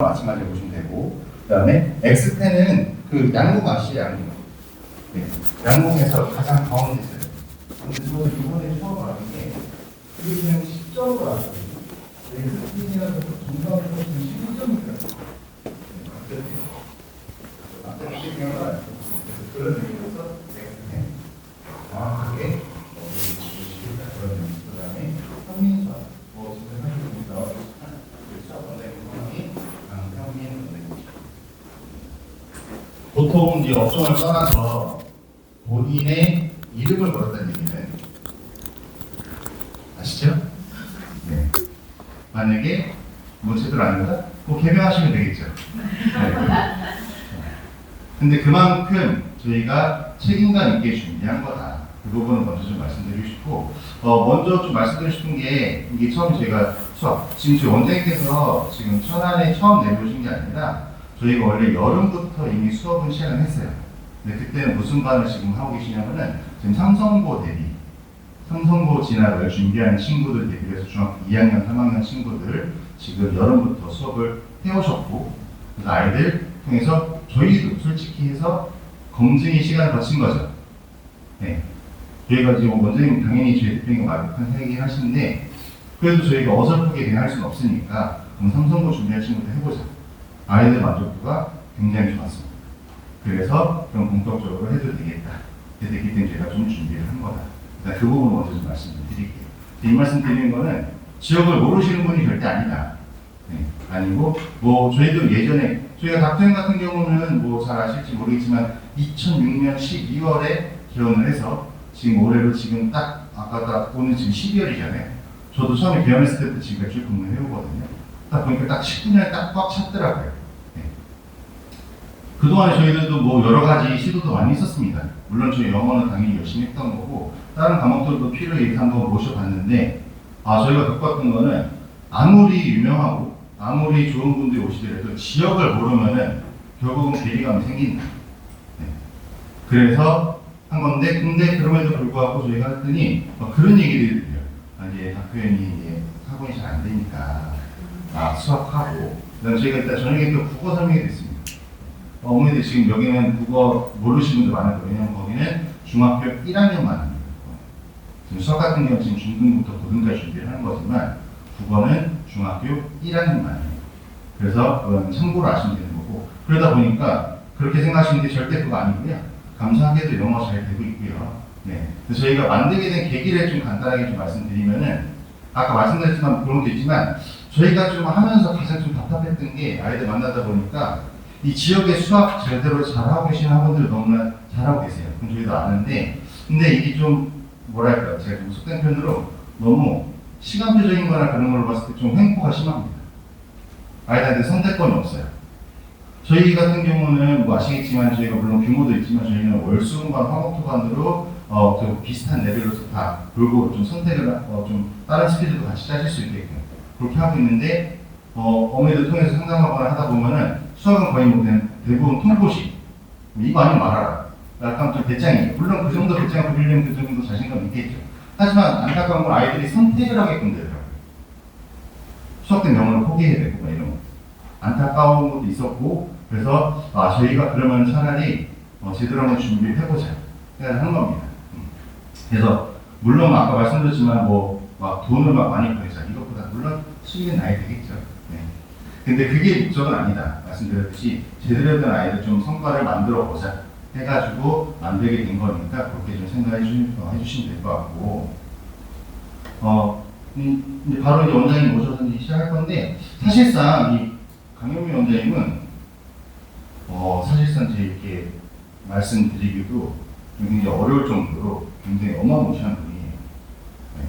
마찬가지로 보시면 되고, 그 다음에 X펜은 그 양궁 아시죠? 양궁. 네. 양궁에서 가장 가운데 있어요. 근데 저는 이번에 처음 알은 게 이게 그냥 10점으로 알았거든요. X펜이라서 정답을 보시면 11점이더라고요. 그런 의미로서 X펜. 정확하게 그런 의미. 그 다음에 평민수학. 지금 하시고 보통 이제 업종을 떠나서 본인의 이름을 걸었다는 얘기는 아시죠? 네. 만약에 뭐 제대로 아닙니다. 뭐 개명하시면 되겠죠. 네. 근데 그만큼 저희가 책임감 있게 준비한 거다. 그 부분은 먼저 좀 말씀드리고 싶고, 먼저 좀 말씀드리고 싶은 게, 이게 처음 제가 수업, 지금 저희 원장님께서 지금 천안에 처음 내려오신 게 아니라, 저희가 원래 여름부터 이미 수업은 시작을 했어요. 근데 그때는 무슨 반을 지금 하고 계시냐면은, 지금 삼성고 대비, 삼성고 진학을 준비하는 친구들 대비해서 중학교 2학년, 3학년 친구들 지금 여름부터 수업을 해오셨고, 그래서 아이들 통해서 저희도 솔직히 해서 검증의 시간을 거친 거죠. 네. 저희가 지금 원장님 당연히 저희 대표님 완벽한 얘기 하시는데, 그래도 저희가 어설프게 그냥 할 수는 없으니까, 그럼 삼성고 준비할 친구들 해보자. 아이들 만족도가 굉장히 좋았습니다. 그래서 그럼 본격적으로 해도 되겠다. 됐기 때문에 제가 좀 준비를 한 거다. 그 부분 먼저 좀 말씀드릴게요. 이 말씀 드리는 거는 지역을 모르시는 분이 절대 아니다. 네, 아니고, 뭐, 저희도 예전에, 저희가 닥터형 같은 경우는 뭐 잘 아실지 모르겠지만, 2006년 12월에 개원을 해서, 지금 올해로 지금 딱, 아까 딱 오늘 지금 12월이잖아요. 저도 처음에 개원했을 때부터 지금까지 쭉 근무해오거든요. 딱 보니까 딱 19년에 딱 꽉 찼더라고요. 네. 그동안에 저희들도 뭐 여러 가지 시도도 많이 했었습니다. 물론 저희 영어는 당연히 열심히 했던 거고, 다른 과목들도 필요해 한번 모셔봤는데, 저희가 겪었던 거는 아무리 유명하고, 아무리 좋은 분들이 오시더라도 지역을 모르면은 결국은 괴리감이 생긴다. 네. 그래서 한 건데, 근데 그럼에도 불구하고 저희가 했더니 그런 얘기들이 들려요. 이제 닥터현이 이제 학원이 잘 안 되니까 수학하고, 그다음에 저희가 일단 저녁에 또 국어 설명이 됐습니다. 어머니들 지금 여기는 국어 모르시는 분들 많을 거예요. 왜냐면 거기는 중학교 1학년만 합니다. 지금 수학 같은 경우는 지금 중등부터 고등까지 준비를 하는 거지만, 국어는 중학교 1학년만 해요. 그래서 그건 참고로 아시면 되는 거고, 그러다 보니까 그렇게 생각하시는 게 절대 그거 아니고요. 감사하게도 영어 잘 되고 있고요. 네. 그래서 저희가 만들게 된 계기를 좀 간단하게 좀 말씀드리면은, 아까 말씀드렸지만 그런 게 있지만, 저희가 좀 하면서 가장 좀 답답했던 게, 아이들 만나다 보니까 이 지역의 수학 제대로 잘하고 계시는 학원들 너무나 잘하고 계세요. 그럼 저희도 아는데, 근데 이게 좀 뭐랄까, 제가 좀 속된 편으로 너무 시간표적인 거나 그런 걸로 봤을 때 좀 횡포가 심합니다. 아이들한테 선택권이 없어요. 저희 같은 경우는 뭐 아시겠지만, 저희가 물론 규모도 있지만, 저희는 월수금반, 화목토반으로 좀 비슷한 레벨로서 다 돌고 좀 선택을 좀 다른 스피드도 같이 짜실 수 있게끔 그렇게 하고 있는데, 어머니들 통해서 상담하거나 하다 보면은 수학은 거의 뭐 대부분 통고시, 이거 아니면 말아라. 약간 좀 배짱이에요. 물론 그 정도 배짱을 부리려면 그 정도 자신감 있겠죠. 하지만 안타까운 건 아이들이 선택을 하게끔 되더라고요. 수학된 영어를 포기해야 되고 막 이런 거. 안타까운 것도 있었고, 그래서 저희가 그러면 차라리 제대로 한번 준비를 해보자 생각을 한 겁니다. 그래서 물론 아까 말씀드렸지만 뭐 막 돈을 막 많이 벌자 이것보다 물론 수익은 나야 되겠죠. 네. 근데 그게 목적은 아니다. 말씀드렸듯이 제대로 된 아이들 좀 성과를 만들어 보자 해가지고 만들게 된 거니까 그렇게 좀 생각해 주시면 될 것 같고, 이제 바로 이제 원장님 모셔서 이제 시작할 건데, 사실상 이 강영민 원장님은 사실상 제 이렇게 말씀드리기도 굉장히 어려울 정도로 굉장히 어마무시한 분이에요. 네.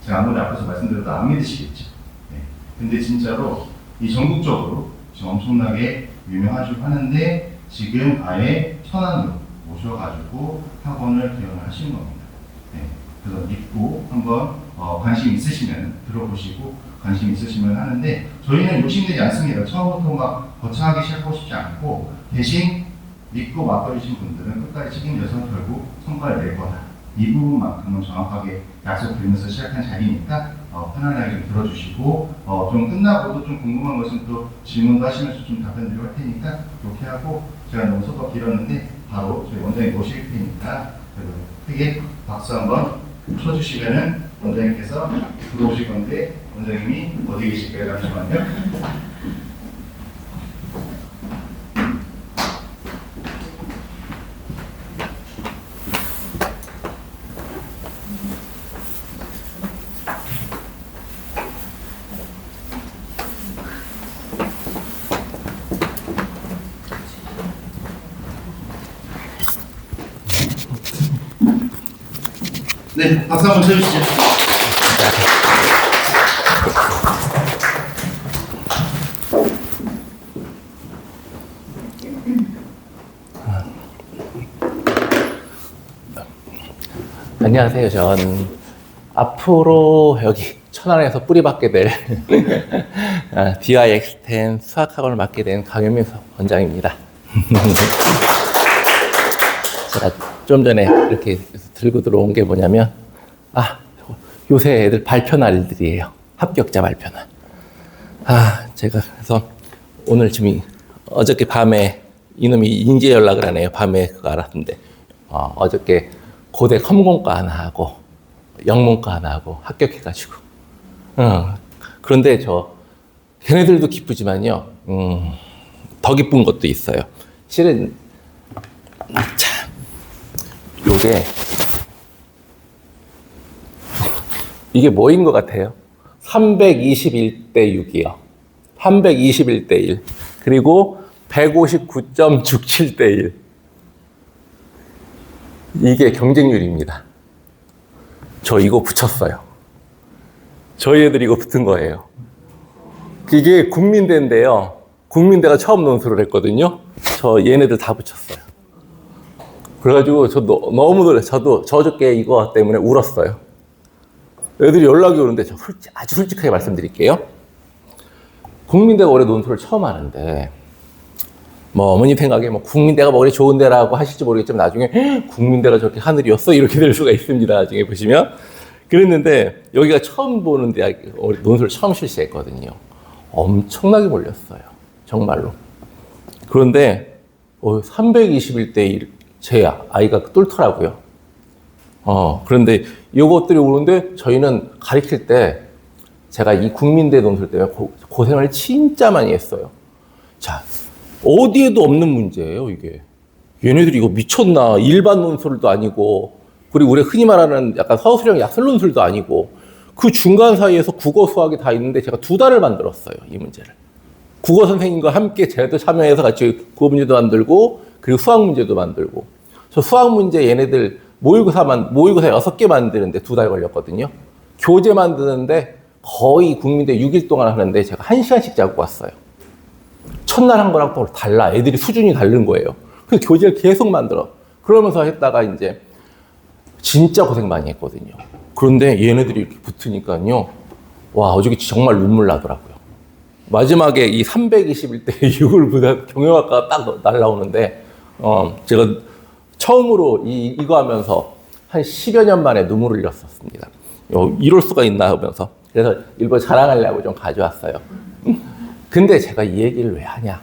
제가 아무리 앞에서 말씀드려도 안 믿으시겠죠. 네. 근데 진짜로 이 전국적으로 지금 엄청나게 유명하시고 하는데, 지금 아예 천안으로 오셔가지고 학원을 개원을 하시는 겁니다. 네. 그래서 믿고 한번 관심 있으시면 들어보시고 관심 있으시면 하는데, 저희는 욕심내지 않습니다. 처음부터 막 거창하게 시작하고 싶지 않고, 대신 믿고 맡겨주신 분들은 끝까지 책임져서 결국 성과를 낼 거다. 이 부분만큼은 정확하게 약속드리면서 시작한 자리니까 편안하게 좀 들어주시고 좀 끝나고도 좀 궁금한 것은 또 질문도 하시면서 좀 답변 드리고 할 테니까 그렇게 하고 제가 너무 소가 길었는데 바로 저희 원장님 모실 테니까 크게 박수 한번 쳐주시면은 원장님께서 들어오실 건데 원장님이 어디 계실까요? 잠시만요. 네, 박수 한번 쳐주시죠. 안녕하세요. 전 앞으로 여기 천안에서 뿌리박게 될 DIX10 수학학원을 맡게 된 강현민 원장입니다. 제가 좀 전에 이렇게 들고 들어온 게 뭐냐면 요새 애들 발표 날들이에요. 합격자 발표날. 제가 그래서 오늘 지금 어저께 밤에 이놈이 인제 연락을 하네요. 밤에 그거 알았는데 어저께 고대 컴공과 하나 하고 영문과 하나 하고 합격해가지고 그런데 걔네들도 기쁘지만요 더 기쁜 것도 있어요. 실은 참 요게 이게 뭐인 것 같아요? 321대 6이요. 321대 1 그리고 159.67대 1 이게 경쟁률입니다. 저 이거 붙였어요. 저희 애들이 이거 붙은 거예요. 이게 국민대인데요. 국민대가 처음 논술을 했거든요. 저 얘네들 다 붙였어요. 그래가지고 저 너무 놀래. 저도 저저께 이거 때문에 울었어요. 애들이 연락이 오는데 저 아주 솔직하게 말씀드릴게요. 국민대가 올해 논술을 처음 하는데 어머님 생각에 국민대가 그리 좋은 데라고 하실지 모르겠지만 나중에 국민대가 저렇게 하늘이었어? 이렇게 될 수가 있습니다. 나중에 보시면. 그랬는데 여기가 처음 보는 대학 논술을 처음 실시했거든요. 엄청나게 몰렸어요. 정말로. 그런데 321대 1 제 아이가 뚫더라고요. 그런데 이것들이 오는데 저희는 가르칠 때 제가 이 국민대 논술 때문에 고생을 진짜 많이 했어요. 자, 어디에도 없는 문제예요, 이게. 얘네들이 이거 미쳤나? 일반 논술도 아니고, 그리고 우리 흔히 말하는 약간 서술형 약설 논술도 아니고, 그 중간 사이에서 국어, 수학이 다 있는데 제가 2달을 만들었어요, 이 문제를. 국어 선생님과 함께 제도 참여해서 같이 국어 문제도 만들고, 그리고 수학 문제도 만들고. 저 수학 문제 얘네들 모의고사 6개 만드는데 2달 걸렸거든요. 교재 만드는데 거의 국민대 6일 동안 하는데 제가 1시간씩 자고 왔어요. 첫날 한 거랑 또 달라. 애들이 수준이 다른 거예요. 그래서 교재를 계속 만들어. 그러면서 했다가 이제 진짜 고생 많이 했거든요. 그런데 얘네들이 이렇게 붙으니까요. 와, 어저께 정말 눈물 나더라고요. 마지막에 이 321대 6을 보다 경영학과가 딱 날라오는데, 제가 처음으로 이거 하면서 한 10여 년 만에 눈물을 흘렸었습니다. 이럴 수가 있나 하면서. 그래서 일부러 자랑하려고 좀 가져왔어요. 근데 제가 이 얘기를 왜 하냐.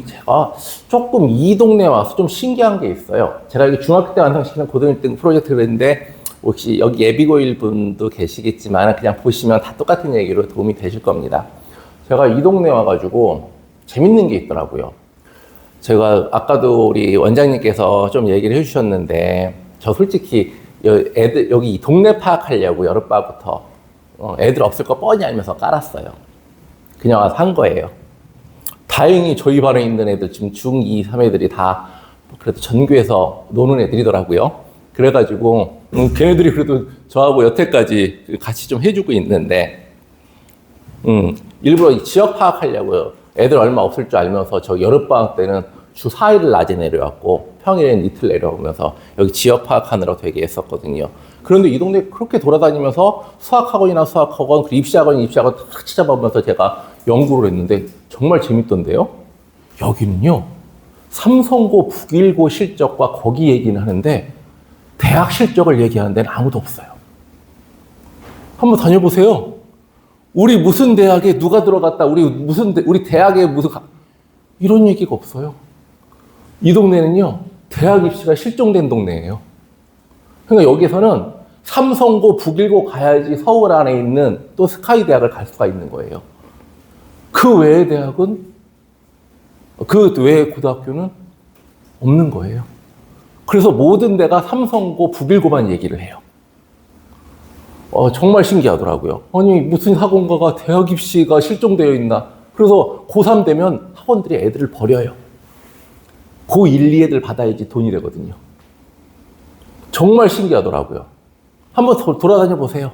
제가 조금 이 동네에 와서 좀 신기한 게 있어요. 제가 여기 중학교 때 완성시키는 고등 1등 프로젝트를 했는데, 혹시 여기 예비고일 분도 계시겠지만, 그냥 보시면 다 똑같은 얘기로 도움이 되실 겁니다. 제가 이 동네에 와가지고 재밌는 게 있더라고요. 제가 아까도 우리 원장님께서 좀 얘기를 해주셨는데, 저 솔직히 애들 여기 동네 파악하려고 여름바부터 애들 없을 거 뻔히 알면서 깔았어요. 그냥 와서 한 거예요. 다행히 저희 반에 있는 애들 지금 중2, 3애들이 다 그래도 전교에서 노는 애들이더라고요. 그래가지고 걔네들이 그래도 저하고 여태까지 같이 좀 해주고 있는데 일부러 지역 파악하려고요. 애들 얼마 없을 줄 알면서 저 여름방학 때는 주 4일을 낮에 내려왔고 평일에는 이틀 내려오면서 여기 지역 파악하느라고 되게 했었거든요. 그런데 이 동네 그렇게 돌아다니면서 수학학원이나 수학학원, 그리고 입시학원 다 찾아보면서 제가 연구를 했는데 정말 재밌던데요. 여기는요. 삼성고 북일고 실적과 거기 얘기는 하는데 대학 실적을 얘기하는 데는 아무도 없어요. 한번 다녀보세요. 우리 무슨 대학에 누가 들어갔다, 우리 대학에 이런 얘기가 없어요. 이 동네는요, 대학 입시가 실종된 동네예요. 그러니까 여기서는 삼성고, 북일고 가야지 서울 안에 있는 또 스카이 대학을 갈 수가 있는 거예요. 그 외의 대학은, 그 외의 고등학교는 없는 거예요. 그래서 모든 데가 삼성고, 북일고만 얘기를 해요. 정말 신기하더라고요. 아니, 무슨 학원가가 대학 입시가 실종되어 있나. 그래서 고3 되면 학원들이 애들을 버려요. 고1, 2 애들 받아야지 돈이 되거든요. 정말 신기하더라고요. 한번 돌아다녀 보세요.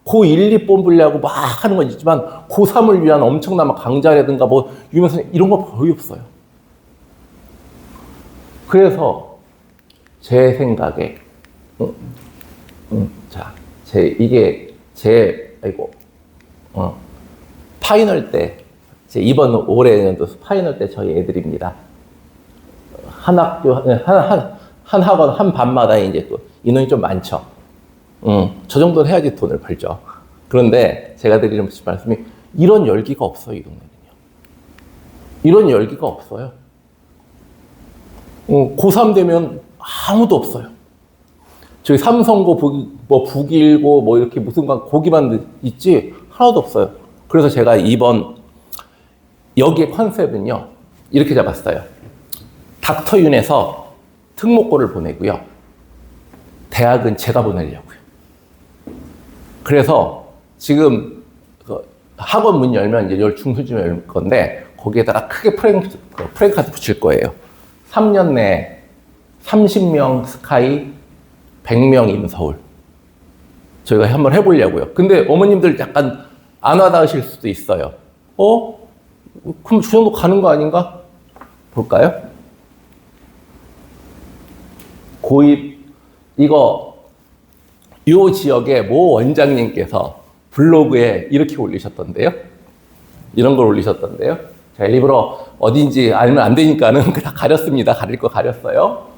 고1, 2 뽑으려고 막 하는 건 있지만 고3을 위한 엄청난 강좌라든가 뭐 유명한 이런 거 거의 없어요. 그래서 제 생각에 파이널 때, 이번 올해 연도 파이널 때 저희 애들입니다. 한 학교, 한 학원, 한 반마다 이제 또 인원이 좀 많죠. 저 정도는 해야지 돈을 벌죠. 그런데 제가 드리는 말씀이 이런 열기가 없어요, 이 동네는요. 이런 열기가 없어요. 고3 되면 아무도 없어요. 저희 삼성고, 북일고, 이렇게 무슨 고기만 있지, 하나도 없어요. 그래서 제가 이번, 여기의 컨셉은요, 이렇게 잡았어요. 닥터윤에서 특목고를 보내고요. 대학은 제가 보내려고요. 그래서 지금 학원 문 열면 이제 중순쯤에 열 건데, 거기에다가 크게 프랭카드 붙일 거예요. 3년 내에 30명 스카이, 100명 인서울. 저희가 한번 해보려고요. 근데 어머님들 약간 안 와닿으실 수도 있어요. 그럼 그 정도 가는 거 아닌가? 볼까요? 고입, 요 지역의 모 원장님께서 블로그에 이렇게 올리셨던데요. 이런 걸 올리셨던데요. 제가 일부러 어딘지 알면 안 되니까는 다 가렸습니다. 가릴 거 가렸어요.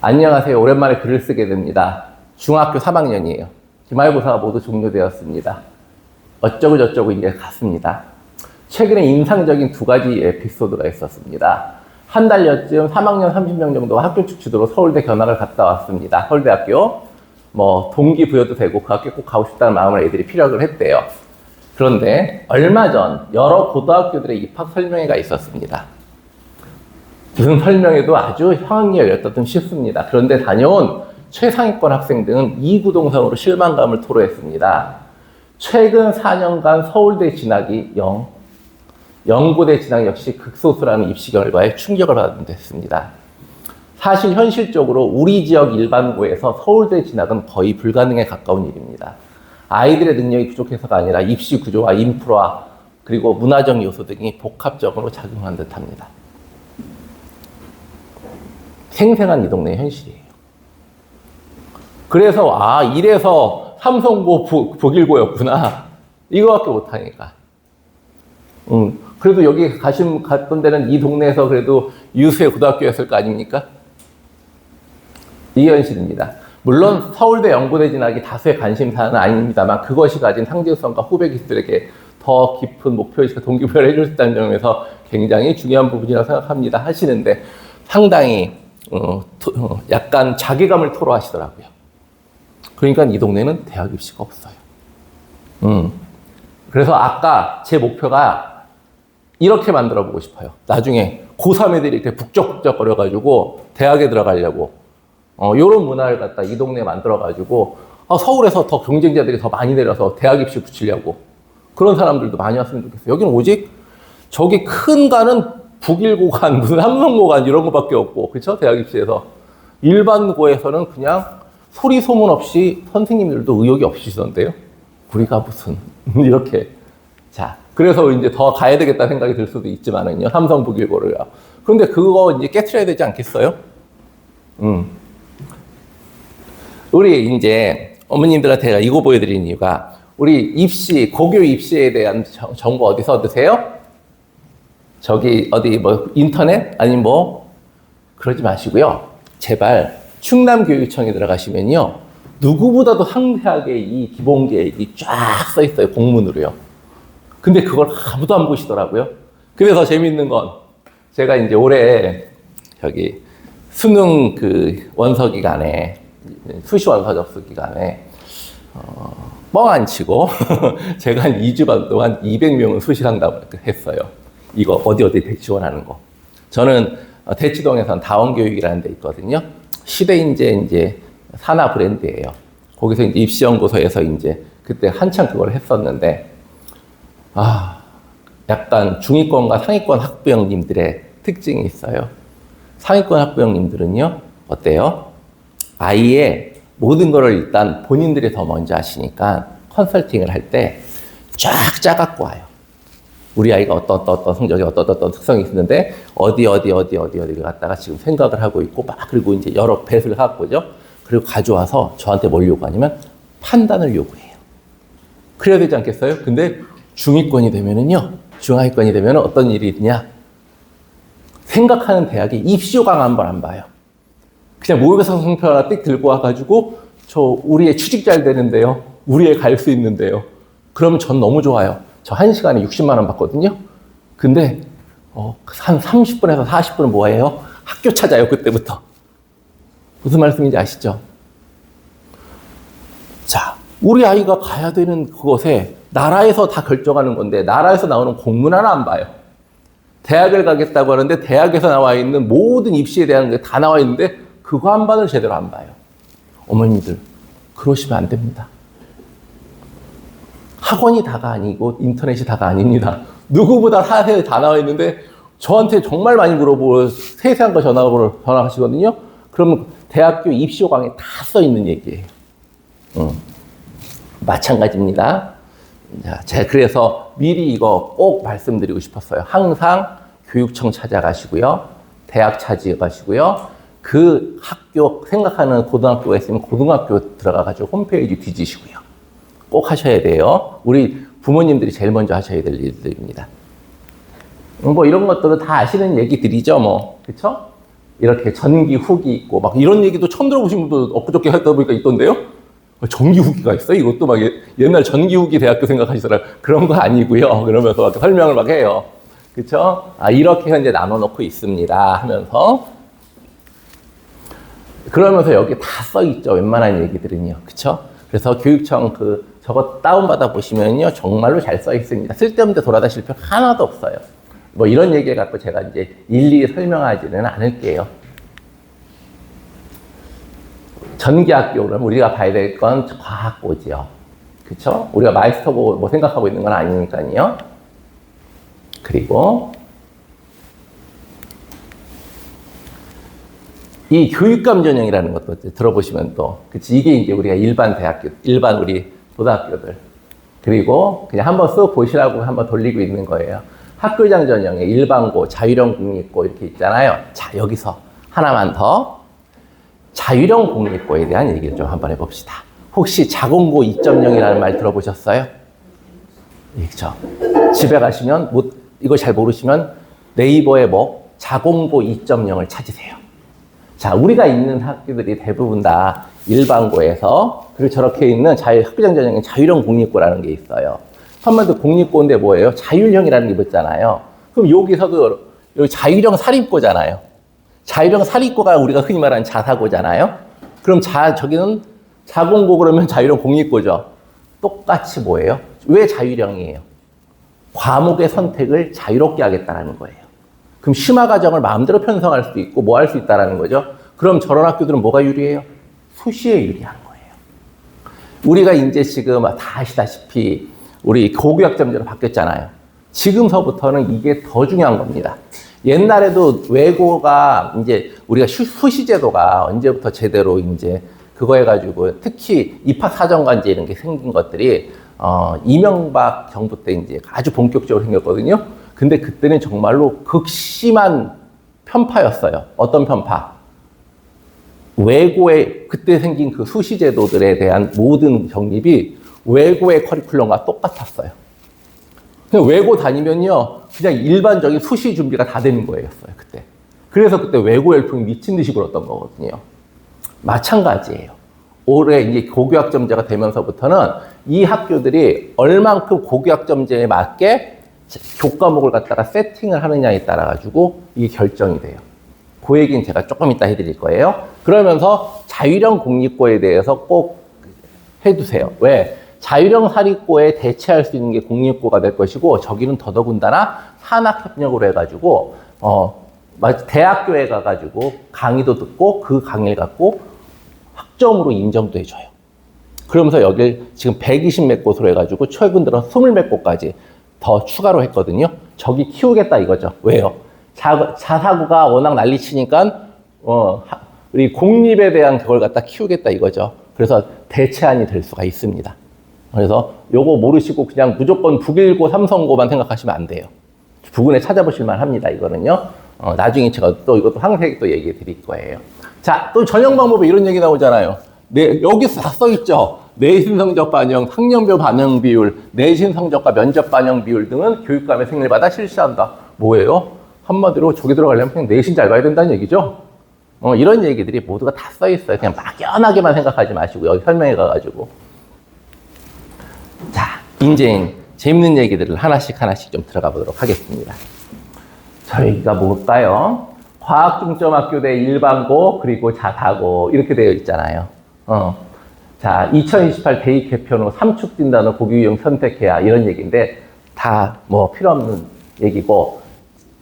안녕하세요. 오랜만에 글을 쓰게 됩니다. 중학교 3학년이에요. 기말고사가 모두 종료되었습니다. 어쩌고 저쩌고 이제 갔습니다. 최근에 인상적인 2가지 에피소드가 있었습니다. 한 달여쯤 3학년 30명 정도가 학교 축주도로 서울대 견학을 갔다 왔습니다. 서울대학교. 동기부여도 되고 그 학교 꼭 가고 싶다는 마음을 애들이 피력을 했대요. 그런데 얼마 전 여러 고등학교들의 입학 설명회가 있었습니다. 무슨 설명회도 아주 향이 열렸다 좀 쉽습니다. 그런데 다녀온 최상위권 학생들은 이구동성으로 실망감을 토로했습니다. 최근 4년간 서울대 진학이 0, 연고대 진학 역시 극소수라는 입시 결과에 충격을 받은 데 했습니다. 사실 현실적으로 우리 지역 일반고에서 서울대 진학은 거의 불가능에 가까운 일입니다. 아이들의 능력이 부족해서가 아니라 입시 구조와 인프라 그리고 문화적 요소 등이 복합적으로 작용한 듯합니다. 생생한 이 동네의 현실이에요. 그래서 이래서 삼성고 북일고였구나. 이거밖에 못하니까. 그래도 여기 갔던 데는 이 동네에서 그래도 유수의 고등학교였을 거 아닙니까? 이게 현실입니다. 물론 서울대 연고대 진학이 다수의 관심사는 아닙니다만 그것이 가진 상징성과 후배 기술에게 더 깊은 목표의식과 동기부여를 해줄 수 있다는 점에서 굉장히 중요한 부분이라고 생각합니다. 하시는데 상당히 약간 자괴감을 토로하시더라고요. 그러니까 이 동네는 대학 입시가 없어요. 그래서 아까 제 목표가 이렇게 만들어 보고 싶어요. 나중에 고3 애들이 이렇게 북적북적 거려가지고 대학에 들어가려고 요런 문화를 갖다 이 동네에 만들어가지고 서울에서 더 경쟁자들이 더 많이 내려서 대학 입시 붙이려고 그런 사람들도 많이 왔으면 좋겠어요. 여기는 오직 저기 큰 가는 북일고간 무슨 삼성고간 이런 거밖에 없고 그렇죠? 대학 입시에서 일반고에서는 그냥 소리 소문 없이 선생님들도 의욕이 없으시던데요. 우리가 무슨 이렇게 자 그래서 이제 더 가야 되겠다는 생각이 들 수도 있지만은요. 삼성 북일고를 그런데 그거 이제 깨트려야 되지 않겠어요? 우리 이제 어머님들한테 제가 이거 보여드리는 이유가 우리 입시, 고교 입시에 대한 정보 어디서 얻으세요? 저기 어디 인터넷? 아니면 그러지 마시고요. 제발 충남교육청에 들어가시면요. 누구보다도 상세하게 이 기본 계획이 쫙 써 있어요. 공문으로요. 근데 그걸 아무도 안 보시더라고요. 그래서 재밌는 건 제가 이제 올해 저기 수능 그 원서 기간에 수시 원서 접수 기간에 뻥 안 치고 제가 한 2주 반 동안 200명을 수시 상담을 했어요. 이거 어디 지원하는 거. 저는 대치동에선 다원교육이라는 데 있거든요. 시대인재 이제 산하 브랜드예요. 거기서 이제 입시연구소에서 이제 그때 한참 그걸 했었는데 약간 중위권과 상위권 학부형님들의 특징이 있어요. 상위권 학부형님들은요, 어때요? 아이의 모든 거를 일단 본인들이 더 먼저 하시니까 컨설팅을 할 때 쫙 짜갖고 와요. 우리 아이가 어떤 성적이 어떤 특성이 있는데 어디를 갖다가 지금 생각을 하고 있고 막 그리고 이제 여러 배수를 갖고죠. 그리고 가져와서 저한테 뭘 요구하냐면 판단을 요구해요. 그래야 되지 않겠어요? 근데 중위권이 되면은요, 중하위권이 되면 어떤 일이 있냐? 생각하는 대학에 입시 요강 한번 안 봐요. 그냥 모의고사 성표 하나 띡 들고 와가지고 우리 애 취직 잘 되는데요. 우리 애 갈 수 있는데요. 그러면 전 너무 좋아요. 저 1시간에 60만 원 받거든요. 근데 한 30분에서 40분은 뭐예요? 학교 찾아요. 그때부터. 무슨 말씀인지 아시죠? 자, 우리 아이가 가야 되는 그곳에 나라에서 다 결정하는 건데 나라에서 나오는 공문 하나 안 봐요. 대학을 가겠다고 하는데 대학에서 나와 있는 모든 입시에 대한 게 다 나와 있는데 그거 한 반을 제대로 안 봐요. 어머님들, 그러시면 안 됩니다. 학원이 다가 아니고 인터넷이 다가 아닙니다. 누구보다 사세에 다 나와 있는데 저한테 정말 많이 물어보고 세세한 거 전화하시거든요. 그러면 대학교 입시 요강에 다 써 있는 얘기예요. 마찬가지입니다. 자, 제가 그래서 미리 이거 꼭 말씀드리고 싶었어요. 항상 교육청 찾아가시고요. 대학 찾아가시고요. 그 학교 생각하는 고등학교가 있으면 고등학교 들어가가지고 홈페이지 뒤지시고요. 꼭 하셔야 돼요. 우리 부모님들이 제일 먼저 하셔야 될 일들입니다. 뭐 이런 것들은 다 아시는 얘기들이죠, 뭐. 그쵸? 이렇게 전기 후기 있고, 막 이런 얘기도 처음 들어보신 분도 엊그저께 했다 보니까 있던데요? 전기 후기가 있어요? 이것도 막 옛날 전기 후기 대학교 생각하시더라. 그런 거 아니고요. 그러면서 막 설명을 막 해요. 그쵸? 이렇게 현재 나눠놓고 있습니다. 하면서. 그러면서 여기 다 써있죠. 웬만한 얘기들은요. 그쵸? 그래서 교육청 저거 다운받아 보시면요. 정말로 잘 써있습니다. 쓸데없는 데 돌아다실 필요 하나도 없어요. 뭐 이런 얘기 갖고 제가 이제 일일이 설명하지는 않을게요. 전기학교, 그러면 우리가 봐야 될 건 과학고지요. 그쵸? 우리가 마이스터고 뭐 생각하고 있는 건 아니니까요. 그리고 이 교육감 전형이라는 것도 들어보시면 또, 그치? 이게 이제 우리가 일반 우리 고등학교들. 그리고 그냥 한번 쓱 보시라고 한번 돌리고 있는 거예요. 학교장 전형에 일반고, 자율형 국립고 이렇게 있잖아요. 자, 여기서 하나만 더. 자율형 공립고에 대한 얘기를 좀 한번 해봅시다. 혹시 자공고 2.0이라는 말 들어보셨어요? 그렇죠. 집에 가시면 이거 잘 모르시면 네이버에 자공고 2.0을 찾으세요. 자, 우리가 있는 학교들이 대부분 다 일반고에서 그리고 저렇게 있는 학교장 전형에 자율형 공립고라는 게 있어요. 한마디로 공립고인데 뭐예요? 자율형이라는 게 있잖아요. 그럼 여기서도 여기 자율형 사립고잖아요. 자율형 사립고가 우리가 흔히 말하는 자사고잖아요. 그럼 저기는 자공고 그러면 자율형 공립고죠. 똑같이 뭐예요? 왜 자율형이에요? 과목의 선택을 자유롭게 하겠다는 거예요. 그럼 심화 과정을 마음대로 편성할 수도 있고 뭐 할 수 있다는 거죠. 그럼 저런 학교들은 뭐가 유리해요? 수시에 유리한 거예요. 우리가 이제 지금 다 아시다시피 우리 고교학점제로 바뀌었잖아요. 지금서부터는 이게 더 중요한 겁니다. 옛날에도 외고가 이제 우리가 수시제도가 언제부터 제대로 이제 그거 해가지고 특히 입학사정관제 이런 게 생긴 것들이 이명박 정부 때 이제 아주 본격적으로 생겼거든요. 근데 그때는 정말로 극심한 편파였어요. 어떤 편파? 외고에 그때 생긴 그 수시제도들에 대한 모든 정립이 외고의 커리큘럼과 똑같았어요. 그냥 외고 다니면요, 그냥 일반적인 수시 준비가 다 되는 거였어요, 그때. 그래서 그때 외고 열풍이 미친 듯이 불었던 거거든요. 마찬가지예요. 올해 이제 고교학점제가 되면서부터는 이 학교들이 얼만큼 고교학점제에 맞게 교과목을 갖다가 세팅을 하느냐에 따라 가지고 이게 결정이 돼요. 그 얘기는 제가 조금 이따 해드릴 거예요. 그러면서 자율형 공립고에 대해서 꼭 해두세요. 왜? 자율형 사립고에 대체할 수 있는 게 공립고가 될 것이고, 저기는 더더군다나 산학협력으로 해가지고 대학교에 가가지고 강의도 듣고 그 강의를 갖고 학점으로 인정도 해줘요. 그러면서 여길 지금 120 몇 곳으로 해가지고 최근 들어 20 몇 곳까지 더 추가로 했거든요. 저기 키우겠다 이거죠. 왜요? 자사고가 워낙 난리치니까 우리 공립에 대한 그걸 갖다 키우겠다 이거죠. 그래서 대체안이 될 수가 있습니다. 그래서 요거 모르시고 그냥 무조건 북일고 삼성고만 생각하시면 안 돼요. 부근에 찾아보실만 합니다. 이거는요. 나중에 제가 또 이것도 항상 또 얘기해 드릴 거예요. 자, 또 전형 방법에 이런 얘기 나오잖아요. 여기서 다 써있죠. 내신 성적 반영, 학년별 반영 비율, 내신 성적과 면접 반영 비율 등은 교육감의 승인을 실시한다. 뭐예요? 한마디로 저기 들어가려면 그냥 내신 잘 봐야 된다는 얘기죠. 이런 얘기들이 모두가 다 써있어요. 그냥 막연하게만 생각하지 마시고 여기 설명해 가가지고. 자, 이제 재밌는 얘기들을 하나씩 좀 들어가 보도록 하겠습니다. 저희가 뭘까요? 과학중점학교 대 일반고 그리고 자사고 이렇게 되어 있잖아요. 자, 2028 대입 개편 후 3축 진단후 고교 유형 선택해야 이런 얘기인데 다 뭐 필요 없는 얘기고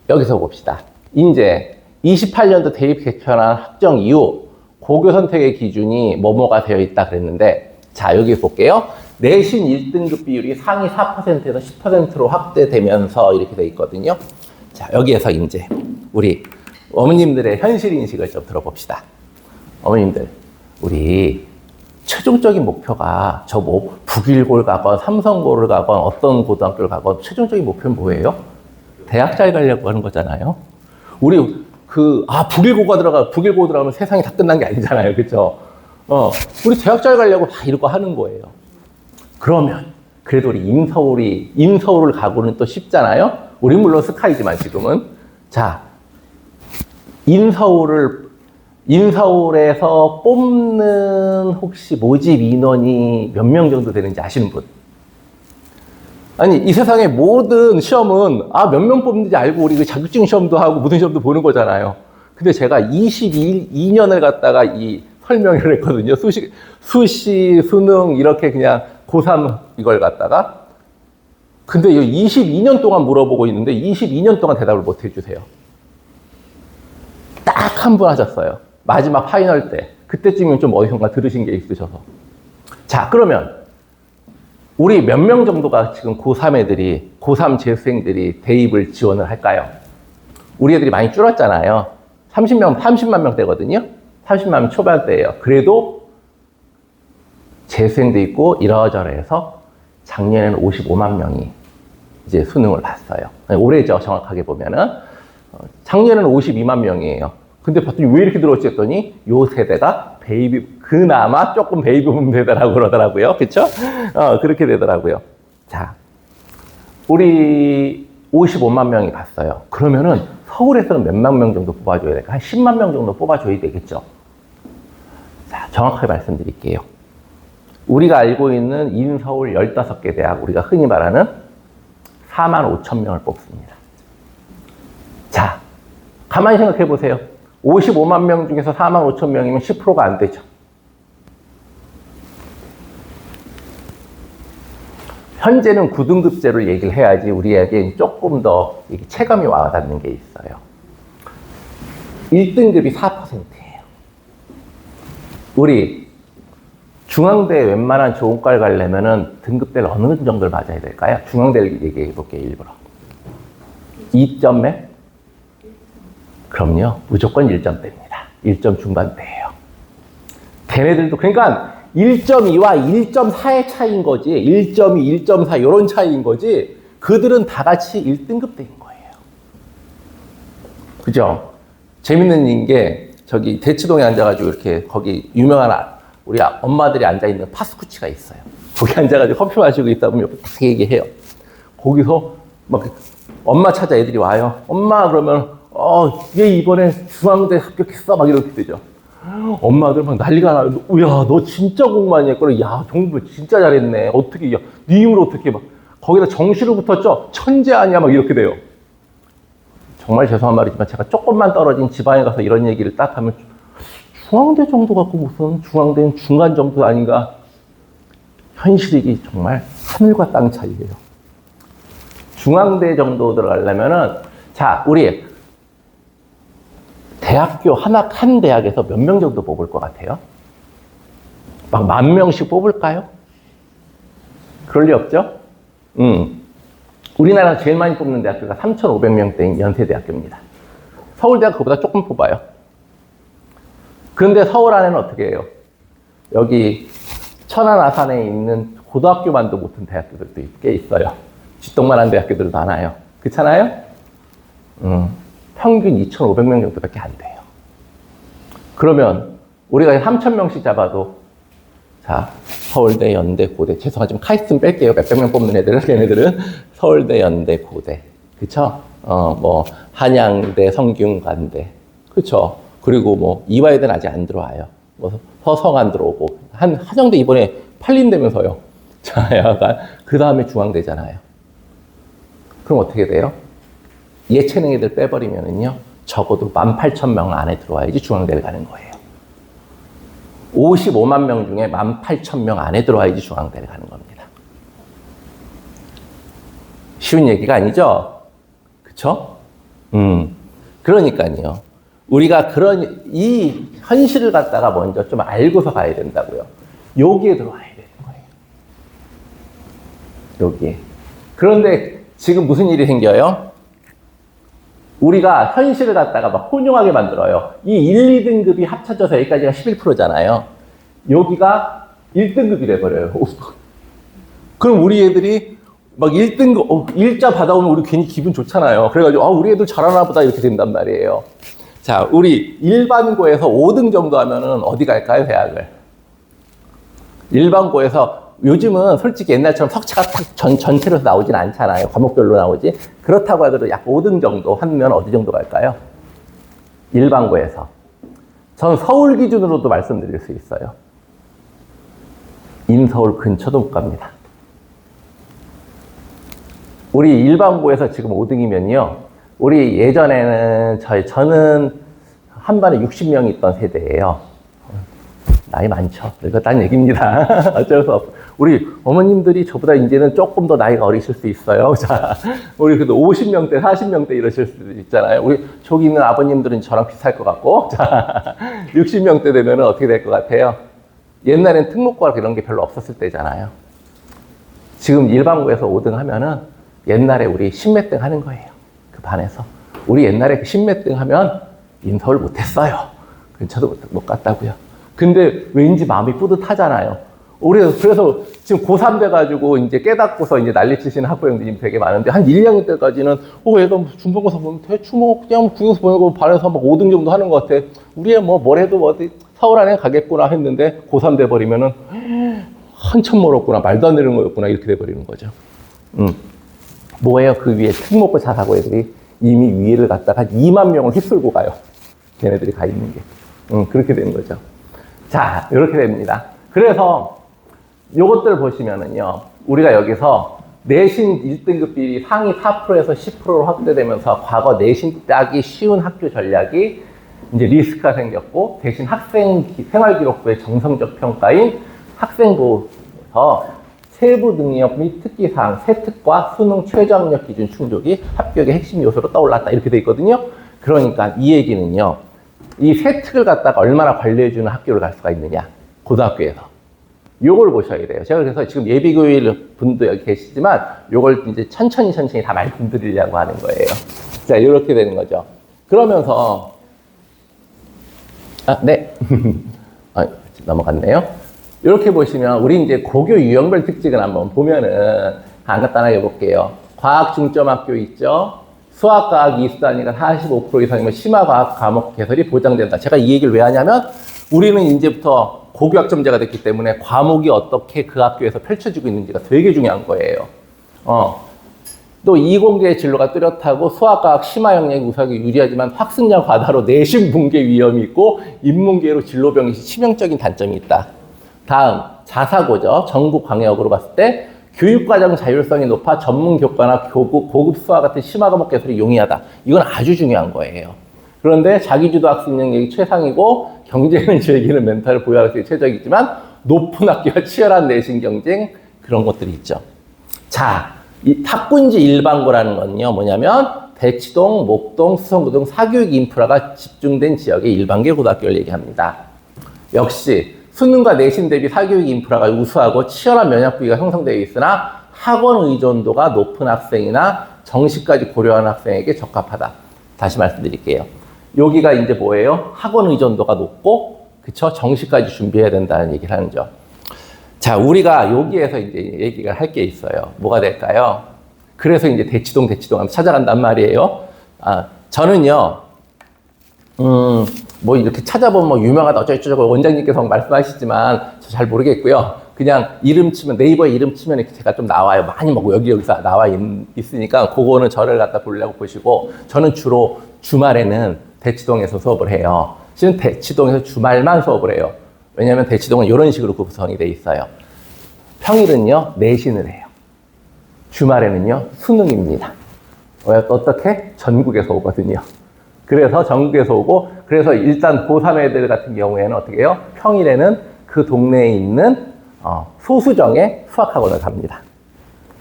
여기서 봅시다. 이제 28년도 대입 개편한 확정 이후 고교 선택의 기준이 뭐뭐가 되어 있다 그랬는데 자, 여기 볼게요. 내신 1등급 비율이 상위 4%에서 10%로 확대되면서 이렇게 돼 있거든요. 자, 여기에서 이제 우리 어머님들의 현실 인식을 좀 들어봅시다. 어머님들, 우리 최종적인 목표가 저 뭐 북일고를 가건 삼성고를 가건 어떤 고등학교를 가건 최종적인 목표는 뭐예요? 대학 잘 가려고 하는 거잖아요. 우리 북일고 들어가면 세상이 다 끝난 게 아니잖아요. 그렇죠? 우리 대학 잘 가려고 다 이러고 하는 거예요. 그러면 그래도 우리 인서울을 가고는 또 쉽잖아요. 우리 물론 스카이지만 지금은. 자, 인서울에서 뽑는 혹시 모집 인원이 몇 명 정도 되는지 아시는 분? 아니, 이 세상의 모든 시험은 몇 명 뽑는지 알고 우리 그 자격증 시험도 하고 무슨 시험도 보는 거잖아요. 근데 제가 22년을 갖다가 이 설명을 했거든요. 수시, 수능 이렇게 그냥 고3 이걸 갖다가. 근데 22년 동안 물어보고 있는데 22년 동안 대답을 못 해주세요. 딱 한 분 하셨어요. 마지막 파이널 때. 그때쯤이면 좀 어디선가 들으신 게 있으셔서. 자, 그러면 우리 몇 명 정도가 지금 고3 재수생들이 대입을 지원을 할까요? 우리 애들이 많이 줄었잖아요. 30만 명 되거든요. 30만 명 초반대예요. 그래도 재수생도 있고 이러저러해서 작년에는 55만 명이 이제 수능을 봤어요. 올해죠, 정확하게 보면은. 작년에는 52만 명이에요. 근데 봤더니 왜 이렇게 들었지 했더니 요 세대가 그나마 조금 베이비붐 세대라고 그러더라고요. 그쵸? 그렇게 되더라고요. 자, 우리 55만 명이 봤어요. 그러면은 서울에서는 몇만 명 정도 뽑아줘야 될까? 한 10만 명 정도 뽑아줘야 되겠죠? 자, 정확하게 말씀드릴게요. 우리가 알고 있는 인서울 15개 대학, 우리가 흔히 말하는 4만 5천 명을 뽑습니다. 자, 가만히 생각해 보세요. 55만 명 중에서 4만 5천 명이면 10%가 안 되죠. 현재는 9등급제를 얘기를 해야지 우리에게 조금 더 체감이 와닿는 게 있어요. 1등급이 4%예요. 우리 중앙대 웬만한 좋은 과를 가려면은 등급대를 어느 정도를 맞아야 될까요? 중앙대를 얘기해 볼게요, 일부러. 2점 몇? 그럼요, 무조건 1점대입니다. 1점 중반대예요. 걔네들도, 그러니까 1.2와 1.4의 차이인 거지, 1.2, 1.4 이런 차이인 거지, 그들은 다 같이 1등급대인 거예요. 그죠? 재밌는 게, 저기 대치동에 앉아가지고 이렇게 거기 유명한 우리 엄마들이 앉아있는 파스쿠치가 있어요. 거기 앉아가지고 커피 마시고 있다 보면 옆에 딱 얘기해요. 거기서 막 엄마 찾아 애들이 와요. 엄마 그러면 얘 이번에 중앙대 합격했어 막 이렇게 되죠. 엄마들 막 난리가 나. 야, 너 진짜 공부 많이 했구나. 야, 공부 진짜 잘했네. 어떻게, 야, 네 힘으로 어떻게 막, 거기다 정시로 붙었죠? 천재 아니야? 막 이렇게 돼요. 정말 죄송한 말이지만 제가 조금만 떨어진 지방에 가서 이런 얘기를 딱 하면 중앙대 정도 갖고 무슨 중앙대는 중간 정도 아닌가? 현실이 정말 하늘과 땅 차이예요. 중앙대 정도 들어가려면은, 자, 우리 대학교 한 대학에서 몇 명 정도 뽑을 것 같아요? 막 10,000명씩 뽑을까요? 그럴 리 없죠? 우리나라에서 제일 많이 뽑는 대학교가 3,500명대인 연세대학교입니다. 서울대가 그보다 조금 뽑아요. 그런데 서울 안에는 어떻게 해요? 여기 천안 아산에 있는 고등학교만도 못한 대학교들도 꽤 있어요. 쥐똥만한 대학교들도 많아요. 그렇잖아요? 평균 2,500명 정도밖에 안 돼요. 그러면 우리가 3,000명씩 잡아도, 자, 서울대, 연대, 고대. 죄송하지만 카이스트 뺄게요. 몇백 명 뽑는 애들은, 걔네들은. 서울대, 연대, 고대. 그쵸? 뭐, 한양대, 성균관대. 그쵸? 그리고 뭐, 이화여대는 아직 안 들어와요. 뭐, 서성 안 들어오고. 하정대 이번에 팔린다면서요. 자, 약간, 그 다음에 중앙대잖아요. 그럼 어떻게 돼요? 예체능 애들 빼버리면은요, 적어도 18,000명 안에 들어와야지 중앙대를 가는 거예요. 55만 명 중에 18,000명 안에 들어와야지 중앙대를 가는 겁니다. 쉬운 얘기가 아니죠? 그쵸? 그러니까요. 우리가 이 현실을 갖다가 먼저 좀 알고서 가야 된다고요. 여기에 들어와야 되는 거예요. 여기에. 그런데 지금 무슨 일이 생겨요? 우리가 현실을 갖다가 막 혼용하게 만들어요. 이 1, 2등급이 합쳐져서 여기까지가 11%잖아요. 여기가 1등급이 돼버려요. 그럼 우리 애들이 막 1등급, 일자 받아오면 우리 괜히 기분 좋잖아요. 그래가지고, 우리 애들 잘하나 보다 이렇게 된단 말이에요. 자, 우리 일반고에서 5등 정도 하면은 어디 갈까요, 대학을? 일반고에서 요즘은 솔직히 옛날처럼 석차가 딱 전체로 나오진 않잖아요. 과목별로 나오지. 그렇다고 하더라도 약 5등 정도 하면 어디 정도 갈까요? 일반고에서. 전 서울 기준으로도 말씀드릴 수 있어요. 인서울 근처도 못 갑니다. 우리 일반고에서 지금 5등이면요. 우리 예전에는 저는 한 반에 60명이 있던 세대예요. 나이 많죠. 늙었다는 얘기입니다. 어쩔 수 없어. 우리 어머님들이 저보다 이제는 조금 더 나이가 어리실 수 있어요. 자, 우리 그래도 50명대, 40명대 이러실 수도 있잖아요. 우리 저기 있는 아버님들은 저랑 비슷할 것 같고, 자, 60명대 되면 어떻게 될 것 같아요? 옛날엔 특목고라 이런 게 별로 없었을 때잖아요. 지금 일반고에서 5등 하면은 옛날에 우리 10몇 등 하는 거예요. 그 반에서. 우리 옛날에 그 10몇 등 하면 인서울 못했어요. 근처도 못 갔다고요. 근데 왠지 마음이 뿌듯하잖아요. 그래서 지금 고3 돼가지고 이제 깨닫고서 이제 난리 치시는 학부형들이 되게 많은데, 한 1, 2학년 때까지는, 얘가 중간고사 보면 대충 그냥 중간고사 보내고 반에서 막 5등 정도 하는 것 같아. 우리 애 뭘 해도 어디 서울 안에 가겠구나 했는데, 고3 돼버리면은, 한참 멀었구나, 말도 안 되는 거였구나, 이렇게 돼버리는 거죠. 뭐예요? 그 위에 특목고 잘하고 애들이 이미 위를 갖다가 한 2만 명을 휩쓸고 가요. 걔네들이 가 있는 게. 그렇게 되는 거죠. 자, 이렇게 됩니다. 그래서 요것들 보시면은요, 우리가 여기서 내신 1등급 비율이 상위 4%에서 10%로 확대되면서 과거 내신 따기 쉬운 학교 전략이 이제 리스크가 생겼고, 대신 학생 생활기록부의 정성적 평가인 학생부에서 세부 능력 및 특기사항, 세특과 수능 최저학력 기준 충족이 합격의 핵심 요소로 떠올랐다. 이렇게 돼 있거든요. 그러니까 이 얘기는요, 이 세특을 갖다가 얼마나 관리해주는 학교를 갈 수가 있느냐, 고등학교에서. 요걸 보셔야 돼요. 제가 그래서 지금 예비교일 분도 여기 계시지만, 요걸 이제 천천히 다 말씀드리려고 하는 거예요. 자, 이렇게 되는 거죠. 그러면서, 네. 넘어갔네요. 이렇게 보시면, 우리 이제 고교 유형별 특징을 한번 보면은, 간단하게 볼게요. 과학 중점 학교 있죠? 수학, 과학, 이수 단위가 45% 이상이면 심화 과학 과목 개설이 보장된다. 제가 이 얘기를 왜 하냐면, 우리는 이제부터 고교학점제가 됐기 때문에 과목이 어떻게 그 학교에서 펼쳐지고 있는지가 되게 중요한 거예요. 또 이공계의 진로가 뚜렷하고 수학과학 심화 영역이 우수하게 유리하지만 학습량 과다로 내신 붕괴 위험이 있고 인문계로 진로 병이 치명적인 단점이 있다. 다음 자사고죠. 전국 광역으로 봤을 때 교육과정 자율성이 높아 전문 교과나 고급 수학 같은 심화 과목 개설이 용이하다. 이건 아주 중요한 거예요. 그런데 자기주도 학습 능력이 최상이고 경쟁을 즐기는 멘탈을 보유할 수 있는 최적이지만 높은 학교와 치열한 내신 경쟁 그런 것들이 있죠. 자, 이 학군지 일반고라는 건요 뭐냐면 대치동, 목동, 수성구 등 사교육 인프라가 집중된 지역의 일반계 고등학교를 얘기합니다. 역시 수능과 내신 대비 사교육 인프라가 우수하고 치열한 면역 부위가 형성되어 있으나 학원 의존도가 높은 학생이나 정시까지 고려하는 학생에게 적합하다. 다시 말씀드릴게요. 여기가 이제 뭐예요? 학원 의존도가 높고, 그쵸? 정시까지 준비해야 된다는 얘기를 하는 점. 자, 우리가 여기에서 이제 얘기가 할 게 있어요. 뭐가 될까요? 그래서 이제 대치동 하면 찾아간단 말이에요. 저는요, 뭐 이렇게 찾아보면 뭐 유명하다 어쩌고저쩌고 원장님께서 말씀하시지만 저 잘 모르겠고요. 그냥 이름 치면 네이버에 이름 치면 이렇게 제가 좀 나와요. 많이 먹고 여기서 나와 있으니까 그거는 저를 갖다 보려고 보시고 저는 주로 주말에는 대치동에서 수업을 해요. 지금 대치동에서 주말만 수업을 해요. 왜냐하면 대치동은 이런 식으로 구성이 돼 있어요. 평일은요 내신을 해요. 주말에는요 수능입니다. 어떻게? 전국에서 오거든요. 그래서 전국에서 오고, 그래서 일단 고3 애들 같은 경우에는 어떻게 해요? 평일에는 그 동네에 있는 소수정의 수학학원을 갑니다.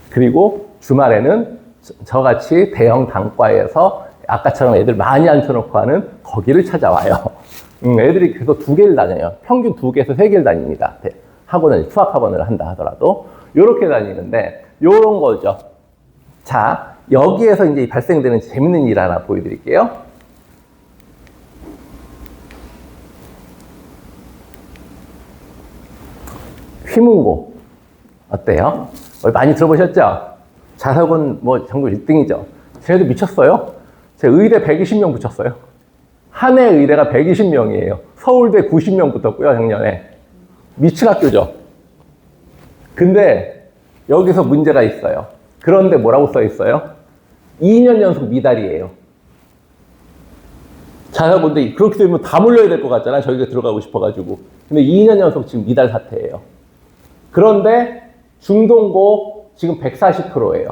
그리고 주말에는 저같이 대형 단과에서 아까처럼 애들 많이 앉혀놓고 하는 거기를 찾아와요. 애들이 계속 2개를 다녀요. 평균 2개에서 3개를 다닙니다. 수학학원을 한다 하더라도. 요렇게 다니는데, 요런 거죠. 자, 여기에서 이제 발생되는 재밌는 일 하나 보여드릴게요. 휘문고 어때요? 많이 들어보셨죠? 자사고는 뭐 전국 1등이죠. 쟤네도 미쳤어요. 제 의대 120명 붙였어요. 한 해 의대가 120명이에요. 서울대 90명 붙었고요, 작년에. 미친 학교죠. 근데 여기서 문제가 있어요. 그런데 뭐라고 써 있어요? 2년 연속 미달이에요. 자사고인데 그렇게 되면 다 몰려야 될 것 같잖아요. 저기가 들어가고 싶어가지고. 근데 2년 연속 지금 미달 사태예요. 그런데 중동고 지금 140%예요.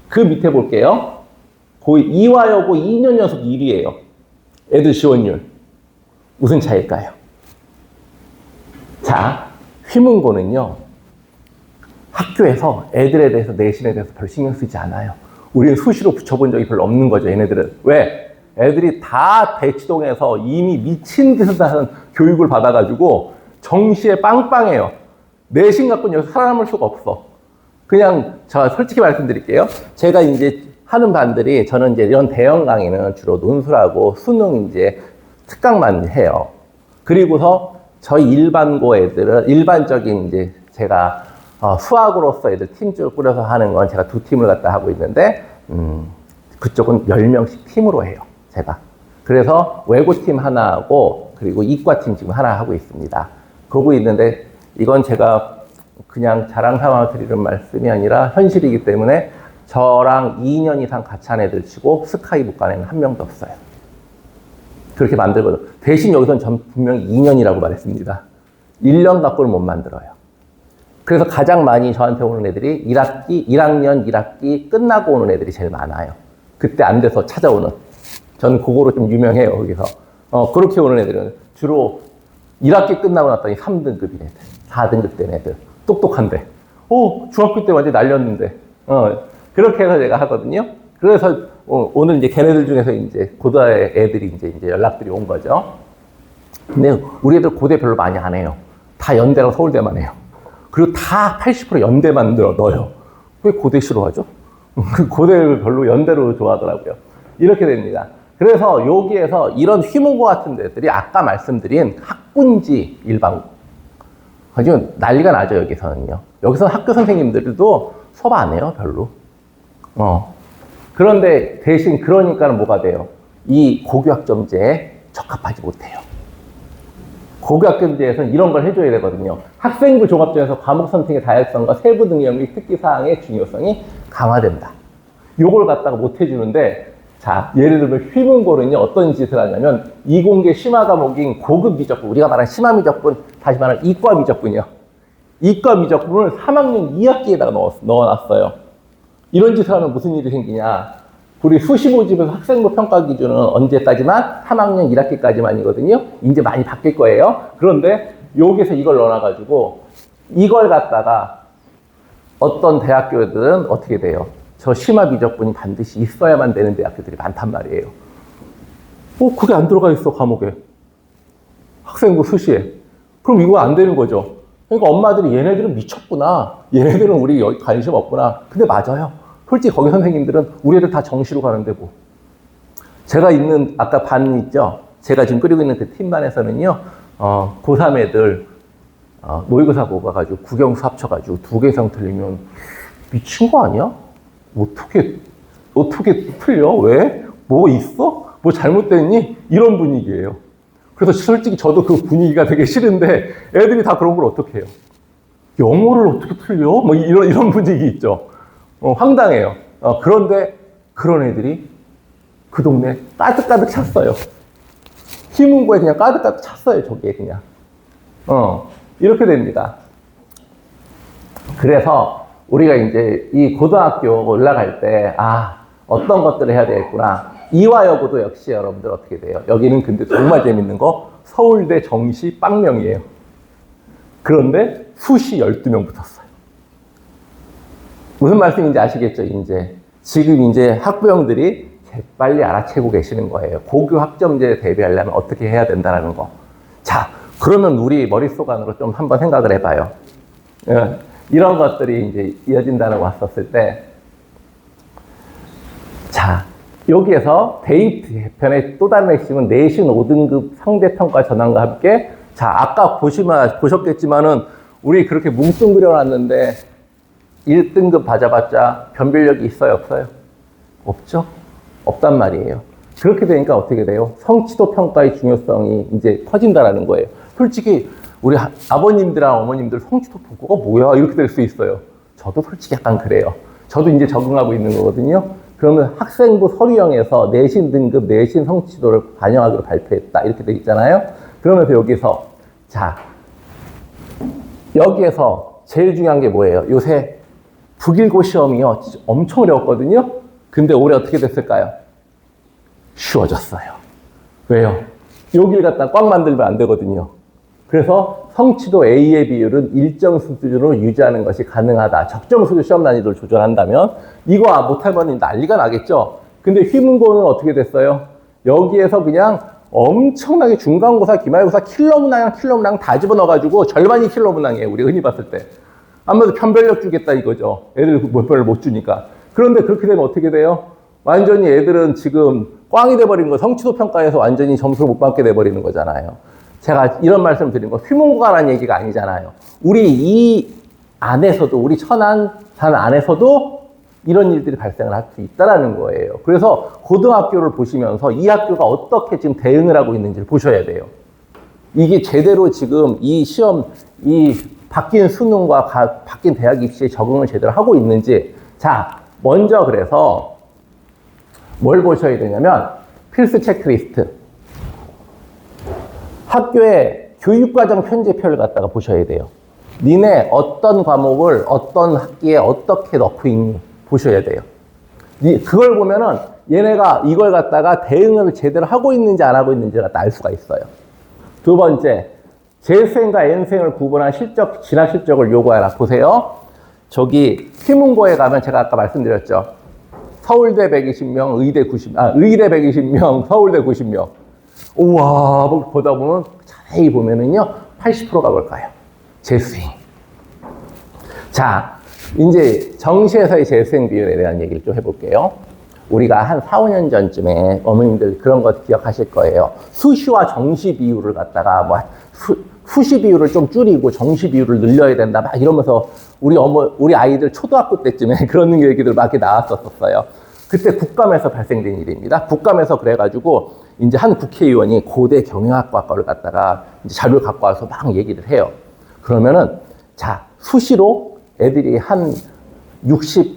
그 밑에 볼게요. 이화여고 2년 연속 1위예요. 애들 지원율. 무슨 차이일까요? 자, 휘문고는요. 학교에서 애들에 대해서 내신에 대해서 별 신경 쓰지 않아요. 우리는 수시로 붙여본 적이 별로 없는 거죠, 얘네들은. 왜? 애들이 다 대치동에서 이미 미친 듯이 하는 교육을 받아가지고 정시에 빵빵해요. 내신 갖고는 여기서 살아남을 수가 없어. 그냥 저 솔직히 말씀드릴게요. 제가 이제 하는 반들이 저는 이제 이런 대형 강의는 주로 논술하고 수능 이제 특강만 해요. 그리고서 저희 일반고 애들은 일반적인 이제 제가 수학으로서 애들 팀줄 꾸려서 하는 건 제가 2팀을 갖다 하고 있는데 그쪽은 10명씩 팀으로 해요. 제가. 그래서 외고팀 하나 하고 그리고 이과팀 지금 하나 하고 있습니다. 그러고 있는데 이건 제가 그냥 자랑 삼아 드리는 말씀이 아니라 현실이기 때문에 저랑 2년 이상 같이 한 애들 치고 스카이 북간에는 한 명도 없어요. 그렇게 만들거든. 대신 여기서는 전 분명히 2년이라고 말했습니다. 1년 갖고는 못 만들어요. 그래서 가장 많이 저한테 오는 애들이 1학년 1학기 끝나고 오는 애들이 제일 많아요. 그때 안 돼서 찾아오는. 저는 그거로 좀 유명해요, 거기서. 그렇게 오는 애들은 주로 1학기 끝나고 났더니 3등급인 애들, 4등급 된 애들. 똑똑한데. 중학교 때 완전 날렸는데. 그렇게 해서 제가 하거든요. 그래서 오늘 이제 걔네들 중에서 이제 고대 애들이 이제 연락들이 온 거죠. 근데 우리 애들 고대 별로 많이 안 해요. 다 연대랑 서울대만 해요. 그리고 다 80% 연대만 넣어요. 왜 고대 싫어하죠? 고대를 별로 연대로 좋아하더라고요. 이렇게 됩니다. 그래서 여기에서 이런 휘문고 같은 데들이 아까 말씀드린 학군지 일반고. 아주 난리가 나죠, 여기서는요. 여기서는 학교 선생님들도 수업 안 해요, 별로. 그런데 대신 그러니까 뭐가 돼요? 이 고교학점제에 적합하지 못해요. 고교학점제에서는 이런 걸 해줘야 되거든요. 학생부 종합전에서 과목 선택의 다양성과 세부 능력의 특기사항의 중요성이 강화된다. 요걸 갖다가 못 해주는데, 자, 예를 들면 휘문고는요, 어떤 짓을 하냐면, 이공계 심화 과목인 고급 미적분, 우리가 말하는 심화 미적분, 다시 말하는 이과 미적분이요. 이과 미적분을 3학년 2학기에다가 넣어놨어요. 이런 짓을 하면 무슨 일이 생기냐. 우리 수시 모집에서 학생부 평가 기준은 언제까지만? 3학년 1학기까지만이거든요. 이제 많이 바뀔 거예요. 그런데 여기서 이걸 넣어놔가지고 이걸 갖다가 어떤 대학교들은 어떻게 돼요? 저 심화 미적분이 반드시 있어야만 되는 대학교들이 많단 말이에요. 그게 안 들어가 있어, 과목에. 학생부 수시에. 그럼 이거 안 되는 거죠. 그러니까 엄마들이 얘네들은 미쳤구나. 얘네들은 우리 여기 관심 없구나. 근데 맞아요. 솔직히 거기 선생님들은 우리 애들 다 정시로 가는데 뭐. 제가 있는 아까 반 있죠? 제가 지금 끓이고 있는 그 팀반에서는요. 고3 애들 모의고사 보고 가가지고 국영수 합쳐가지고 2개 이상 틀리면 미친 거 아니야? 어떻게 틀려? 왜? 뭐 있어? 뭐 잘못됐니? 이런 분위기예요. 그래서 솔직히 저도 그 분위기가 되게 싫은데 애들이 다 그런 걸 어떻게 해요? 영어를 어떻게 틀려? 뭐 이런 분위기 있죠. 황당해요. 그런데 그런 애들이 그 동네 가득가득 찼어요. 휘문고에 그냥 가득가득 찼어요. 저기에 그냥. 이렇게 됩니다. 그래서 우리가 이제 이 고등학교 올라갈 때, 어떤 것들을 해야 되겠구나. 이화여고도 역시 여러분들 어떻게 돼요? 여기는 근데 정말 재밌는 거, 서울대 정시 빵명이에요. 그런데 수시 12명 붙었어요. 무슨 말씀인지 아시겠죠? 지금 학부형들이 재빨리 알아채고 계시는 거예요. 고교 학점제에 대비하려면 어떻게 해야 된다는 거. 자, 그러면 우리 머릿속 안으로 좀 한번 생각을 해봐요. 이런 것들이 이제 이어진다고 왔었을 때, 자, 여기에서 데이트 편의 또 다른 핵심은 내신 5등급 상대평가 전환과 함께, 자, 아까 보셨겠지만은 우리 그렇게 뭉뚱그려 놨는데 1등급 받아봤자 변별력이 있어요, 없어요? 없죠? 없단 말이에요. 그렇게 되니까 어떻게 돼요? 성취도 평가의 중요성이 이제 커진다라는 거예요. 솔직히 우리 아버님들랑 어머님들 성취도 평가가 뭐야? 이렇게 될 수 있어요. 저도 솔직히 약간 그래요. 저도 이제 적응하고 있는 거거든요. 그러면 학생부 서류형에서 내신 등급, 내신 성취도를 반영하기로 발표했다. 이렇게 돼 있잖아요. 그러면서 여기에서 제일 중요한 게 뭐예요? 요새 북일고 시험이요. 엄청 어려웠거든요. 근데 올해 어떻게 됐을까요? 쉬워졌어요. 왜요? 여기를 갖다 꽉 만들면 안 되거든요. 그래서 성취도 A의 비율은 일정 수준으로 유지하는 것이 가능하다. 적정 수준 시험 난이도를 조절한다면 이거 못하면 난리가 나겠죠. 근데 휘문고는 어떻게 됐어요? 여기에서 그냥 엄청나게 중간고사, 기말고사 킬러 문항 다 집어넣어가지고 절반이 킬러 문항이에요. 우리 흔히 봤을 때. 아무래도 편별력 주겠다 이거죠. 애들 별을 못 주니까. 그런데 그렇게 되면 어떻게 돼요? 완전히 애들은 지금 꽝이 돼버린 거, 성취도 평가에서 완전히 점수를 못 받게 돼버리는 거잖아요. 제가 이런 말씀 드린 거 휘문고가라는 얘기가 아니잖아요. 우리 이 안에서도, 우리 천안산 안에서도 이런 일들이 발생을 할 수 있다는 거예요. 그래서 고등학교를 보시면서 이 학교가 어떻게 지금 대응을 하고 있는지를 보셔야 돼요. 이게 제대로 지금 이 시험, 이 바뀐 수능과 바뀐 대학 입시에 적응을 제대로 하고 있는지. 자, 먼저 그래서 뭘 보셔야 되냐면 필수 체크리스트. 학교의 교육과정 편제표를 갖다가 보셔야 돼요. 니네 어떤 과목을 어떤 학기에 어떻게 넣고 있니? 보셔야 돼요. 그걸 보면은 얘네가 이걸 갖다가 대응을 제대로 하고 있는지 안 하고 있는지를 갖다 알 수가 있어요. 두 번째, 재수생과 N수생을 구분한 실적, 진학 실적을 요구하라. 보세요. 저기 휘문고에 가면 제가 아까 말씀드렸죠. 서울대 120명, 의대 120명, 서울대 90명. 우와, 보다 보면 자세히 보면은요, 80%가 뭘까요? 재수생. 자, 이제 정시에서의 재수생 비율에 대한 얘기를 좀 해볼게요. 우리가 한 4, 5년 전쯤에 어머님들 그런 거 기억하실 거예요. 수시와 정시 비율을 갖다가 수시 비율을 좀 줄이고 정시 비율을 늘려야 된다 막 이러면서 우리 아이들 초등학교 때쯤에 그런 얘기들 막 이렇게 나왔었어요. 그때 국감에서 발생된 일입니다. 국감에서 그래가지고 이제 한 국회의원이 고대 경영학과 거를 갖다가 이제 자료를 갖고 와서 막 얘기를 해요. 그러면은 자, 수시로 애들이 한 64,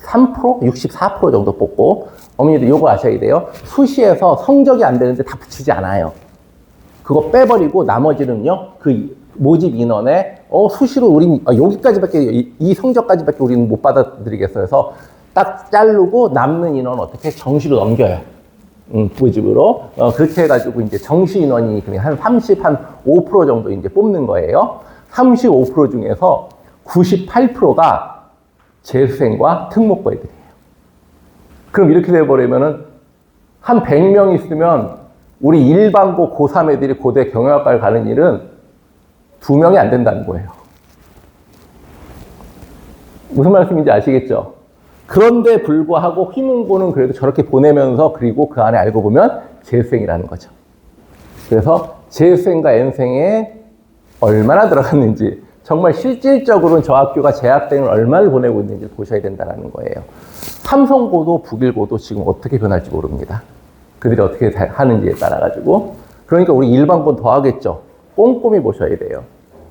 63%? 64% 정도 뽑고, 어머니들 요거 아셔야 돼요. 수시에서 성적이 안 되는데 다 붙이지 않아요. 그거 빼버리고 나머지는요, 그 모집 인원에, 수시로 우린, 여기까지밖에, 이 성적까지밖에 우리는 못 받아들이겠어요. 그래서 딱 자르고 남는 인원은 어떻게 정시로 넘겨요. 모집으로. 그렇게 해가지고 이제 정시 인원이 한 5% 정도 이제 뽑는 거예요. 35% 중에서 98%가 재수생과 특목고 애들이에요. 그럼 이렇게 돼버리면은 한 100명 있으면 우리 일반고 고3 애들이 고대 경영학과를 가는 일은 2명이 안 된다는 거예요. 무슨 말씀인지 아시겠죠? 그런데 불구하고 휘문고는 그래도 저렇게 보내면서 그리고 그 안에 알고 보면 재수생이라는 거죠. 그래서 재수생과 N생에 얼마나 들어갔는지 정말 실질적으로는 저 학교가 재학생을 얼마를 보내고 있는지 보셔야 된다는 거예요. 삼성고도 북일고도 지금 어떻게 변할지 모릅니다. 그들이 어떻게 하는지에 따라가지고. 그러니까 우리 일반고는 더 하겠죠. 꼼꼼히 보셔야 돼요.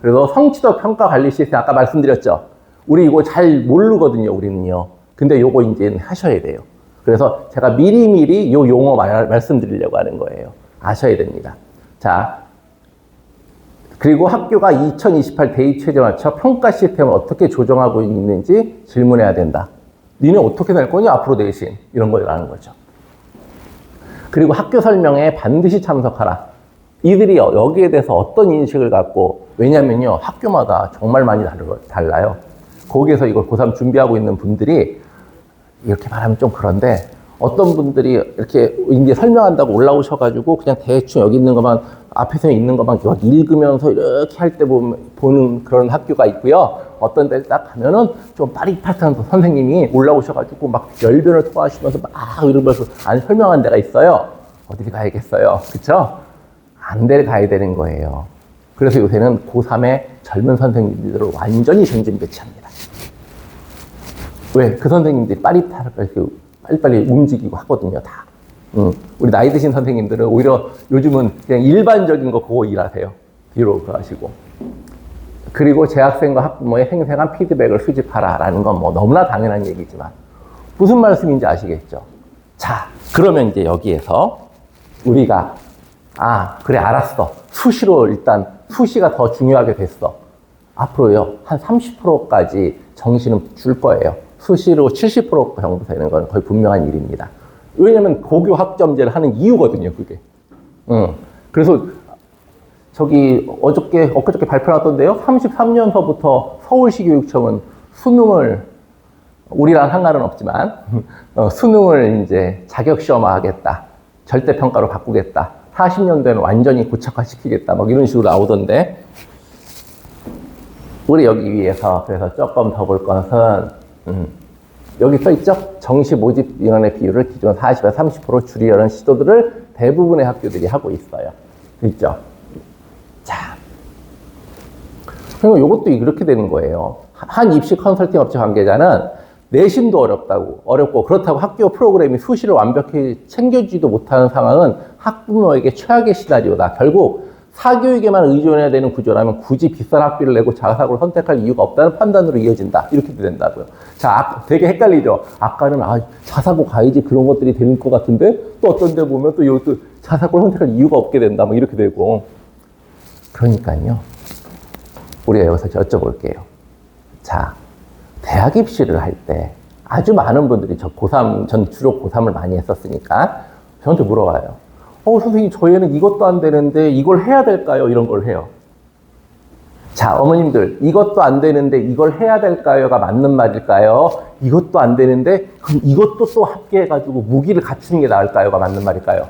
그래서 성취도 평가 관리 시스템 아까 말씀드렸죠. 우리 이거 잘 모르거든요, 우리는요. 근데 요거 이제 하셔야 돼요. 그래서 제가 미리미리 요 용어 말씀드리려고 하는 거예요. 아셔야 됩니다. 자, 그리고 학교가 2028 대입 체제 맞춰 평가 시스템을 어떻게 조정하고 있는지 질문해야 된다. 니네 어떻게 낼 거냐, 앞으로 대신. 이런 거라는 거죠. 그리고 학교 설명에 반드시 참석하라. 이들이 여기에 대해서 어떤 인식을 갖고, 왜냐면요, 학교마다 정말 많이 달라요. 거기에서 이걸 고3 준비하고 있는 분들이, 이렇게 말하면 좀 그런데, 어떤 분들이 이렇게 이제 설명한다고 올라오셔가지고, 그냥 대충 여기 있는 것만, 앞에서 있는 것만 막 읽으면서 이렇게 할 때 보는 그런 학교가 있고요. 어떤 데 딱 가면은 좀 빠릿빠릿한 선생님이 올라오셔가지고 막 열변을 토하시면서 막 이러면서 안 설명한 데가 있어요. 어딜 가야겠어요. 그쵸? 안 될 가야 되는 거예요. 그래서 요새는 고3의 젊은 선생님들을 완전히 정진배치합니다. 왜? 그 선생님들이 빨리빨리 움직이고 하거든요, 다. 우리 나이 드신 선생님들은 오히려 요즘은 그냥 일반적인 거 그거 일하세요. 뒤로 가시고. 그리고 재학생과 학부모의 생생한 피드백을 수집하라라는 건 뭐 너무나 당연한 얘기지만 무슨 말씀인지 아시겠죠? 자, 그러면 이제 여기에서 우리가 그래 알았어. 수시로 일단 수시가 더 중요하게 됐어. 앞으로요 한 30%까지 정시는 줄 거예요. 수시로 70% 정도 되는 건 거의 분명한 일입니다. 왜냐면 고교 학점제를 하는 이유거든요, 그게. 그래서 엊그저께 발표 났던데요. 33년서부터 서울시 교육청은 수능을, 우리랑 상관은 없지만, 수능을 이제 자격시험화 하겠다. 절대평가로 바꾸겠다. 40년대는 완전히 고착화시키겠다. 막 이런 식으로 나오던데, 우리 여기 위에서 그래서 조금 더 볼 것은, 여기 써 있죠? 정시 모집 인원의 비율을 기존 40에서 30% 줄이려는 시도들을 대부분의 학교들이 하고 있어요. 있죠? 자. 그리고 이것도 이렇게 되는 거예요. 한 입시 컨설팅 업체 관계자는 내신도 어렵고 그렇다고 학교 프로그램이 수시를 완벽히 챙겨주지도 못하는 상황은 학부모에게 최악의 시나리오다. 결국 사교육에만 의존해야 되는 구조라면 굳이 비싼 학비를 내고 자사고를 선택할 이유가 없다는 판단으로 이어진다. 이렇게도 된다고요. 자, 되게 헷갈리죠? 아까는 자사고 가야지 그런 것들이 되는 것 같은데 또 어떤 데 보면 또 이것도 자사고를 선택할 이유가 없게 된다. 뭐 이렇게 되고. 그러니까요. 우리가 여기서 여쭤볼게요. 자, 대학 입시를 할 때 아주 많은 분들이 전 주로 고3을 많이 했었으니까 저한테 물어봐요. 선생님, 저희는 이것도 안 되는데 이걸 해야 될까요? 이런 걸 해요. 자, 어머님들, 이것도 안 되는데 이걸 해야 될까요?가 맞는 말일까요? 이것도 안 되는데 그럼 이것도 또 합계해가지고 무기를 갖추는 게 나을까요?가 맞는 말일까요?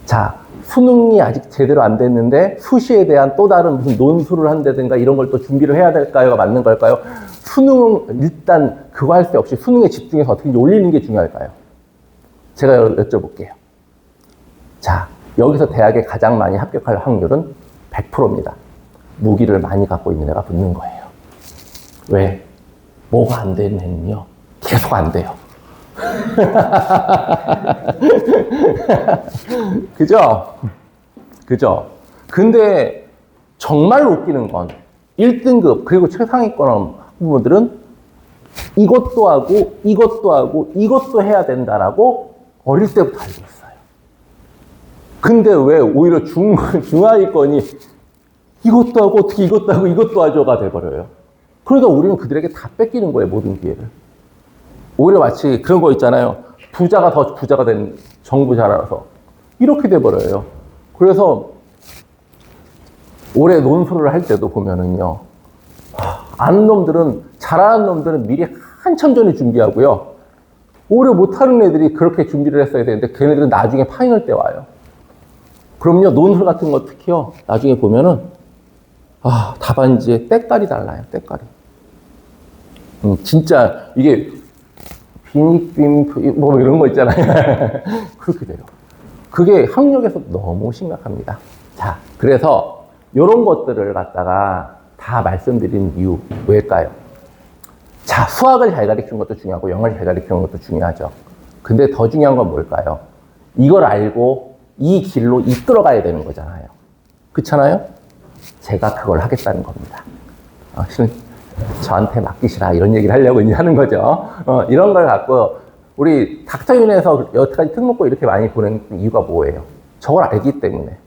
자, 수능이 아직 제대로 안 됐는데 수시에 대한 또 다른 무슨 논술을 한다든가 이런 걸 또 준비를 해야 될까요?가 맞는 걸까요? 수능은 일단 그거 할 수 없이 수능에 집중해서 어떻게 올리는 게 중요할까요? 제가 여쭤볼게요. 자, 여기서 대학에 가장 많이 합격할 확률은 100%입니다. 무기를 많이 갖고 있는 애가 붙는 거예요. 왜? 뭐가 안 되는 애는요, 계속 안 돼요. 그죠? 근데 정말 웃기는 건 1등급 그리고 최상위권 학부모들은 이것도 하고 이것도 하고 이것도 해야 된다라고 어릴 때부터 알고 있어요. 근데 왜 오히려 중하위권이 이것도 하고 어떻게 이것도 하고 이것도 하죠가 돼버려요. 그러니까 우리는 그들에게 다 뺏기는 거예요, 모든 기회를. 오히려 마치 그런 거 있잖아요. 부자가 더 부자가 된 정부 잘 알아서 이렇게 돼버려요. 그래서 올해 논술을 할 때도 보면은요, 아는 놈들은, 잘하는 놈들은 미리 한참 전에 준비하고요. 오히려 못하는 애들이 그렇게 준비를 했어야 되는데 걔네들은 나중에 파이널 때 와요. 그럼요, 논술 같은 거 특히요, 나중에 보면은 답안지에 때깔이 달라요, 때깔이. 진짜 이게 비닉빔 뭐 이런 거 있잖아요. 그렇게 돼요. 그게 학력에서 너무 심각합니다. 자, 그래서 이런 것들을 갖다가 다 말씀드린 이유 왜일까요? 자, 수학을 잘 가르치는 것도 중요하고 영어를 잘 가르치는 것도 중요하죠. 근데 더 중요한 건 뭘까요? 이걸 알고 이 길로 이끌어가야 되는 거잖아요. 그렇잖아요? 제가 그걸 하겠다는 겁니다. 실은 저한테 맡기시라 이런 얘기를 하려고 이제 하는 거죠. 이런 걸 갖고 우리 닥터윤에서 여태까지 특목고 이렇게 많이 보낸 이유가 뭐예요? 저걸 알기 때문에.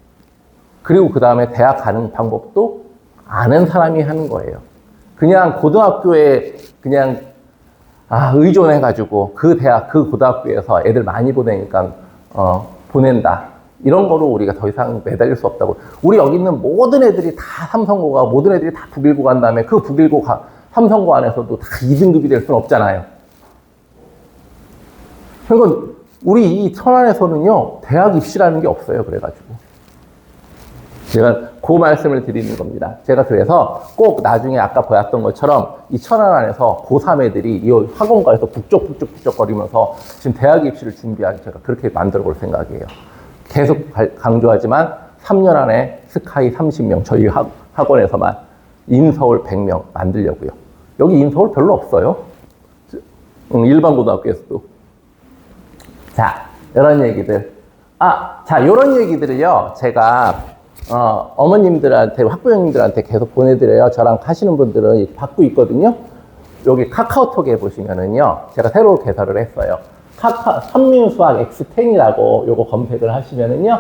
그리고 그 다음에 대학 가는 방법도 아는 사람이 하는 거예요. 그냥 고등학교에 그냥 의존해가지고 그 대학, 그 고등학교에서 애들 많이 보내니까 보낸다. 이런 거로 우리가 더 이상 매달릴 수 없다고. 우리 여기 있는 모든 애들이 다 삼성고가, 모든 애들이 다 북일고 간 다음에 그 북일고 삼성고 안에서도 다 2등급이 될 수는 없잖아요. 그러니까 우리 이 천안에서는요, 대학 입시라는 게 없어요. 그래가지고. 제가 그 말씀을 드리는 겁니다. 제가 그래서 꼭 나중에 아까 보였던 것처럼 이 천안 안에서 고3 애들이 이 학원가에서 북적북적거리면서 지금 대학 입시를 준비하는 제가 그렇게 만들어 볼 생각이에요. 계속 강조하지만 3년 안에 스카이 30명, 저희 학원에서만 인서울 100명 만들려고요. 여기 인서울 별로 없어요. 일반 고등학교에서도. 자, 이런 얘기들. 자, 이런 얘기들을요, 제가 어머님들한테, 학부형님들한테 계속 보내드려요. 저랑 하시는 분들은 받고 있거든요. 여기 카카오톡에 보시면은요, 제가 새로 개설을 했어요. 선민수학 X10이라고 요거 검색을 하시면은요,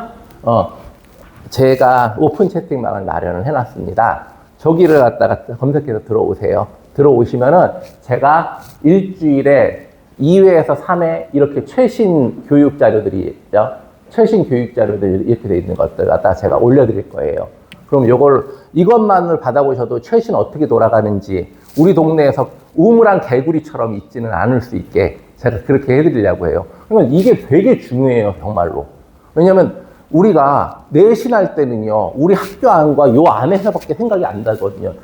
제가 오픈 채팅방을 마련을 해놨습니다. 저기를 갖다가 검색해서 들어오세요. 들어오시면은 제가 일주일에 2회에서 3회 이렇게 최신 교육 자료들이 있죠. 최신 교육 자료들이 이렇게 돼 있는 것들 갖다가 제가 올려드릴 거예요. 그럼 이것만을 받아보셔도 최신 어떻게 돌아가는지 우리 동네에서 우물안 개구리처럼 있지는 않을 수 있게 제가 그렇게 해드리려고 해요. 그러니까 이게 되게 중요해요, 정말로. 왜냐면 우리가 내신할 때는요, 우리 학교 안과 요 안에서밖에 생각이 안 나거든요.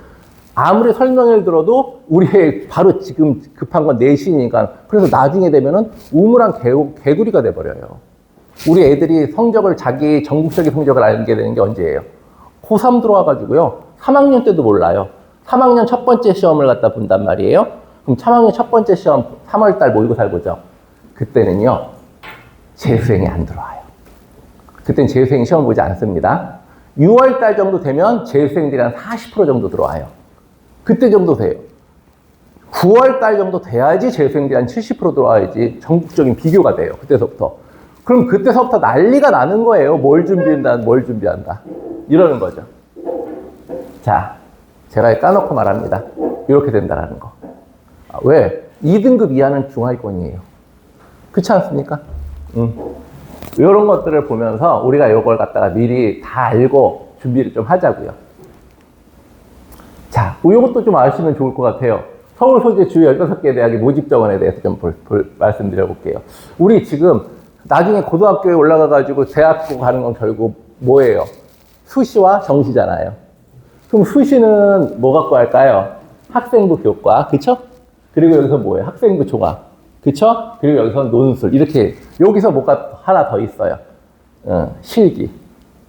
아무리 설명을 들어도 우리 바로 지금 급한 건 내신이니까. 그래서 나중에 되면은 우물안 개구리가 돼버려요. 우리 애들이 성적을, 자기 전국적인 성적을 알게 되는 게 언제예요? 고3 들어와가지고요, 3학년 때도 몰라요. 3학년 첫 번째 시험을 갖다 본단 말이에요. 그럼 3학년 첫 번째 시험 3월달 모의고사를 보죠. 그때는요, 재수생이 안 들어와요. 그때는 재수생이 시험 보지 않습니다. 6월달 정도 되면 재수생들이 한 40% 정도 들어와요. 그때 정도 돼요. 9월달 정도 돼야지 재수생들이 한 70% 들어와야지 전국적인 비교가 돼요. 그때서부터. 그럼 그때서부터 난리가 나는 거예요. 뭘 준비한다, 뭘 준비한다. 이러는 거죠. 자, 제가 까놓고 말합니다. 이렇게 된다라는 거. 왜? 2등급 이하는 중하위권이에요. 그렇지 않습니까? 이런 것들을 보면서 우리가 이걸 갖다가 미리 다 알고 준비를 좀 하자고요. 자, 이것도 좀 아시면 좋을 것 같아요. 서울 소재 주요 15개 대학의 모집 정원에 대해서 좀 말씀드려 볼게요. 우리 지금 나중에 고등학교에 올라가가지고 대학교 가는 건 결국 뭐예요? 수시와 정시잖아요. 그럼 수시는 뭐 갖고 할까요? 학생부 교과, 그쵸? 그리고 여기서 뭐예요? 학생부 종합, 그쵸? 그리고 여기서 논술, 이렇게. 여기서 뭐가 하나 더 있어요. 실기.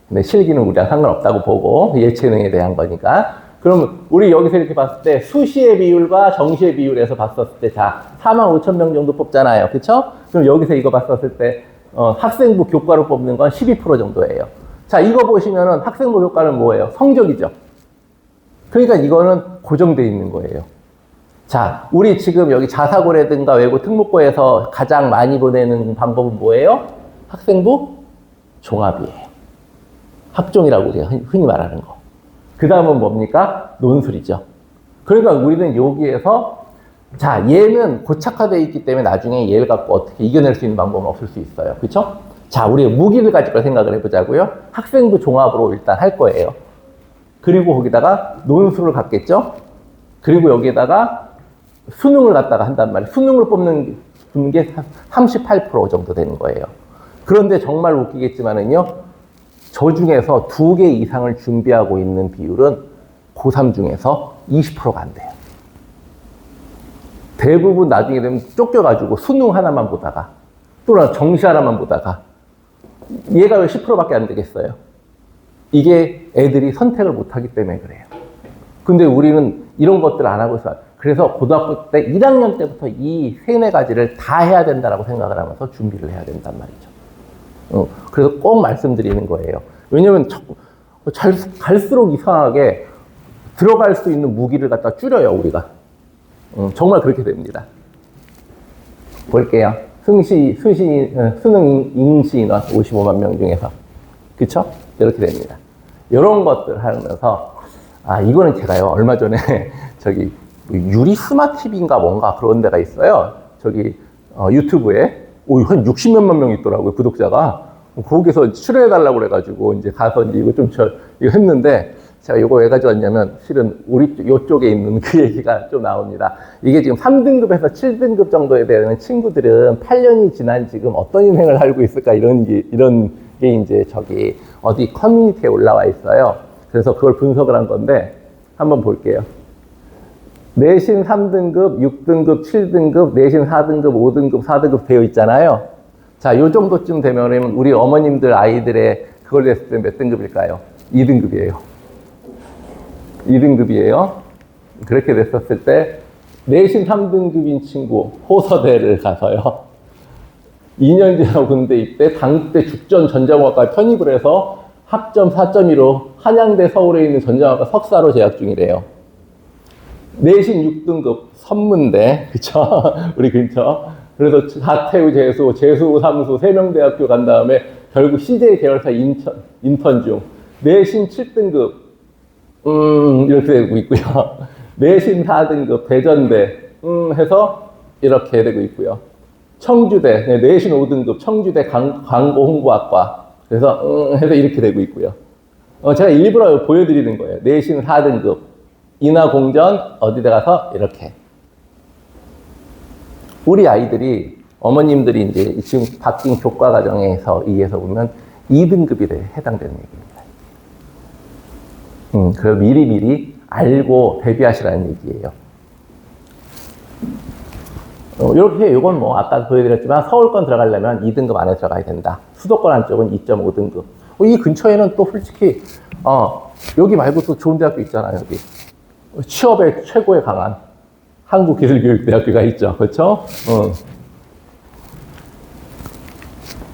근데 실기는 우리랑 상관없다고 보고, 예체능에 대한 거니까. 그럼 우리 여기서 이렇게 봤을 때 수시의 비율과 정시의 비율에서 봤었을 때, 자, 45,000명 정도 뽑잖아요. 그쵸? 그럼 여기서 이거 봤었을 때 학생부 교과로 뽑는 건 12% 정도예요. 자, 이거 보시면은 학생부 교과는 뭐예요? 성적이죠. 그러니까 이거는 고정되어 있는 거예요. 자, 우리 지금 여기 자사고라든가 외고 특목고에서 가장 많이 보내는 방법은 뭐예요? 학생부 종합이에요. 학종이라고 우리가 흔히 말하는 거. 그 다음은 뭡니까? 논술이죠. 그러니까 우리는 여기에서 자, 얘는 고착화되어 있기 때문에 나중에 얘를 갖고 어떻게 이겨낼 수 있는 방법은 없을 수 있어요. 그렇죠? 자, 우리가 무기를 가지고 생각을 해보자고요. 학생부 종합으로 일단 할 거예요. 그리고 거기다가 논술을 갖겠죠? 그리고 여기에다가 수능을 갖다가 한단 말이에요. 수능을 뽑는 게 38% 정도 되는 거예요. 그런데 정말 웃기겠지만은요, 저 중에서 2개 이상을 준비하고 있는 비율은 고3 중에서 20%가 안 돼요. 대부분 나중에 되면 쫓겨가지고 수능 하나만 보다가 또는 정시 하나만 보다가 얘가 왜 10%밖에 안 되겠어요? 이게 애들이 선택을 못하기 때문에 그래요. 근데 우리는 이런 것들 안 하고 있어요. 그래서 고등학교 때 1학년 때부터 이 3-4가지를 다 해야 된다라고 생각을 하면서 준비를 해야 된단 말이죠. 그래서 꼭 말씀드리는 거예요. 왜냐면 갈수록 이상하게 들어갈 수 있는 무기를 갖다 줄여요, 우리가. 정말 그렇게 됩니다. 볼게요. 수능 응시 인원 55만 명 중에서. 그쵸? 이렇게 됩니다. 이런 것들 하면서, 이거는 제가요, 얼마 전에 저기 유리 스마 TV인가 뭔가 그런 데가 있어요. 저기 유튜브에 한 60몇만 명 있더라고요, 구독자가. 거기서 출연해달라고 그래가지고 이제 가서 이제 이거 이거 했는데 제가 이거 왜 가져왔냐면 실은 우리 이쪽에 있는 그 얘기가 좀 나옵니다. 이게 지금 3등급에서 7등급 정도에 되는 친구들은 8년이 지난 지금 어떤 인생을 살고 있을까 이런 게 이제 저기 어디 커뮤니티에 올라와 있어요. 그래서 그걸 분석을 한 건데 한번 볼게요. 내신 3등급, 6등급, 7등급, 내신 4등급, 5등급, 4등급 되어 있잖아요. 자, 요 정도쯤 되면 우리 어머님들 아이들의 그걸 냈을 때 몇 등급일까요? 2등급이에요. 2등급이에요. 그렇게 됐었을 때 내신 3등급인 친구 호서대를 가서요. 2년 지나고 군대 입대, 당대 죽전 전자공학과에 편입을 해서 학점 4.15 한양대 서울에 있는 전자공학과 석사로 재학 중이래요. 내신 6등급 선문대, 그쵸? 우리 근처. 그래서 하태우 재수, 삼수, 세명대학교 간 다음에 결국 CJ 계열사 인턴 중. 내신 7등급, 이렇게 되고 있고요. 내신 4등급 대전대, 해서 이렇게 되고 있고요. 청주대, 내신 5등급 청주대 광고홍보학과. 그래서, 해서 이렇게 되고 있고요. 제가 일부러 보여드리는 거예요. 내신 4등급. 인하공전, 어디다 가서 이렇게. 우리 아이들이, 어머님들이 이제 지금 바뀐 교과 과정에서 의해서 보면 2등급이 해당되는 얘기입니다. 그래서 미리미리 알고 대비하시라는 얘기예요. 이렇게, 이건 뭐, 아까 보여드렸지만, 서울권 들어가려면 2등급 안에 들어가야 된다. 수도권 안쪽은 2.5등급. 이 근처에는 또 솔직히, 여기 말고 또 좋은 대학교 있잖아요, 여기. 취업에 최고에 강한 한국기술교육대학교가 있죠. 그렇죠?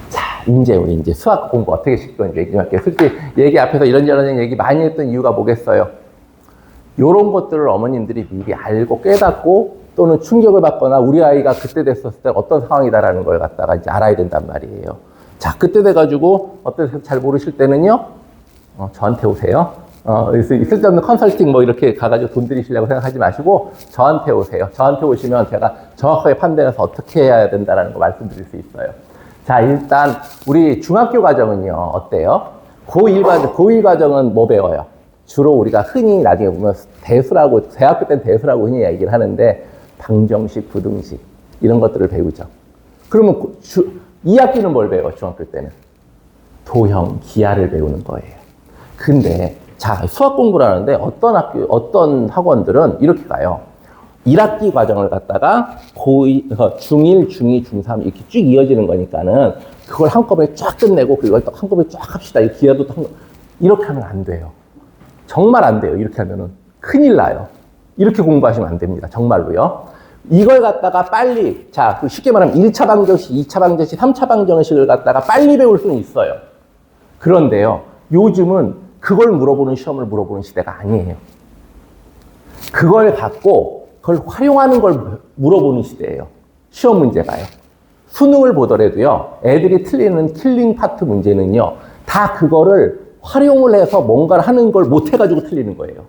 자, 우리 이제 수학 공부 어떻게 시킬 건지 얘기 좀 할게요. 솔직히 얘기 앞에서 이런저런 얘기 많이 했던 이유가 뭐겠어요? 요런 것들을 어머님들이 미리 알고 깨닫고 또는 충격을 받거나 우리 아이가 그때 됐었을 때 어떤 상황이다라는 걸 갖다가 이제 알아야 된단 말이에요. 자, 그때 돼가지고 어떻게 잘 모르실 때는요, 저한테 오세요. 쓸데없는 컨설팅 뭐 이렇게 가가지고 돈 들이시려고 생각하지 마시고 저한테 오세요. 저한테 오시면 제가 정확하게 판단해서 어떻게 해야 된다라는 거 말씀드릴 수 있어요. 자, 일단 우리 중학교 과정은요, 어때요? 고1 과정은 뭐 배워요? 주로 우리가 흔히 나중에 보면 대수라고, 대학교 때는 대수라고 흔히 얘기를 하는데 방정식, 부등식 이런 것들을 배우죠. 그러면 2학기는 뭘 배워? 중학교 때는 도형, 기하를 배우는 거예요. 근데 자, 수학 공부를 하는데 어떤 학원들은 이렇게 가요. 1학기 과정을 갖다가 중1, 중2, 중3 이렇게 쭉 이어지는 거니까는 그걸 한꺼번에 쫙 끝내고 그걸 또 한꺼번에 쫙 합시다. 기하도 이렇게 하면 안 돼요. 정말 안 돼요. 이렇게 하면은 큰일 나요. 이렇게 공부하시면 안 됩니다. 정말로요. 이걸 갖다가 빨리, 자, 쉽게 말하면 1차 방정식, 2차 방정식, 3차 방정식을 갖다가 빨리 배울 수는 있어요. 그런데요, 요즘은 그걸 물어보는 시험을 물어보는 시대가 아니에요. 그걸 갖고 그걸 활용하는 걸 물어보는 시대예요. 시험 문제가요. 수능을 보더라도요, 애들이 틀리는 킬링 파트 문제는요, 다 그거를 활용을 해서 뭔가를 하는 걸 못 해가지고 틀리는 거예요.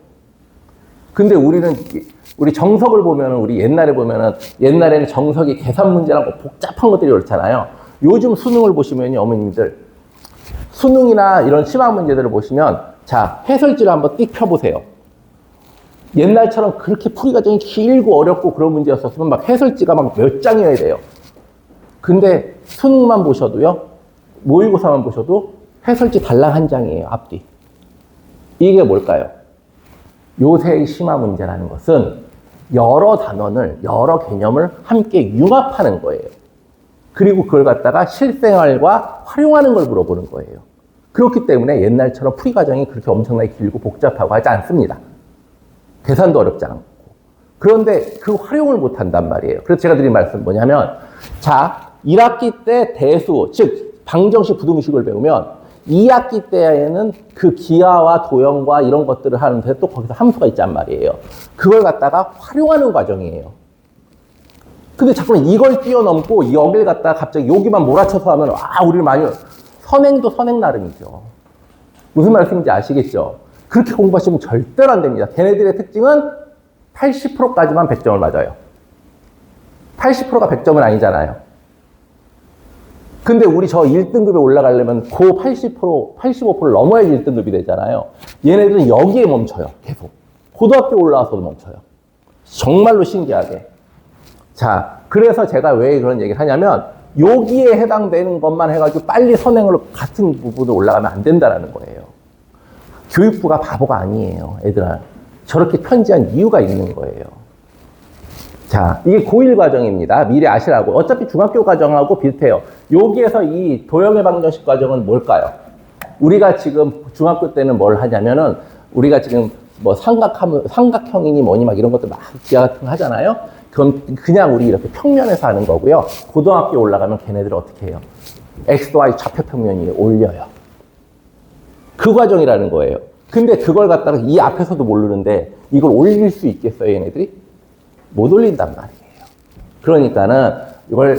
근데 우리 정석을 보면은, 우리 옛날에 보면은, 옛날에는 정석이 계산 문제라고 복잡한 것들이 그렇잖아요. 요즘 수능을 보시면요, 어머님들, 수능이나 이런 시험 문제들을 보시면, 자, 해설지를 한번 띡 펴보세요. 옛날처럼 그렇게 풀이 과정이 길고 어렵고 그런 문제였었으면 막 해설지가 막 몇 장이어야 돼요. 근데 수능만 보셔도요, 모의고사만 보셔도 해설지 달랑 한 장이에요, 앞뒤. 이게 뭘까요? 요새의 심화 문제라는 것은 여러 단원을, 여러 개념을 함께 융합하는 거예요. 그리고 그걸 갖다가 실생활과 활용하는 걸 물어보는 거예요. 그렇기 때문에 옛날처럼 풀이 과정이 그렇게 엄청나게 길고 복잡하고 하지 않습니다. 계산도 어렵지 않고. 그런데 그 활용을 못 한단 말이에요. 그래서 제가 드린 말씀은 뭐냐면, 자, 1학기 때 대수, 즉 방정식, 부등식을 배우면 2학기 때에는 그 기하와 도형과 이런 것들을 하는데 또 거기서 함수가 있단 말이에요. 그걸 갖다가 활용하는 과정이에요. 근데 자꾸 이걸 뛰어넘고 여길 갖다가 갑자기 여기만 몰아쳐서 하면, 우리를 많이, 선행도 선행 나름이죠. 무슨 말씀인지 아시겠죠? 그렇게 공부하시면 절대로 안 됩니다. 걔네들의 특징은 80%까지만 100점을 맞아요. 80%가 100점은 아니잖아요. 근데 우리 저 1등급에 올라가려면 그 80%, 85%를 넘어야지 1등급이 되잖아요. 얘네들은 여기에 멈춰요. 계속. 고등학교 올라와서도 멈춰요. 정말로 신기하게. 자, 그래서 제가 왜 그런 얘기를 하냐면, 여기에 해당되는 것만 해가지고 빨리 선행으로 같은 부분으로 올라가면 안 된다는 거예요. 교육부가 바보가 아니에요, 애들아. 저렇게 편지한 이유가 있는 거예요. 자, 이게 고1 과정입니다. 미리 아시라고. 어차피 중학교 과정하고 비슷해요. 여기에서 이 도형의 방정식 과정은 뭘까요? 우리가 지금 중학교 때는 뭘 하냐면은, 우리가 지금 뭐 삼각형이니 뭐니 막 이런 것들 막 기하 같은 거 하잖아요. 그럼 그냥 우리 이렇게 평면에서 하는 거고요. 고등학교 올라가면 걔네들 어떻게 해요? X, Y 좌표 평면 위에 올려요. 그 과정이라는 거예요. 근데 그걸 갖다가 이 앞에서도 모르는데 이걸 올릴 수 있겠어요, 얘네들이? 못 올린단 말이에요. 그러니까는 이걸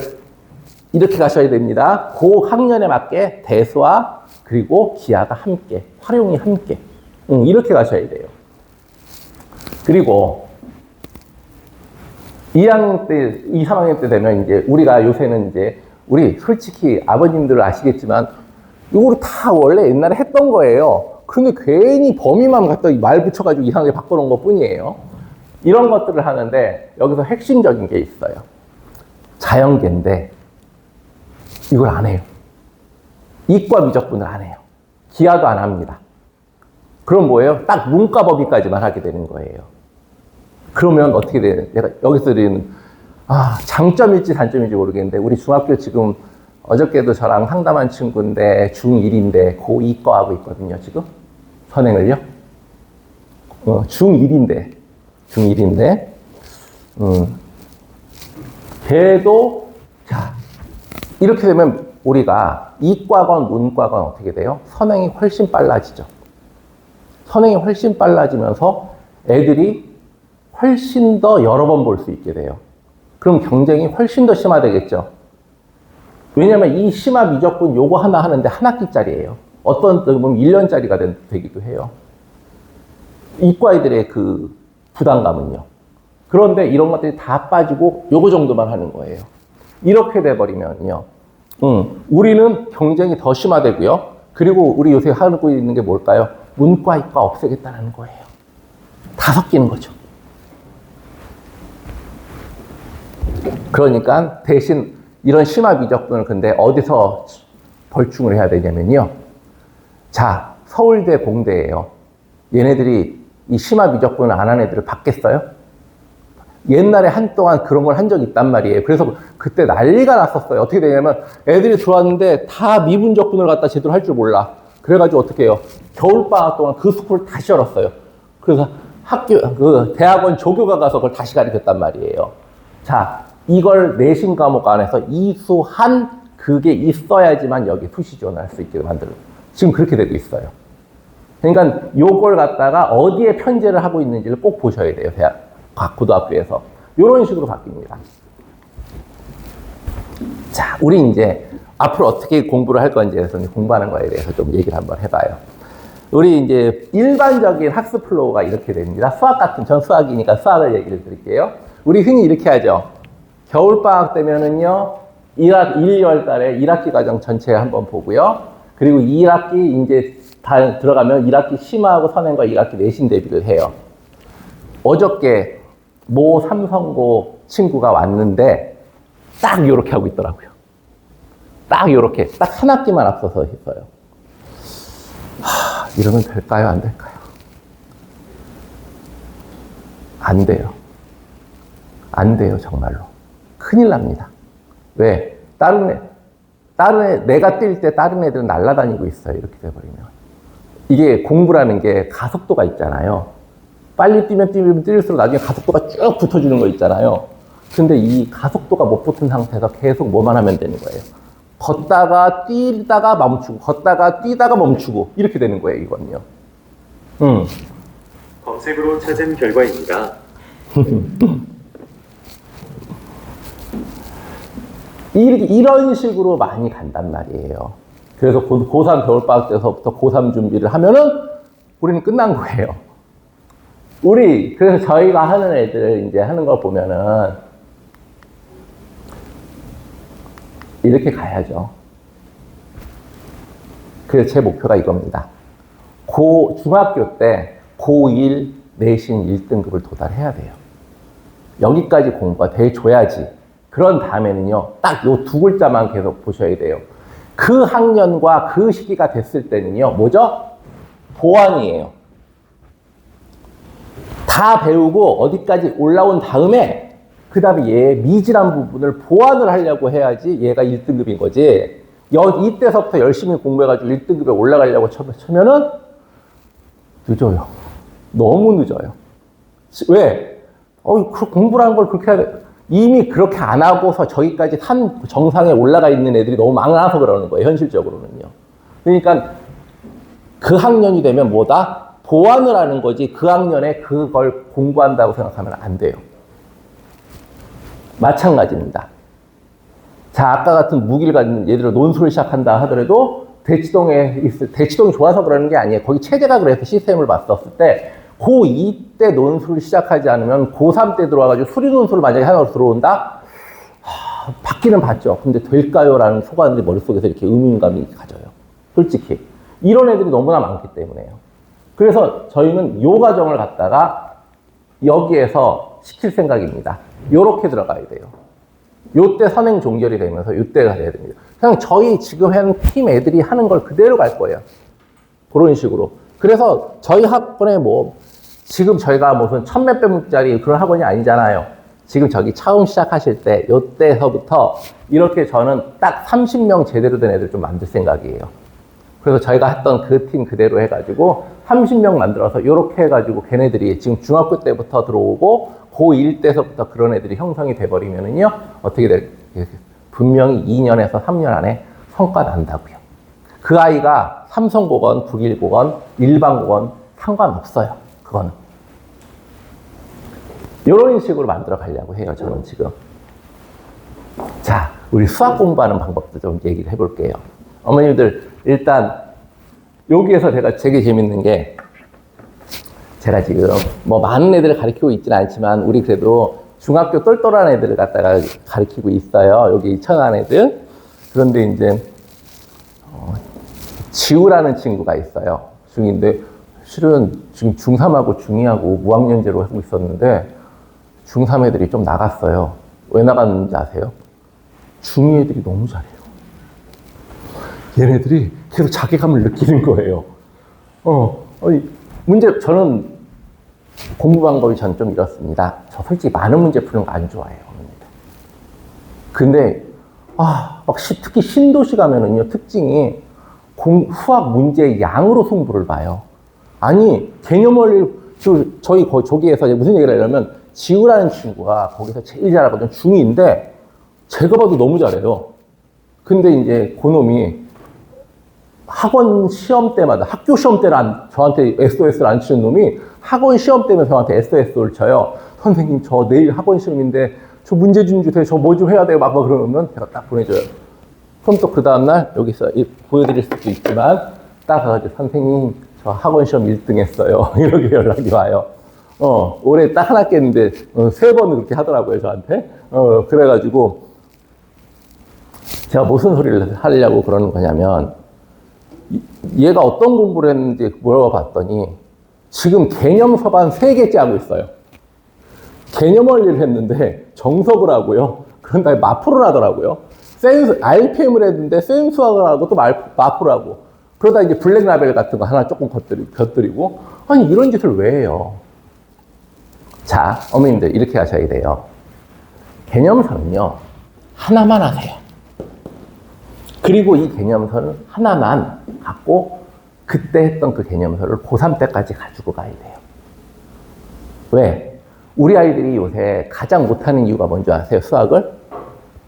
이렇게 가셔야 됩니다. 그 학년에 맞게 대수와 그리고 기하가 함께, 활용이 함께. 이렇게 가셔야 돼요. 그리고 2학년 때, 2, 3학년 때 되면 이제 우리가 요새는 이제 우리 솔직히 아버님들 아시겠지만 이거를 다 원래 옛날에 했던 거예요. 근데 괜히 범위만 갖다 말 붙여가지고 이상하게 바꿔놓은 것 뿐이에요. 이런 것들을 하는데 여기서 핵심적인 게 있어요. 자연계인데 이걸 안 해요. 이과 미적분을 안 해요. 기하도 안 합니다. 그럼 뭐예요? 딱 문과 범위까지만 하게 되는 거예요. 그러면 어떻게 돼요? 내가 여기서 드리는 장점일지 단점일지 모르겠는데 우리 중학교 지금 어저께도 저랑 상담한 친구인데 중1인데 고2과 하고 있거든요, 지금. 선행을요. 중1인데. 걔도, 자, 이렇게 되면 우리가 이과건 문과건 어떻게 돼요? 선행이 훨씬 빨라지죠. 선행이 훨씬 빨라지면서 애들이 훨씬 더 여러 번 볼 수 있게 돼요. 그럼 경쟁이 훨씬 더 심화되겠죠. 왜냐면 이 심화 미적분 요거 하나 하는데 한 학기짜리예요. 어떤 때 보면 1년짜리가 되기도 해요. 이과애들의 그 부담감은요. 그런데 이런 것들이 다 빠지고 요거 정도만 하는 거예요. 이렇게 돼버리면요. 우리는 경쟁이 더 심화되고요. 그리고 우리 요새 하고 있는 게 뭘까요? 문과, 이과 없애겠다는 거예요. 다 섞이는 거죠. 그러니까 대신 이런 심화 미적분을 근데 어디서 벌충을 해야 되냐면요. 자, 서울대, 공대예요. 얘네들이 이 심화 미적분을 안 한 애들을 받겠어요? 옛날에 한동안 그런 걸 한 적이 있단 말이에요. 그래서 그때 난리가 났었어요. 어떻게 되냐면 애들이 들어왔는데 다 미분적분을 갖다 제대로 할 줄 몰라. 그래가지고 어떻게 해요? 겨울방학 동안 그 스쿨을 다시 열었어요. 그래서 대학원 조교가 가서 그걸 다시 가르쳤단 말이에요. 자, 이걸 내신 과목 안에서 이수한 그게 있어야지만 여기 수시 지원을 할 수 있게 만들고 지금 그렇게 되고 있어요. 그러니까 요걸 갖다가 어디에 편제를 하고 있는지를 꼭 보셔야 돼요. 각 고등학교에서. 이런 식으로 바뀝니다. 자, 우리 이제 앞으로 어떻게 공부를 할 건지에 대해서 공부하는 거에 대해서 좀 얘기를 한번 해봐요. 우리 이제 일반적인 학습 플로우가 이렇게 됩니다. 수학 같은, 전 수학이니까 수학을 얘기를 드릴게요. 우리 흔히 이렇게 하죠. 겨울방학 때면은요, 1월 달에 1학기 과정 전체 한번 보고요. 그리고 2학기 이제 다 들어가면 1학기 심화하고 선행과 1학기 내신 대비를 해요. 어저께 모 삼성고 친구가 왔는데 딱 요렇게 하고 있더라고요. 딱 요렇게, 딱 한 학기만 앞서서 했어요. 이러면 될까요? 안 될까요? 안 돼요. 안 돼요, 정말로. 큰일 납니다. 왜? 내가 뛸 때 다른 애들은 날아다니고 있어요. 이렇게 돼버리면. 이게 공부라는 게 가속도가 있잖아요. 빨리 뛰면 뛸수록 나중에 가속도가 쭉 붙어주는 거 있잖아요. 근데 이 가속도가 못 붙은 상태에서 계속 뭐만 하면 되는 거예요. 걷다가 뛰다가 멈추고, 걷다가 뛰다가 멈추고, 이렇게 되는 거예요, 이건요. 검색으로 찾은 결과입니다. 이런 식으로 많이 간단 말이에요. 그래서 고3 겨울방학 때서부터 고3 준비를 하면은 우리는 끝난 거예요. 그래서 저희가 하는 애들 이제 하는 걸 보면은 이렇게 가야죠. 그래서 제 목표가 이겁니다. 중학교 때 고1 내신 1등급을 도달해야 돼요. 여기까지 공부가 돼줘야지. 그런 다음에는요, 딱 요 두 글자만 계속 보셔야 돼요. 그 학년과 그 시기가 됐을 때는요, 뭐죠? 보완이에요. 다 배우고 어디까지 올라온 다음에 그 다음에 얘의 미진한 부분을 보완을 하려고 해야지 얘가 1등급인 거지. 이때서부터 열심히 공부해가지고 1등급에 올라가려고 쳐면은 늦어요. 너무 늦어요. 왜? 공부라는 걸 그렇게 해야 돼. 이미 그렇게 안 하고서 저기까지 정상에 올라가 있는 애들이 너무 많아서 그러는 거예요, 현실적으로는요. 그러니까 그 학년이 되면 뭐다? 보완을 하는 거지 그 학년에 그걸 공부한다고 생각하면 안 돼요. 마찬가지입니다. 자, 아까 같은 무기를 가진 예를 들어 논술을 시작한다 하더라도 대치동이 좋아서 그러는 게 아니에요. 거기 체제가 그래서 시스템을 봤었을 때 고2 때 논술을 시작하지 않으면 고3 때 들어와가지고 수리 논술을 만약에 하나로 들어온다? 받기는 받죠. 근데 될까요? 라는 소관들이 머릿속에서 이렇게 의문감이 가져요. 솔직히. 이런 애들이 너무나 많기 때문에요. 그래서 저희는 요 과정을 갖다가 여기에서 시킬 생각입니다. 요렇게 들어가야 돼요. 요때 선행 종결이 되면서 요때가 돼야 됩니다. 그냥 저희 지금 한 팀 애들이 하는 걸 그대로 갈 거예요. 그런 식으로. 그래서 저희 학번에 지금 저희가 무슨 1000몇백 명짜리 그런 학원이 아니잖아요. 지금 저기 처음 시작하실 때, 요때서부터 이렇게 저는 딱 30명 제대로 된 애들 좀 만들 생각이에요. 그래서 저희가 했던 그 팀 그대로 해가지고 30명 만들어서 이렇게 해가지고 걔네들이 지금 중학교 때부터 들어오고 고1 때서부터 그런 애들이 형성이 돼버리면은요, 어떻게 분명히 2년에서 3년 안에 성과 난다고요. 그 아이가 삼성고건, 국일고건, 일반고건 상관없어요. 그거는. 이런 식으로 만들어 가려고 해요, 저는 지금. 자, 우리 수학 공부하는 방법도 좀 얘기를 해볼게요. 어머님들, 일단, 여기에서 되게 재밌는 게, 제가 지금 많은 애들을 가르치고 있지는 않지만, 우리 그래도 중학교 똘똘한 애들을 갖다가 가르치고 있어요. 여기 천안 애들. 그런데 이제, 지우라는 친구가 있어요. 중인데, 실은 지금 중3하고 중2하고 무학년제로 하고 있었는데, 중3 애들이 좀 나갔어요. 왜 나갔는지 아세요? 중2 애들이 너무 잘해요. 얘네들이 계속 자괴감을 느끼는 거예요. 저는 공부 방법이 전 좀 이렇습니다. 저 솔직히 많은 문제 푸는 거 안 좋아해요. 근데, 특히 신도시 가면은요, 특징이 수학 문제의 양으로 승부를 봐요. 아니, 개념 원리, 저희 저기에서 무슨 얘기를 하냐면, 지우라는 친구가 거기서 제일 잘하거든요. 중2인데, 제가 봐도 너무 잘해요. 근데 이제 그놈이 학원 시험 때마다, 학교 시험 때는 저한테 SOS를 안 치는 놈이 학원 시험 때문에 저한테 SOS를 쳐요. 선생님, 저 내일 학원 시험인데 저 문제 좀 주세요. 저 뭐 좀 해야 돼요. 막 그러면 제가 딱 보내줘요. 그럼 또 그 다음날 여기서 보여드릴 수도 있지만 딱 가가지고 선생님, 저 학원 시험 1등 했어요. 이렇게 연락이 와요. 올해 딱 하나 깼는데 3번을 그렇게 하더라고요, 저한테. 그래가지고 제가 무슨 소리를 하려고 그러는 거냐면 얘가 어떤 공부를 했는지 물어봤더니 지금 개념 서반 3개째 하고 있어요. 개념 원리를 했는데 정석을 하고요. 그런 다음에 마프를 하더라고요. RPM을 했는데 센수학을 하고 또 마프를 하고 그러다 이제 블랙라벨 같은 거 하나 조금 곁들이고 아니 이런 짓을 왜 해요? 자, 어머님들 이렇게 하셔야 돼요. 개념서는요 하나만 하세요. 그리고 이 개념서는 하나만 갖고 그때 했던 그 개념서를 고3 때까지 가지고 가야 돼요. 왜? 우리 아이들이 요새 가장 못하는 이유가 뭔지 아세요? 수학을?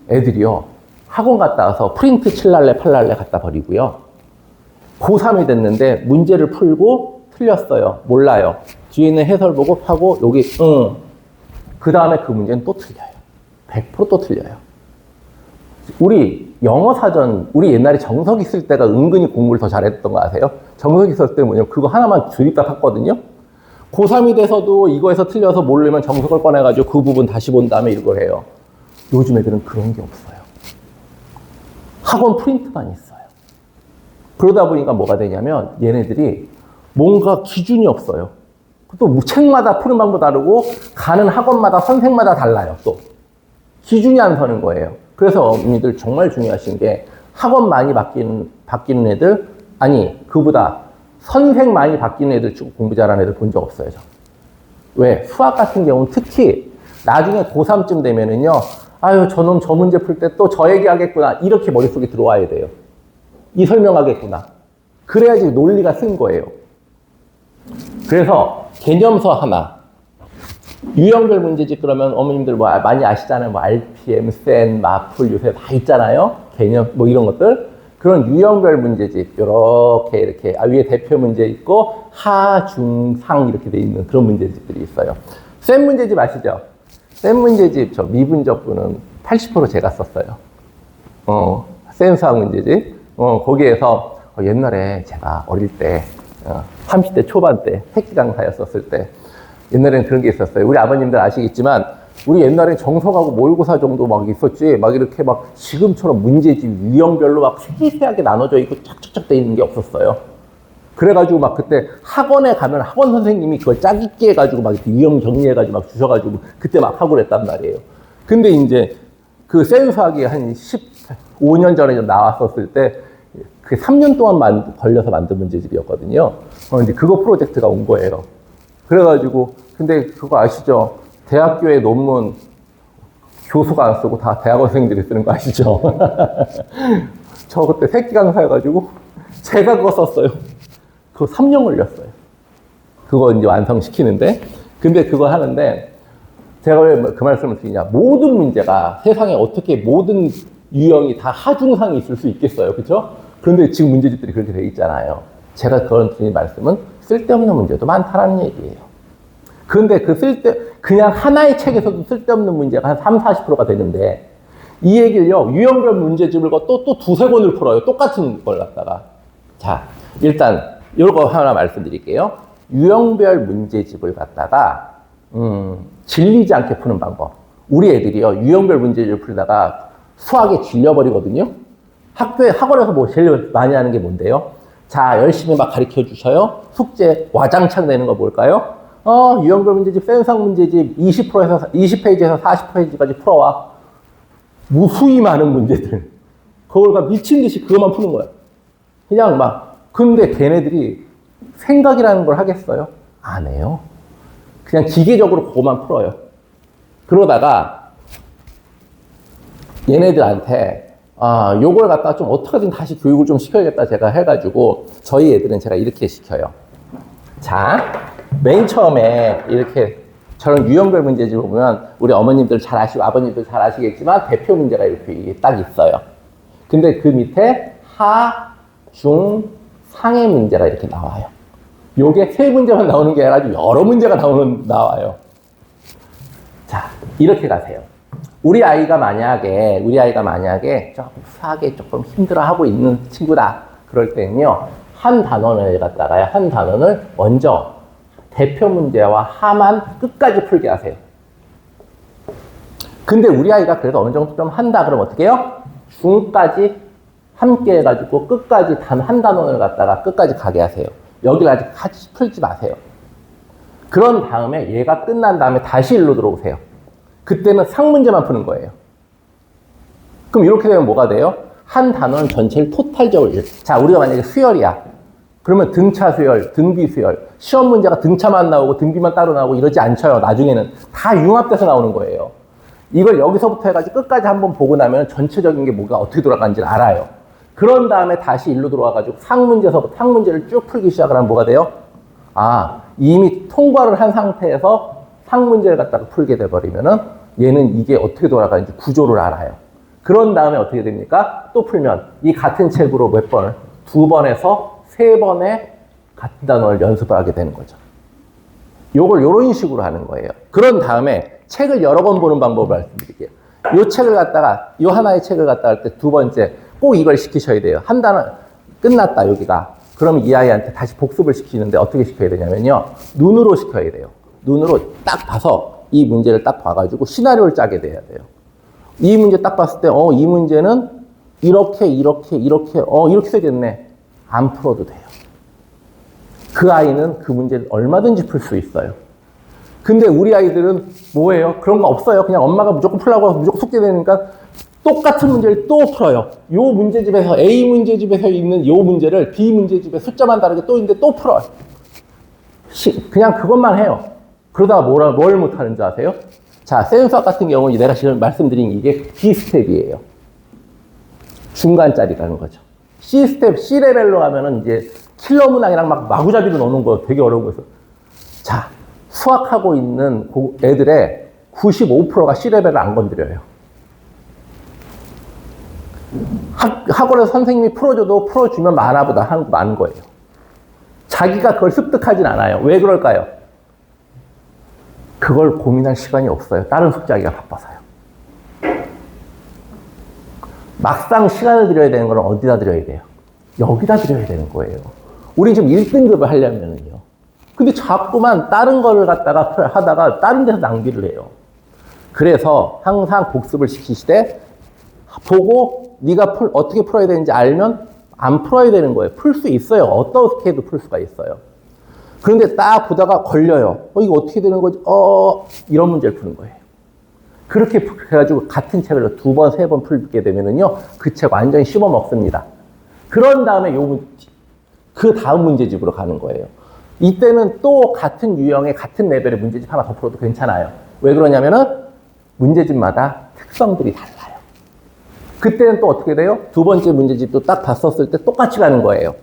애들이요 학원 갔다 와서 프린트 칠랄래 팔랄래 갖다 버리고요. 고3이 됐는데 문제를 풀고 틀렸어요. 몰라요. 뒤에 있는 해설 보고 하고 여기 그 다음에 그 문제는 또 틀려요. 100% 또 틀려요. 우리 영어 사전, 우리 옛날에 정석 있을 때가 은근히 공부를 더 잘했던 거 아세요? 정석 있을 때 뭐냐, 그거 하나만 드립다 팠거든요? 고3이 돼서도 이거에서 틀려서 모르면 정석을 꺼내가지고 그 부분 다시 본 다음에 이걸 해요. 요즘 애들은 그런 게 없어요. 학원 프린트만 있어요. 그러다 보니까 뭐가 되냐면 얘네들이 뭔가 기준이 없어요. 또 책마다 푸는 방법 다르고 가는 학원마다 선생마다 달라요. 또 기준이 안 서는 거예요. 그래서 어머니들 정말 중요하신 게 학원 많이 바뀌는 애들, 아니 그보다 선생 많이 바뀌는 애들 쭉 공부 잘하는 애들 본 적 없어요. 저. 왜? 수학 같은 경우는 특히 나중에 고3쯤 되면은요, 아유 저놈 저 문제 풀 때 또 저 얘기하겠구나 이렇게 머릿속에 들어와야 돼요. 이 설명하겠구나. 그래야지 논리가 쓴 거예요. 그래서 개념서 하나, 유형별 문제집 그러면 어머님들 뭐 많이 아시잖아요. 뭐 RPM, 센, 마플 요새 다 있잖아요. 개념 뭐 이런 것들. 그런 유형별 문제집 이렇게 위에 대표 문제 있고 하, 중, 상 이렇게 돼 있는 그런 문제집들이 있어요. 센 문제집 아시죠? 센 문제집 저 미분적분은 80% 제가 썼어요. 센 수학 문제집. 거기에서 옛날에 제가 어릴 때 30대 초반 때 새끼 강사였었을 때 옛날에는 그런 게 있었어요. 우리 아버님들 아시겠지만 우리 옛날에 정석하고 모의고사 정도 막 있었지 막 이렇게 막 지금처럼 문제집 유형별로 막 세세하게 나눠져 있고 쫙쫙쫙 돼 있는 게 없었어요. 그래가지고 막 그때 학원에 가면 학원 선생님이 그걸 짜깁기 해가지고 막 이렇게 유형 정리해가지고 막 주셔가지고 그때 막 하고 그랬단 말이에요. 근데 이제 그 센수학이 한 15년 전에 나왔었을 때 그 3년 동안 걸려서 만든 문제집이었거든요. 이제 그거 프로젝트가 온 거예요. 그래가지고, 근데 그거 아시죠? 대학교에 논문 교수가 안 쓰고 다 대학원생들이 쓰는 거 아시죠? 저 그때 새끼 강사여가지고 제가 그거 썼어요. 그거 3년 걸렸어요. 그거 이제 완성시키는데. 근데 그거 하는데 제가 왜 그 말씀을 드리냐. 모든 문제가 세상에 어떻게 모든 유형이 다 하중상이 있을 수 있겠어요. 그렇죠? 그런데 지금 문제집들이 그렇게 돼 있잖아요. 제가 그런 드린 말씀은 쓸데없는 문제도 많다라는 얘기예요. 그런데 그냥 하나의 책에서도 쓸데없는 문제가 한 30-40%가 되는데 이 얘기를요, 유형별 문제집을 또 두세 권을 풀어요. 똑같은 걸 갖다가. 자, 일단 이거 하나 말씀드릴게요. 유형별 문제집을 갖다가 질리지 않게 푸는 방법. 우리 애들이요, 유형별 문제집을 풀다가 수학에 질려버리거든요. 학원에서 뭐 제일 많이 하는 게 뭔데요? 자, 열심히 막 가르쳐 주셔요. 숙제 와장창 내는 거 뭘까요? 유형별 문제집, 센상 문제집 20페이지에서 40페이지까지 풀어와. 무수히 많은 문제들. 그걸 미친 듯이 그것만 푸는 거야. 그냥 막. 근데 걔네들이 생각이라는 걸 하겠어요? 안 해요. 그냥 기계적으로 그것만 풀어요. 그러다가 얘네들한테 요걸 갖다가 좀 어떻게든 다시 교육을 좀 시켜야겠다 제가 해가지고 저희 애들은 제가 이렇게 시켜요. 자, 맨 처음에 이렇게 저런 유형별 문제집을 보면 우리 어머님들 잘 아시고 아버님들 잘 아시겠지만 대표 문제가 이렇게 딱 있어요. 근데 그 밑에 하, 중, 상의 문제가 이렇게 나와요. 요게 세 문제만 나오는 게 아니라 여러 문제가 나와요. 자, 이렇게 가세요. 우리 아이가 만약에 조금 수학에 조금 힘들어하고 있는 친구다. 그럴 때는요, 한 단원을 먼저 대표 문제와 하만 끝까지 풀게 하세요. 근데 우리 아이가 그래도 어느 정도 좀 한다. 그럼 어떻게 해요? 중까지 함께 해가지고 끝까지 단 한 단원을 갖다가 끝까지 가게 하세요. 여기를 아직 같이 풀지 마세요. 그런 다음에 얘가 끝난 다음에 다시 일로 들어오세요. 그때는 상문제만 푸는 거예요. 그럼 이렇게 되면 뭐가 돼요? 한 단원 전체를 토탈적으로. 자, 우리가 만약에 수열이야. 그러면 등차 수열, 등비 수열. 시험 문제가 등차만 나오고 등비만 따로 나오고 이러지 않죠. 나중에는 다 융합돼서 나오는 거예요. 이걸 여기서부터 해가지고 끝까지 한번 보고 나면 전체적인 게 뭐가 어떻게 돌아가는지를 알아요. 그런 다음에 다시 일로 들어와가지고 상문제를 쭉 풀기 시작을 하면 뭐가 돼요? 아, 이미 통과를 한 상태에서 상문제를 갖다가 풀게 돼버리면은 얘는 이게 어떻게 돌아가는지 구조를 알아요. 그런 다음에 어떻게 됩니까? 또 풀면 이 같은 책으로 몇 번을? 2번에서 3번의 같은 단어를 연습을 하게 되는 거죠. 요걸 요런 식으로 하는 거예요. 그런 다음에 책을 여러 번 보는 방법을 말씀드릴게요. 요 책을 갖다가, 요 하나의 책을 갖다가 할 때 두 번째 꼭 이걸 시키셔야 돼요. 한 단어 끝났다, 여기가. 그럼 이 아이한테 다시 복습을 시키는데 어떻게 시켜야 되냐면요. 눈으로 시켜야 돼요. 눈으로 딱 봐서 이 문제를 딱 봐가지고 시나리오를 짜게 돼야 돼요. 이 문제 딱 봤을 때, 이 문제는 이렇게 써야겠네. 안 풀어도 돼요. 그 아이는 그 문제를 얼마든지 풀 수 있어요. 근데 우리 아이들은 뭐예요? 그런 거 없어요. 그냥 엄마가 무조건 풀라고 해서 무조건 숙제 되니까 똑같은 문제를 또 풀어요. 요 문제집에서, A 문제집에서 있는 요 문제를 B 문제집에 숫자만 다르게 또 있는데 또 풀어요. 그냥 그것만 해요. 그러다가 뭘 못하는 줄 아세요? 자, 센수학 같은 경우는 내가 지금 말씀드린 이게 B스텝이에요. 중간짜리라는 거죠. C스텝, C레벨로 가면은 이제 킬러 문항이랑 막 마구잡이로 넣는 거 되게 어려운 거였어. 자, 수학하고 있는 애들의 95%가 C레벨을 안 건드려요. 학원에서 선생님이 풀어줘도 풀어주면 많아보다 하는 거 많은 거예요. 자기가 그걸 습득하진 않아요. 왜 그럴까요? 그걸 고민할 시간이 없어요. 다른 숙제하기가 바빠서요. 막상 시간을 들여야 되는 건 어디다 들여야 돼요? 여기다 들여야 되는 거예요. 우리 지금 1등급을 하려면은요. 근데 자꾸만 다른 거를 갖다가 하다가 다른 데서 낭비를 해요. 그래서 항상 복습을 시키시되 보고 네가 어떻게 풀어야 되는지 알면 안 풀어야 되는 거예요. 풀 수 있어요. 어떻게 해도 풀 수가 있어요. 그런데 딱 보다가 걸려요. 이거 어떻게 되는 거지? 이런 문제를 푸는 거예요. 그렇게 해가지고 같은 책을 2번, 3번 풀게 되면은요, 그 책 완전히 씹어 먹습니다. 그런 다음에 그 다음 문제집으로 가는 거예요. 이때는 또 같은 유형의 같은 레벨의 문제집 하나 더 풀어도 괜찮아요. 왜 그러냐면은 문제집마다 특성들이 달라요. 그때는 또 어떻게 돼요? 두 번째 문제집도 딱 봤었을 때 똑같이 가는 거예요.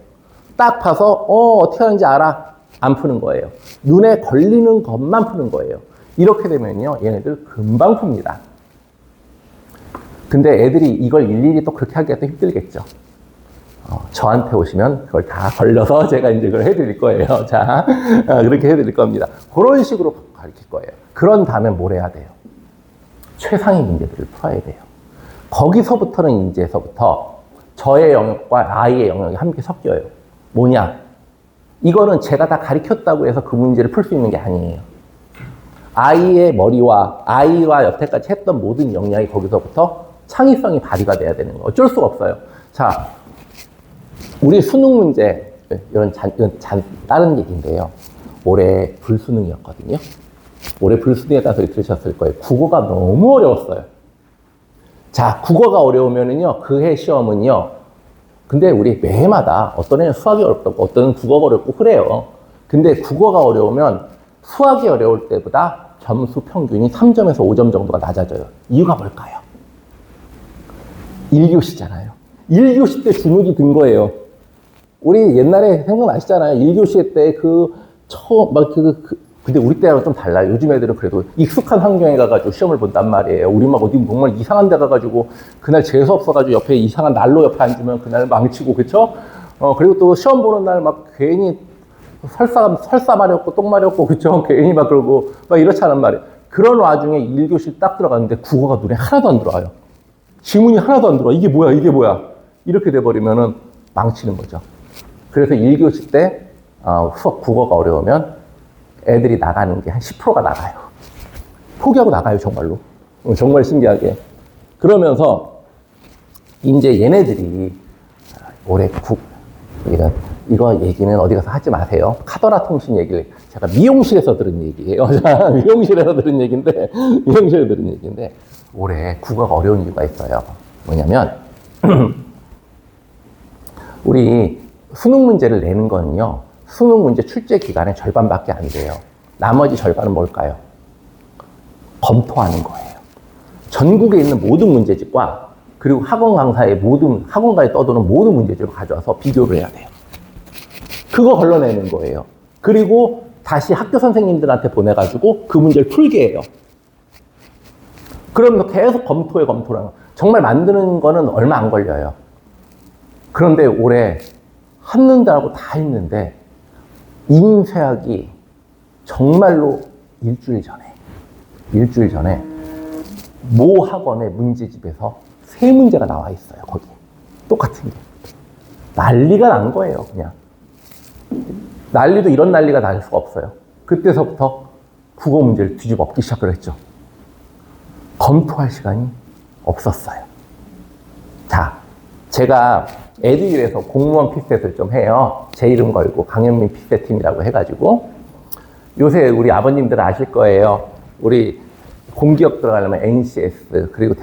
딱 봐서 어떻게 하는지 알아. 안 푸는 거예요. 눈에 걸리는 것만 푸는 거예요. 이렇게 되면요, 얘네들 금방 풉니다. 근데 애들이 이걸 일일이 또 그렇게 하기가 또 힘들겠죠. 저한테 오시면 그걸 다 걸려서 제가 이제 그걸 해드릴 거예요. 자, 그렇게 해드릴 겁니다. 그런 식으로 가르칠 거예요. 그런 다음에 뭘 해야 돼요? 최상위 문제들을 풀어야 돼요. 거기서부터는 이제서부터 저의 영역과 아이의 영역이 함께 섞여요. 뭐냐? 이거는 제가 다 가르쳤다고 해서 그 문제를 풀 수 있는 게 아니에요. 아이의 머리와 아이와 여태까지 했던 모든 역량이 거기서부터 창의성이 발휘가 돼야 되는 거예요. 어쩔 수가 없어요. 자, 우리 수능 문제, 이런 다른 얘기인데요. 올해 불수능이었거든요. 올해 불수능이었다는 소리 들으셨을 거예요. 국어가 너무 어려웠어요. 자, 국어가 어려우면은요, 그 해 시험은요, 근데 우리 매해마다 어떤 애는 수학이 어렵다고, 어떤 애는 국어가 어렵고 그래요. 근데 국어가 어려우면 수학이 어려울 때보다 점수 평균이 3점에서 5점 정도가 낮아져요. 이유가 뭘까요? 1교시잖아요. 1교시 때 주눅이 든 거예요. 우리 옛날에 생각나시잖아요. 1교시 때 근데 우리 때하고 좀 달라요. 요즘 애들은 그래도 익숙한 환경에 가가지고 시험을 본단 말이에요. 우리 막 어디 정말 이상한 데 가가지고 그날 재수 없어가지고 옆에 이상한 난로 옆에 앉으면 그날 망치고, 그쵸? 그리고 또 시험 보는 날 막 괜히 설사 마렵고 똥 마렵고 그쵸? 괜히 막 그러고 막 이렇잖아 말이에요. 그런 와중에 1교시 딱 들어갔는데 국어가 눈에 하나도 안 들어와요. 지문이 하나도 안 들어와. 이게 뭐야 이게 뭐야. 이렇게 돼버리면은 망치는 거죠. 그래서 1교시 때 수업 국어가 어려우면 애들이 나가는 게 한 10%가 나가요. 포기하고 나가요 정말로. 정말 신기하게. 그러면서 이제 얘네들이 올해 이거 얘기는 어디 가서 하지 마세요. 카더라 통신 얘기를 제가 미용실에서 들은 얘기예요. 미용실에서 들은 얘기인데 올해 국어가 어려운 이유가 있어요. 뭐냐면 우리 수능 문제를 내는 거는요. 수능 문제 출제 기간의 절반밖에 안 돼요. 나머지 절반은 뭘까요? 검토하는 거예요. 전국에 있는 모든 문제집과 그리고 학원가에 떠도는 모든 문제집을 가져와서 비교를 해야 돼요. 그거 걸러내는 거예요. 그리고 다시 학교 선생님들한테 보내가지고 그 문제를 풀게 해요. 그러면서 계속 검토를 하는 거예요. 정말 만드는 거는 얼마 안 걸려요. 그런데 올해 한는다고 다 했는데 인쇄학이 정말로 일주일 전에 모 학원의 문제집에서 3문제가 나와 있어요. 거기 똑같은 게 난리가 난 거예요. 그냥 난리도 이런 난리가 날 수가 없어요. 그때서부터 국어 문제를 뒤집어 엎기 시작을 했죠. 검토할 시간이 없었어요. 자, 제가 에듀윌에서 공무원 피셋을 좀 해요. 제 이름 걸고 강현민 피셋팀이라고 해가지고 요새 우리 아버님들 아실 거예요. 우리 공기업 들어가려면 NCS 그리고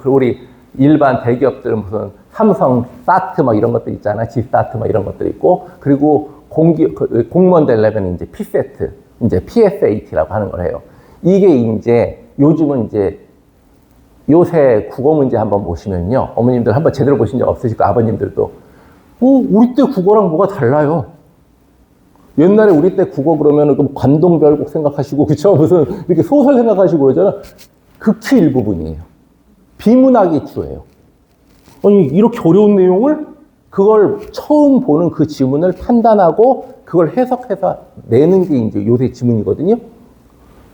우리 일반 대기업들은 무슨 삼성, 사트 막 이런 것들 있잖아. G사트 막 이런 것들 있고 그리고 공무원 되려면 이제 P세트, 이제 PSAT라고 하는 걸 해요. 이게 이제 요즘은 이제 요새 국어 문제 한번 보시면요. 어머님들 한번 제대로 보신 적 없으실 거예요. 아버님들도. 우리 때 국어랑 뭐가 달라요. 옛날에 우리 때 국어 그러면 관동별곡 생각하시고, 그쵸? 무슨 이렇게 소설 생각하시고 그러잖아. 극히 일부분이에요. 비문학이 주예요. 아니, 이렇게 어려운 내용을 그걸 처음 보는 그 지문을 판단하고 그걸 해석해서 내는 게 이제 요새 지문이거든요.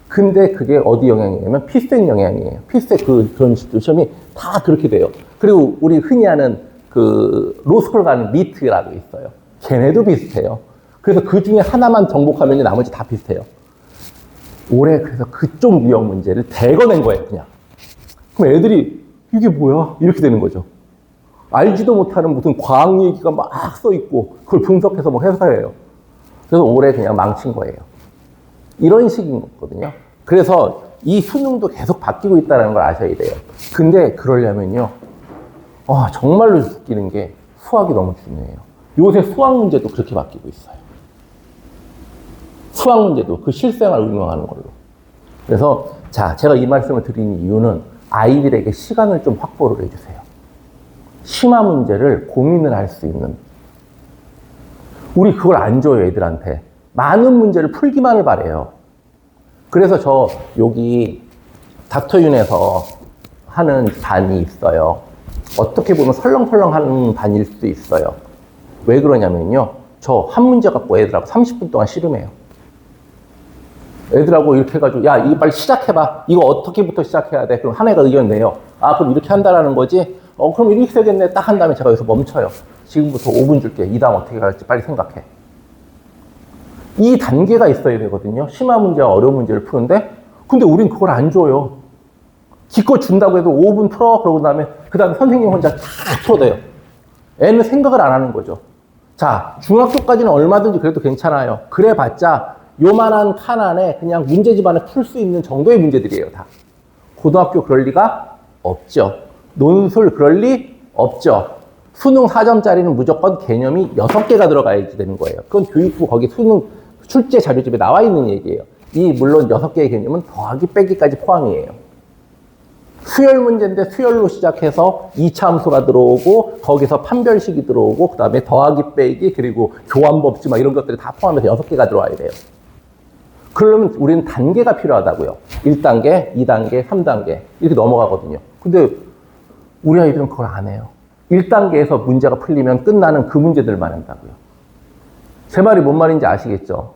근데 그게 어디 영향이냐면 피스텍 영향이에요. 피스텍 그런 시험이 다 그렇게 돼요. 그리고 우리 흔히 하는 그 로스쿨 가는 리트라고 있어요. 걔네도 비슷해요. 그래서 그 중에 하나만 정복하면 나머지 다 비슷해요. 올해 그래서 그쪽 유형 문제를 대거 낸 거예요, 그냥. 그럼 애들이 이게 뭐야? 이렇게 되는 거죠. 알지도 못하는 무슨 과학 얘기가 막 써 있고 그걸 분석해서 뭐 해석해요. 그래서 올해 그냥 망친 거예요. 이런 식인 거거든요. 그래서 이 수능도 계속 바뀌고 있다는 걸 아셔야 돼요. 근데 그러려면요. 정말로 웃기는 게 수학이 너무 중요해요. 요새 수학 문제도 그렇게 바뀌고 있어요. 수학 문제도 그 실생활 응용하는 걸로. 그래서 자, 제가 이 말씀을 드리는 이유는 아이들에게 시간을 좀 확보를 해주세요. 심화 문제를 고민을 할 수 있는. 우리 그걸 안 줘요, 애들한테. 많은 문제를 풀기만을 바래요. 그래서 저 여기 닥터윤에서 하는 반이 있어요. 어떻게 보면 설렁설렁 하는 반일 수도 있어요. 왜 그러냐면요. 저 한 문제 갖고 애들하고 30분 동안 씨름해요. 애들하고 이렇게 해가지고 야 이거 빨리 시작해봐. 이거 어떻게부터 시작해야 돼? 그럼 한 애가 의견 내요. 그럼 이렇게 한다라는 거지? 그럼 이렇게 되겠네. 딱 한 다음에 제가 여기서 멈춰요. 지금부터 5분 줄게. 이 다음 어떻게 갈지 빨리 생각해. 이 단계가 있어야 되거든요. 심화 문제와 어려운 문제를 푸는데 근데 우린 그걸 안 줘요. 기껏 준다고 해도 5분 풀어. 그러고 그 다음에 선생님 혼자 다 풀어대요. 애는 생각을 안 하는 거죠. 자, 중학교까지는 얼마든지 그래도 괜찮아요. 그래봤자 요만한 칸 안에 그냥 문제집 안에 풀 수 있는 정도의 문제들이에요, 다. 고등학교 그럴 리가 없죠. 논술 그럴 리 없죠. 수능 4점짜리는 무조건 개념이 6개가 들어가야지 되는 거예요. 그건 교육부 거기 수능 출제 자료집에 나와 있는 얘기예요. 물론 6개의 개념은 더하기 빼기까지 포함이에요. 수열 문제인데 수열로 시작해서 2차 함수가 들어오고 거기서 판별식이 들어오고 그 다음에 더하기 빼기 그리고 교환법칙 막 이런 것들이 다 포함해서 6개가 들어와야 돼요. 그러면 우리는 단계가 필요하다고요. 1단계, 2단계, 3단계 이렇게 넘어가거든요. 근데 우리 아이들은 그걸 안 해요. 1단계에서 문제가 풀리면 끝나는 그 문제들만 한다고요. 제 말이 뭔 말인지 아시겠죠?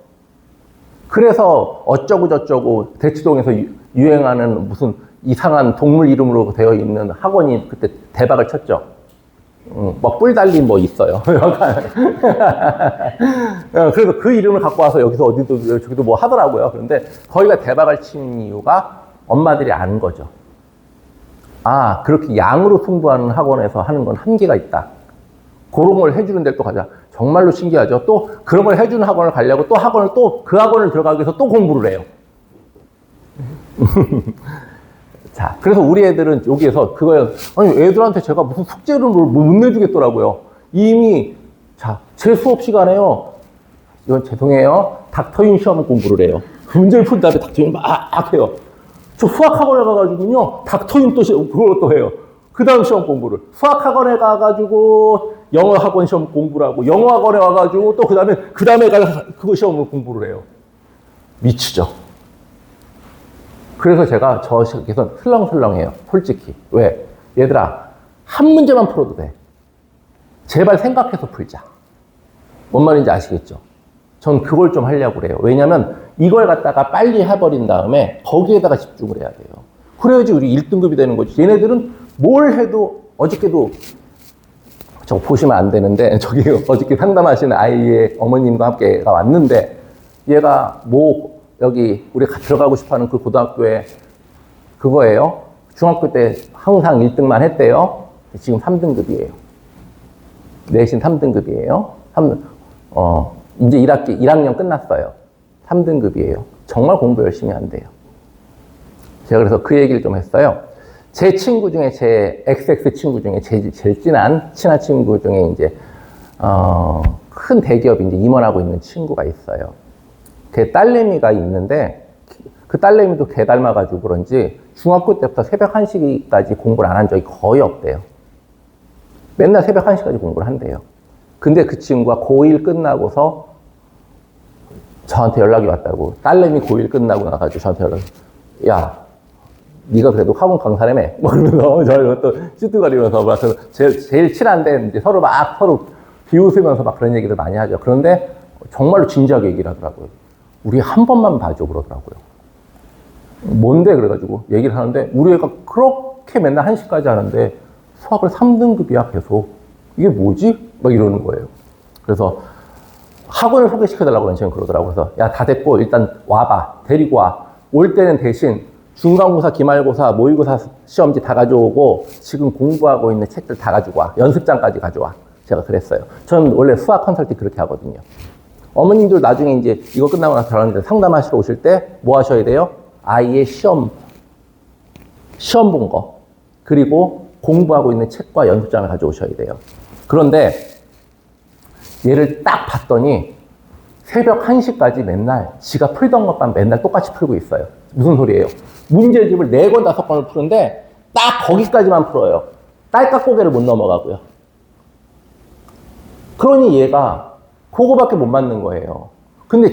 그래서 어쩌고저쩌고 대치동에서 유행하는 무슨 이상한 동물 이름으로 되어 있는 학원이 그때 대박을 쳤죠. 뭐 뿔 달린 뭐 있어요. 그래서 그 이름을 갖고 와서 여기서 어디도 저기도 뭐 하더라고요. 그런데 거기가 대박을 친 이유가 엄마들이 아는 거죠. 아, 그렇게 양으로 승부하는 학원에서 하는 건 한계가 있다. 그런 걸 해주는 데를 또 가자. 정말로 신기하죠. 또 그런 걸 해주는 학원을 가려고 또 학원을 또 그 학원을 들어가기 위해서 또 공부를 해요. 자, 그래서 우리 애들은 여기에서 그거에, 아니, 애들한테 제가 무슨 숙제를 못 내주겠더라고요. 이미, 자, 제 수업 시간에요. 이건 죄송해요. 닥터윤 시험 공부를 해요. 문제를 푼 다음에 닥터윤 막 해요. 저 수학학원에 가가지고요. 닥터윤 또 그걸 또 해요. 그 다음 시험 공부를. 수학학원에 가가지고 영어학원 시험 공부를 하고, 영어학원에 와가지고 또 그 다음에 가서 그거 시험을 공부를 해요. 미치죠. 그래서 제가 저 시기에서 슬렁슬렁해요. 솔직히. 왜? 얘들아, 한 문제만 풀어도 돼. 제발 생각해서 풀자. 뭔 말인지 아시겠죠? 전 그걸 좀 하려고 그래요. 왜냐면 이걸 갖다가 빨리 해버린 다음에 거기에다가 집중을 해야 돼요. 그래야지 우리 1등급이 되는 거지. 얘네들은 뭘 해도 어저께도 저거 보시면 안 되는데 저기 어저께 상담하시는 아이의 어머님과 함께 왔는데 얘가 뭐 여기 우리가 들어가고 싶어하는 그 고등학교에 그거예요. 중학교 때 항상 1등만 했대요. 지금 3등급이에요. 내신 3등급이에요. 이제 1학년 끝났어요. 3등급이에요. 정말 공부 열심히 한대요. 제가 그래서 그 얘기를 좀 했어요. 제 친구 중에, 제 XX 친구 중에 제일 친한 친구 중에 이제, 큰 대기업에 이제 임원하고 있는 친구가 있어요. 걔 딸내미가 있는데, 그 딸내미도 걔 닮아가지고 그런지 중학교 때부터 새벽 1시까지 공부를 안 한 적이 거의 없대요. 맨날 새벽 1시까지 공부를 한대요. 근데 그 친구가 고1 끝나고서 저한테 연락이 왔다고. 딸내미 고1 끝나고 나가지고 저한테 연락이, 야, 네가 그래도 학원 강사라며? 뭐 그러면서 저희가 또 쭈뚜거리면서 막 제일 친한데 이제 서로 비웃으면서 막 그런 얘기를 많이 하죠. 그런데 정말로 진지하게 얘기를 하더라고요. 우리 한 번만 봐줘 그러더라고요. 뭔데? 그래가지고 얘기를 하는데 우리 애가 그렇게 맨날 1시까지 하는데 수학을 3등급이야 계속. 이게 뭐지? 막 이러는 거예요. 그래서 학원을 소개시켜달라고 연시는 그러더라고요. 그래서 야, 다 됐고 일단 와봐. 데리고 와. 올 때는 대신 중간고사, 기말고사, 모의고사 시험지 다 가져오고 지금 공부하고 있는 책들 다 가지고 와. 연습장까지 가져와. 제가 그랬어요. 저는 원래 수학 컨설팅 그렇게 하거든요. 어머님들 나중에 이제 이거 끝나고 나서 저한테 상담하시러 오실 때 뭐 하셔야 돼요? 아이의 시험 본 거. 그리고 공부하고 있는 책과 연습장을 가져오셔야 돼요. 그런데 얘를 딱 봤더니 새벽 1시까지 맨날 지가 풀던 것만 맨날 똑같이 풀고 있어요. 무슨 소리예요? 문제집을 4권, 5권을 푸는데 딱 거기까지만 풀어요. 딸깍고개를 못 넘어가고요. 그러니 얘가 그거밖에 못 맞는 거예요. 근데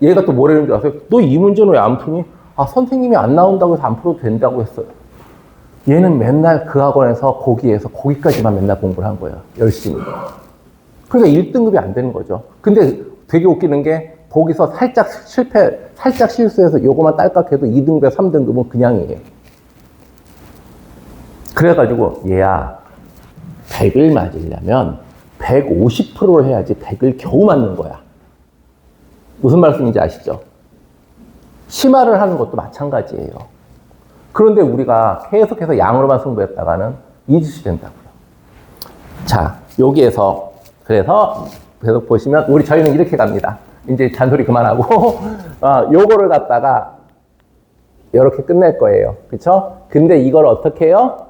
얘가 또 뭐라는 줄 아세요? 너 이 문제는 왜 안 푸니? 아, 선생님이 안 나온다고 해서 안 풀어도 된다고 했어요. 얘는 맨날 그 학원에서 거기까지만 맨날 공부를 한 거예요. 열심히. 그러니까 1등급이 안 되는 거죠. 근데 되게 웃기는 게 거기서 살짝 실수해서 요거만 딸깍해도 2등급, 3등급은 그냥이에요. 그래가지고 얘야 100을 맞으려면 150%를 해야지 100을 겨우 맞는 거야. 무슨 말씀인지 아시죠? 심화를 하는 것도 마찬가지예요. 그런데 우리가 계속해서 양으로만 승부했다가는 잊으시 된다고요. 자, 여기에서 그래서 계속 보시면 저희는 이렇게 갑니다. 이제 잔소리 그만하고 요거를 갖다가 이렇게 끝낼 거예요. 그렇죠? 근데 이걸 어떻게 해요?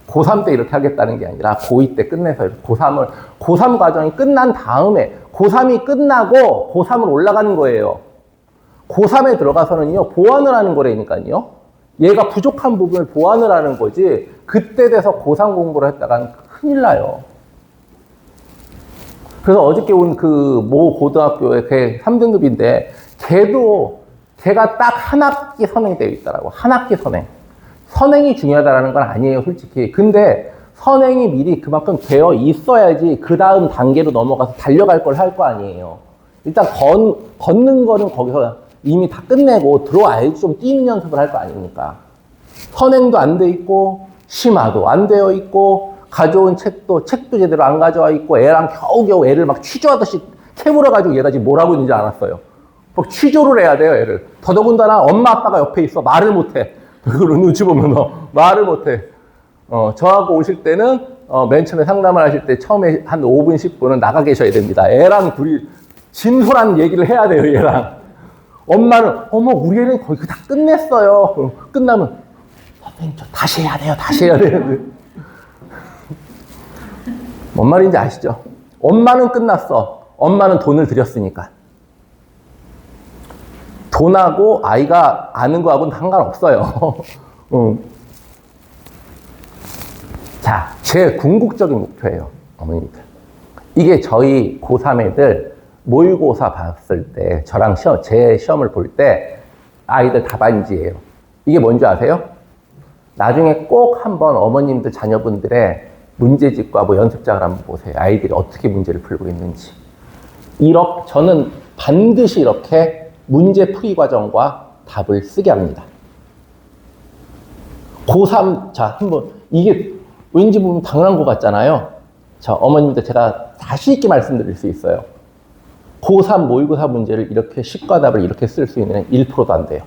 고3 때 이렇게 하겠다는 게 아니라 고2 때 끝내서 고3 과정이 끝난 다음에 고3이 끝나고 고3으로 올라가는 거예요. 고3에 들어가서는요, 보완을 하는 거라니까요. 얘가 부족한 부분을 보완을 하는 거지, 그때 돼서 고3 공부를 했다가는 큰일 나요. 그래서 어저께 온 그 모 고등학교의 걔 3등급인데, 걔가 딱 한 학기 선행되어 있더라고. 한 학기 선행. 선행이 중요하다는 건 아니에요, 솔직히. 근데 선행이 미리 그만큼 되어 있어야지 그 다음 단계로 넘어가서 달려갈 걸 할 거 아니에요. 일단 걷는 거는 거기서 이미 다 끝내고 들어와야지 좀 뛰는 연습을 할 거 아닙니까? 선행도 안 돼 있고 심화도 안 되어 있고 가져온 책도 제대로 안 가져와 있고 애랑 겨우겨우 애를 막 취조하듯이 캐물어가지고 얘가 지금 뭘 하고 있는지 알았어요. 막 취조를 해야 돼요, 애를. 더더군다나 엄마 아빠가 옆에 있어. 말을 못해. 그리고 눈치 보면서 말을 못해. 저하고 오실 때는 맨 처음에 상담을 하실 때 처음에 한 5분, 10분은 나가 계셔야 됩니다. 애랑 둘이 진솔한 얘기를 해야 돼요, 얘랑. 엄마는, 어머, 우리 애는 거의 다 끝냈어요. 끝나면, 선생님, 저 다시 해야 돼요, 다시 해야 돼요. 뭔 말인지 아시죠? 엄마는 끝났어. 엄마는 돈을 들였으니까. 돈하고 아이가 아는 거하고는 상관없어요. 자, 제 궁극적인 목표예요, 어머니들. 이게 저희 고3 애들 모의고사 봤을 때, 저랑 제 시험을 볼 때 아이들 답안지예요. 이게 뭔지 아세요? 나중에 꼭 한번 어머님들 자녀분들의 문제집과 뭐 연습장을 한번 보세요. 아이들이 어떻게 문제를 풀고 있는지. 저는 반드시 이렇게 문제 풀이 과정과 답을 쓰게 합니다. 고3, 자, 한번, 이게 왠지 보면 당연한 것 같잖아요. 자, 어머님들 제가 자신 있게 말씀드릴 수 있어요. 고3 모의고사 문제를 이렇게 식과 답을 이렇게 쓸 수 있는 1%도 안 돼요.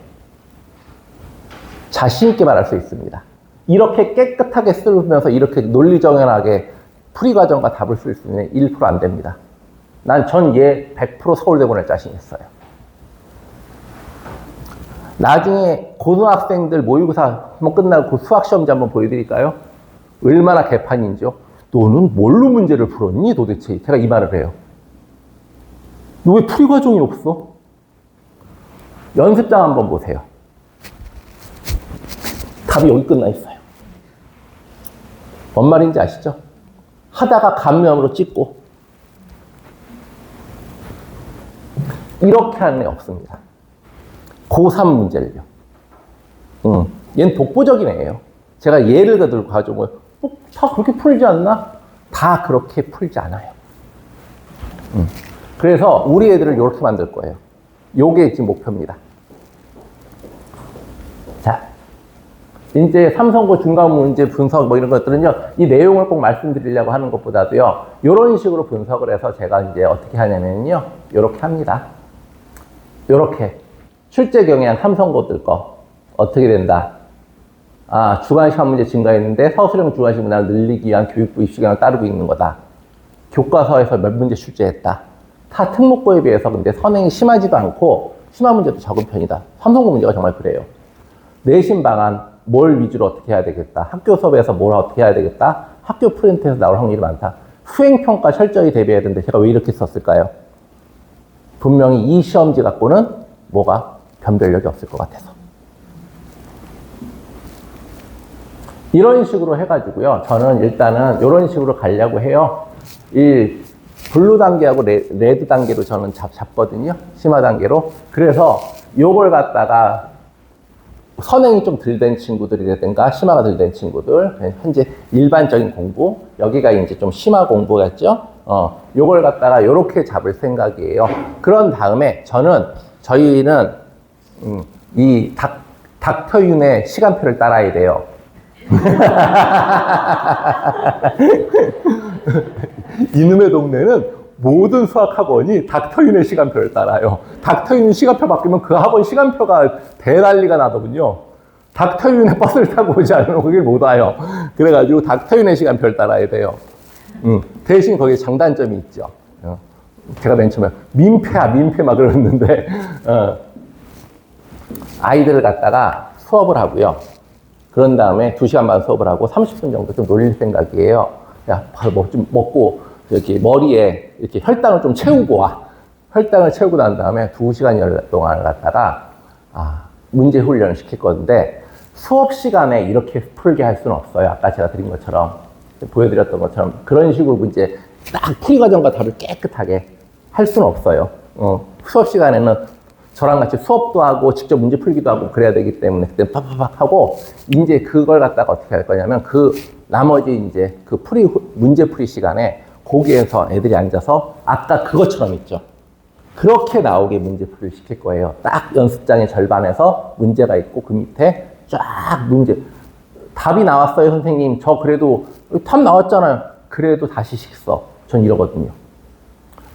자신 있게 말할 수 있습니다. 이렇게 깨끗하게 쓰면서 이렇게 논리정연하게 풀이 과정과 답을 쓸 수 있는 1% 안 됩니다. 전 얘 100% 서울대 보낼 자신 있어요. 나중에 고등학생들 모의고사 한번 끝나고 수학 시험지 한번 보여드릴까요? 얼마나 개판인지요? 너는 뭘로 문제를 풀었니 도대체? 제가 이 말을 해요. 너 왜 풀이 과정이 없어? 연습장 한번 보세요. 답이 여기 끝나 있어요. 뭔 말인지 아시죠? 하다가 감면으로 찍고 이렇게 하는 애 없습니다. 고3 문제를요. 얘는 독보적인 애예요. 제가 예를 들고 가져온 거예요. 다 그렇게 풀지 않나? 다 그렇게 풀지 않아요. 그래서 우리 애들을 이렇게 만들 거예요. 요게 지금 목표입니다. 자, 이제 삼성고 중간 문제 분석 뭐 이런 것들은요, 이 내용을 꼭 말씀드리려고 하는 것보다도요, 이런 식으로 분석을 해서 제가 이제 어떻게 하냐면요, 요렇게 합니다. 요렇게. 출제 경향 삼성고들 거. 어떻게 된다? 주관시간 문제 증가했는데 서술형 주관식 문화를 늘리기 위한 교육부 입시경을 따르고 있는 거다. 교과서에서 몇 문제 출제했다. 타 특목고에 비해서 근데 선행이 심하지도 않고 심화 문제도 적은 편이다. 삼성고 문제가 정말 그래요. 내신 방안, 뭘 위주로 어떻게 해야 되겠다. 학교 수업에서 뭘 어떻게 해야 되겠다. 학교 프린트에서 나올 확률이 많다. 수행평가 철저히 대비해야 되는데 제가 왜 이렇게 썼을까요? 분명히 이 시험지 갖고는 뭐가 변별력이 없을 것 같아서. 이런 식으로 해가지고요. 저는 일단은 이런 식으로 가려고 해요. 이 블루 단계하고 레드 단계로 저는 잡거든요. 심화 단계로. 그래서 요걸 갖다가 선행이 좀 덜 된 친구들이라든가 심화가 덜 된 친구들, 현재 일반적인 공부, 여기가 이제 좀 심화 공부겠죠. 요걸 갖다가 요렇게 잡을 생각이에요. 그런 다음에 저희는 이 닥터윤의 시간표를 따라야 돼요. 이놈의 동네는 모든 수학학원이 닥터윤의 시간표를 따라요. 닥터윤 시간표 바뀌면 그 학원 시간표가 대난리가 나더군요. 닥터윤의 버스를 타고 오지 않으면 거길 못 와요. 그래가지고 닥터윤의 시간표를 따라야 돼요. 대신 거기에 장단점이 있죠. 제가 맨 처음에 민폐 막 그러는데 아이들을 갖다가 수업을 하고요. 그런 다음에 2시간 반 수업을 하고 30분 정도 좀 놀릴 생각이에요. 야, 뭐 좀 먹고 이렇게 머리에 이렇게 혈당을 좀 채우고 와. 혈당을 채우고 난 다음에 2시간 동안을 갖다가 문제 훈련을 시킬 건데 수업 시간에 이렇게 풀게 할 수는 없어요. 아까 제가 드린 것처럼 보여드렸던 것처럼 그런 식으로 문제 딱 풀이 과정과 답을 깨끗하게 할 수는 없어요. 수업 시간에는 저랑 같이 수업도 하고 직접 문제 풀기도 하고 그래야 되기 때문에 그때 팍팍팍 하고 이제 그걸 갖다가 어떻게 할 거냐면 그 나머지 이제 그 문제풀이 시간에 거기에서 애들이 앉아서 아까 그것처럼 있죠. 그렇게 나오게 문제풀이를 시킬 거예요. 딱 연습장의 절반에서 문제가 있고 그 밑에 쫙 문제. 답이 나왔어요, 선생님. 저 그래도 답 나왔잖아요. 그래도 다시 식서. 전 이러거든요.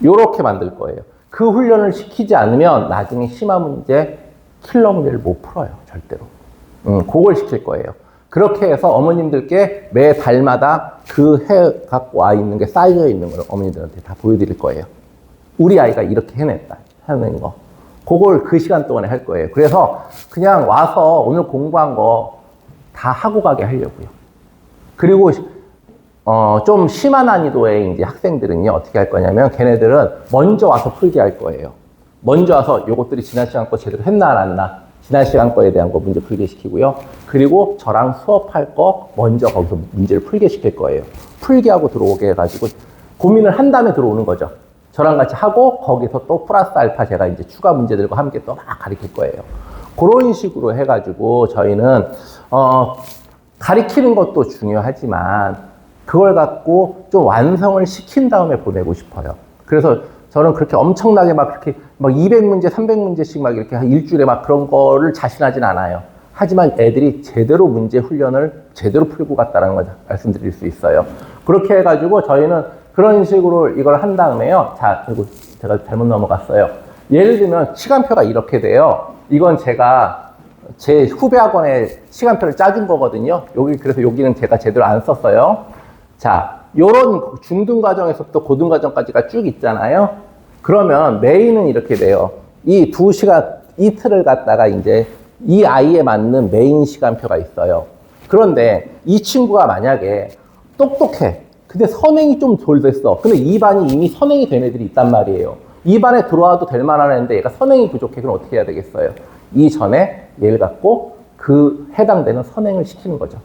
요렇게 만들 거예요. 그 훈련을 시키지 않으면 나중에 심화 문제, 킬러 문제를 못 풀어요. 절대로. 그걸 시킬 거예요. 그렇게 해서 어머님들께 매 달마다 그 해 갖고 와 있는 게 쌓여 있는 걸 어머님들한테 다 보여드릴 거예요. 우리 아이가 이렇게 해냈다. 하는 거. 그걸 그 시간 동안에 할 거예요. 그래서 그냥 와서 오늘 공부한 거 다 하고 가게 하려고요. 그리고 좀 심한 난이도의 이제 학생들은요, 어떻게 할 거냐면, 걔네들은 먼저 와서 풀게 할 거예요. 먼저 와서 요것들이 지난 시간 거 제대로 했나 안 했나, 지난 시간 거에 대한 거 문제 풀게 시키고요. 그리고 저랑 수업할 거 먼저 거기서 문제를 풀게 시킬 거예요. 풀게 하고 들어오게 해가지고 고민을 한 다음에 들어오는 거죠. 저랑 같이 하고 거기서 또 플러스 알파 제가 이제 추가 문제들과 함께 또 막 가르칠 거예요. 그런 식으로 해가지고 저희는 가르치는 것도 중요하지만 그걸 갖고 좀 완성을 시킨 다음에 보내고 싶어요. 그래서 저는 그렇게 엄청나게 막 그렇게 막 200문제, 300문제씩 막 이렇게 일주일에 막 그런 거를 자신하진 않아요. 하지만 애들이 제대로 문제 훈련을 제대로 풀고 갔다는 걸 말씀드릴 수 있어요. 그렇게 해가지고 저희는 그런 식으로 이걸 한 다음에요. 자, 그리고 제가 잘못 넘어갔어요. 예를 들면 시간표가 이렇게 돼요. 이건 제가 제 후배 학원에 시간표를 짜준 거거든요. 그래서 여기는 제가 제대로 안 썼어요. 자, 요런 중등 과정에서부터 고등 과정까지가 쭉 있잖아요. 그러면 메인은 이렇게 돼요. 이 2시간, 이틀을 갖다가 이제 이 아이에 맞는 메인 시간표가 있어요. 그런데 이 친구가 만약에 똑똑해. 근데 선행이 좀 덜 됐어. 근데 이 반이 이미 선행이 된 애들이 있단 말이에요. 이 반에 들어와도 될 만한 애인데 얘가 선행이 부족해. 그럼 어떻게 해야 되겠어요? 이전에 얘를 갖고 그 해당되는 선행을 시키는 거죠.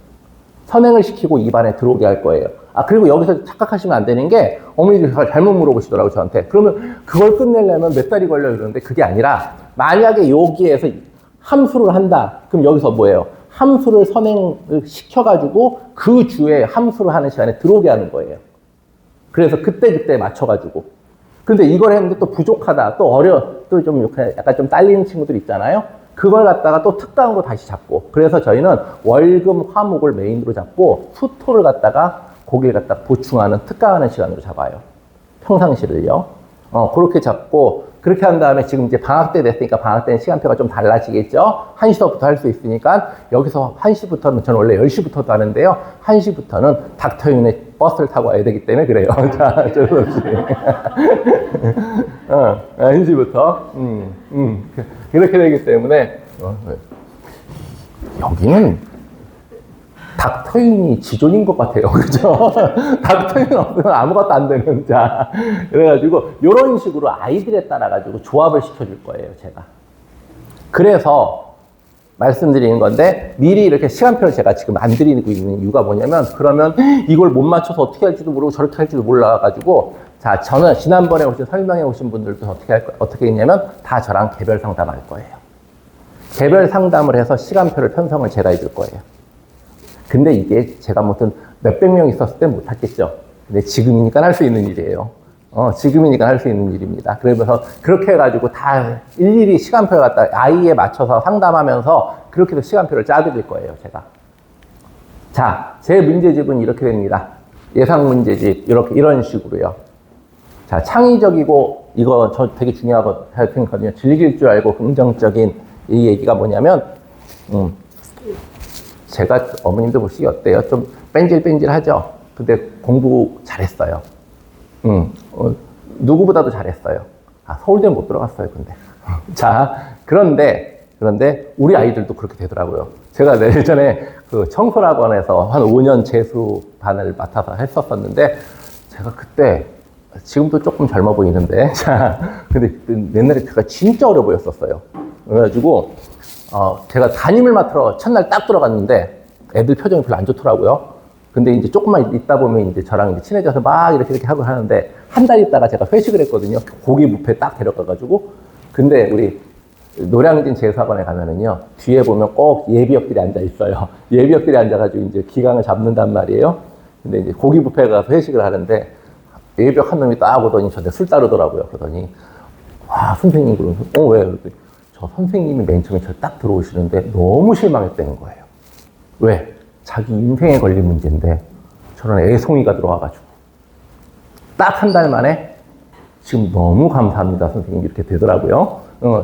선행을 시키고 이 반에 들어오게 할 거예요. 아, 그리고 여기서 착각하시면 안 되는 게 어머니들이 잘못 물어보시더라고요, 저한테. 그러면 그걸 끝내려면 몇 달이 걸려 이러는데 그게 아니라 만약에 여기에서 함수를 한다. 그럼 여기서 뭐예요? 함수를 선행을 시켜가지고 그 주에 함수를 하는 시간에 들어오게 하는 거예요. 그래서 그때 맞춰가지고. 근데 이걸 했는데 또 부족하다, 또 좀 약간 좀 딸리는 친구들 있잖아요. 그걸 갖다가 또 특강으로 다시 잡고. 그래서 저희는 월금 화목을 메인으로 잡고 수토를 갖다가 거기를 갖다 보충하는 특강하는 시간으로 잡아요. 평상시를요. 그렇게 잡고 그렇게 한 다음에 지금 이제 방학 때 됐으니까 방학 때는 시간표가 좀 달라지겠죠. 1시부터 할 수 있으니까 여기서 1시부터는 저는 원래 10시부터도 하는데요. 1시부터는 닥터윤의 버스를 타고 와야 되기 때문에 그래요. 자, 어쩔 수 없이. 1시부터. 이렇게 되기 때문에 여기는 닥터윤이 지존인 것 같아요. 그죠? 닥터윤 없으면 아무것도 안 되는 자. 그래가지고, 요런 식으로 아이들에 따라가지고 조합을 시켜줄 거예요, 제가. 그래서 말씀드리는 건데, 미리 이렇게 시간표를 제가 지금 안 드리고 있는 이유가 뭐냐면, 그러면 이걸 못 맞춰서 어떻게 할지도 모르고 저렇게 할지도 몰라가지고, 자, 저는 지난번에 설명해 오신 분들도 어떻게 했냐면, 다 저랑 개별 상담할 거예요. 개별 상담을 해서 시간표를 편성을 제가 해줄 거예요. 근데 이게 제가 무슨 몇백 명 있었을 때 못하겠죠. 근데 지금이니까 할 수 있는 일이에요. 지금이니까 할 수 있는 일입니다. 그러면서 그렇게 해가지고 다 일일이 시간표를 갖다 아이에 맞춰서 상담하면서 그렇게 해서 시간표를 짜드릴 거예요, 제가. 자, 제 문제집은 이렇게 됩니다. 예상 문제집, 이런 식으로요. 자, 창의적이고, 이거 저 되게 중요하거든요. 즐길 줄 알고 긍정적인 이 얘기가 뭐냐면, 제가 어머님도 보시기 어때요? 좀 뺀질뺀질하죠? 근데 공부 잘했어요. 누구보다도 잘했어요. 아, 서울대는 못 들어갔어요, 근데. 자, 그런데 우리 아이들도 그렇게 되더라고요. 제가 예전에 그 청소학원에서 한 5년 재수반을 맡아서 했었었는데, 제가 그때, 지금도 조금 젊어 보이는데, 자, 근데 옛날에 제가 진짜 어려 보였었어요. 그래가지고, 제가 담임을 맡으러 첫날 딱 들어갔는데 애들 표정이 별로 안 좋더라고요. 근데 이제 조금만 있다 보면 이제 저랑 이제 친해져서 막 이렇게 하고 하는데 한 달 있다가 제가 회식을 했거든요. 고기 뷔페 딱 데려가가지고. 근데 우리 노량진 재수학원에 가면은요, 뒤에 보면 꼭 예비역들이 앉아 있어요. 예비역들이 앉아가지고 이제 기강을 잡는단 말이에요. 근데 이제 고기 뷔페에 가서 회식을 하는데, 예비역 한 놈이 딱 오더니 저한테 술 따르더라고요. 그러더니, 와, 선생님, 그러면서, 왜? 그랬더니, 저 선생님이 맨 처음에 저 딱 들어오시는데 너무 실망했다는 거예요. 왜? 자기 인생에 걸린 문제인데, 저런 애송이가 들어와가지고. 딱 한 달 만에, 지금 너무 감사합니다, 선생님. 이렇게 되더라고요.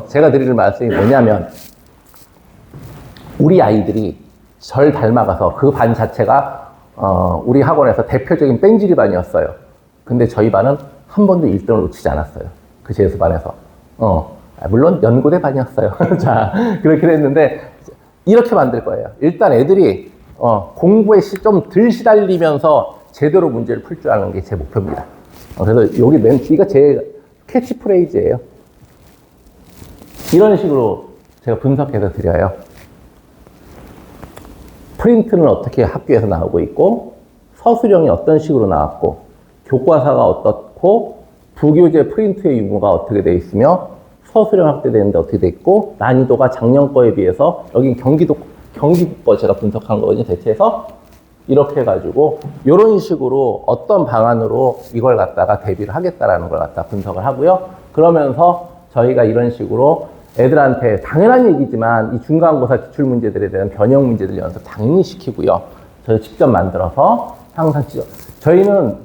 제가 드릴 말씀이 뭐냐면, 우리 아이들이 절 닮아가서 그 반 자체가, 우리 학원에서 대표적인 뺑지리 반이었어요. 근데 저희 반은 한 번도 1등을 놓치지 않았어요. 그 재수반에서. 물론 연고대 반이었어요. 자, 그렇게 됐는데, 이렇게 만들 거예요. 일단 애들이, 공부에 좀 덜 시달리면서 제대로 문제를 풀 줄 아는 게 제 목표입니다. 그래서 여기 이거 제 캐치프레이즈예요. 이런 식으로 제가 분석해서 드려요. 프린트는 어떻게 학교에서 나오고 있고, 서술형이 어떤 식으로 나왔고, 교과서가 어떻고, 부교재 프린트의 유무가 어떻게 돼 있으며, 서술형 확대되는데 어떻게 돼 있고, 난이도가 작년 거에 비해서, 여기 경기도 거 제가 분석한 거거든요. 대체해서 이렇게 해가지고 이런 식으로 어떤 방안으로 이걸 갖다가 대비를 하겠다라는 걸 갖다 분석을 하고요. 그러면서 저희가 이런 식으로 애들한테 당연한 얘기지만 이 중간고사 기출 문제들에 대한 변형 문제들 연습 당연히 시키고요. 저희 직접 만들어서 항상 저희는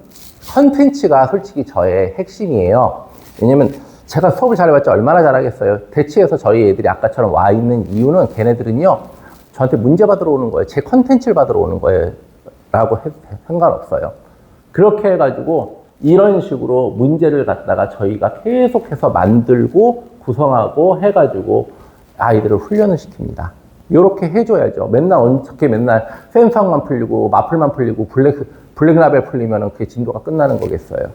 컨텐츠가 솔직히 저의 핵심이에요. 왜냐면 제가 수업을 잘해봤자 얼마나 잘하겠어요. 대체해서 저희 애들이 아까처럼 와 있는 이유는 걔네들은요, 저한테 문제 받으러 오는 거예요. 제 컨텐츠를 받으러 오는 거예요. 라고 해도 상관없어요. 그렇게 해가지고 이런 식으로 문제를 갖다가 저희가 계속해서 만들고 구성하고 해가지고 아이들을 훈련을 시킵니다. 이렇게 해줘야죠. 맨날 어떻게 맨날 센성만 풀리고 마플만 풀리고 블랙라벨 풀리면 그게 진도가 끝나는 거겠어요.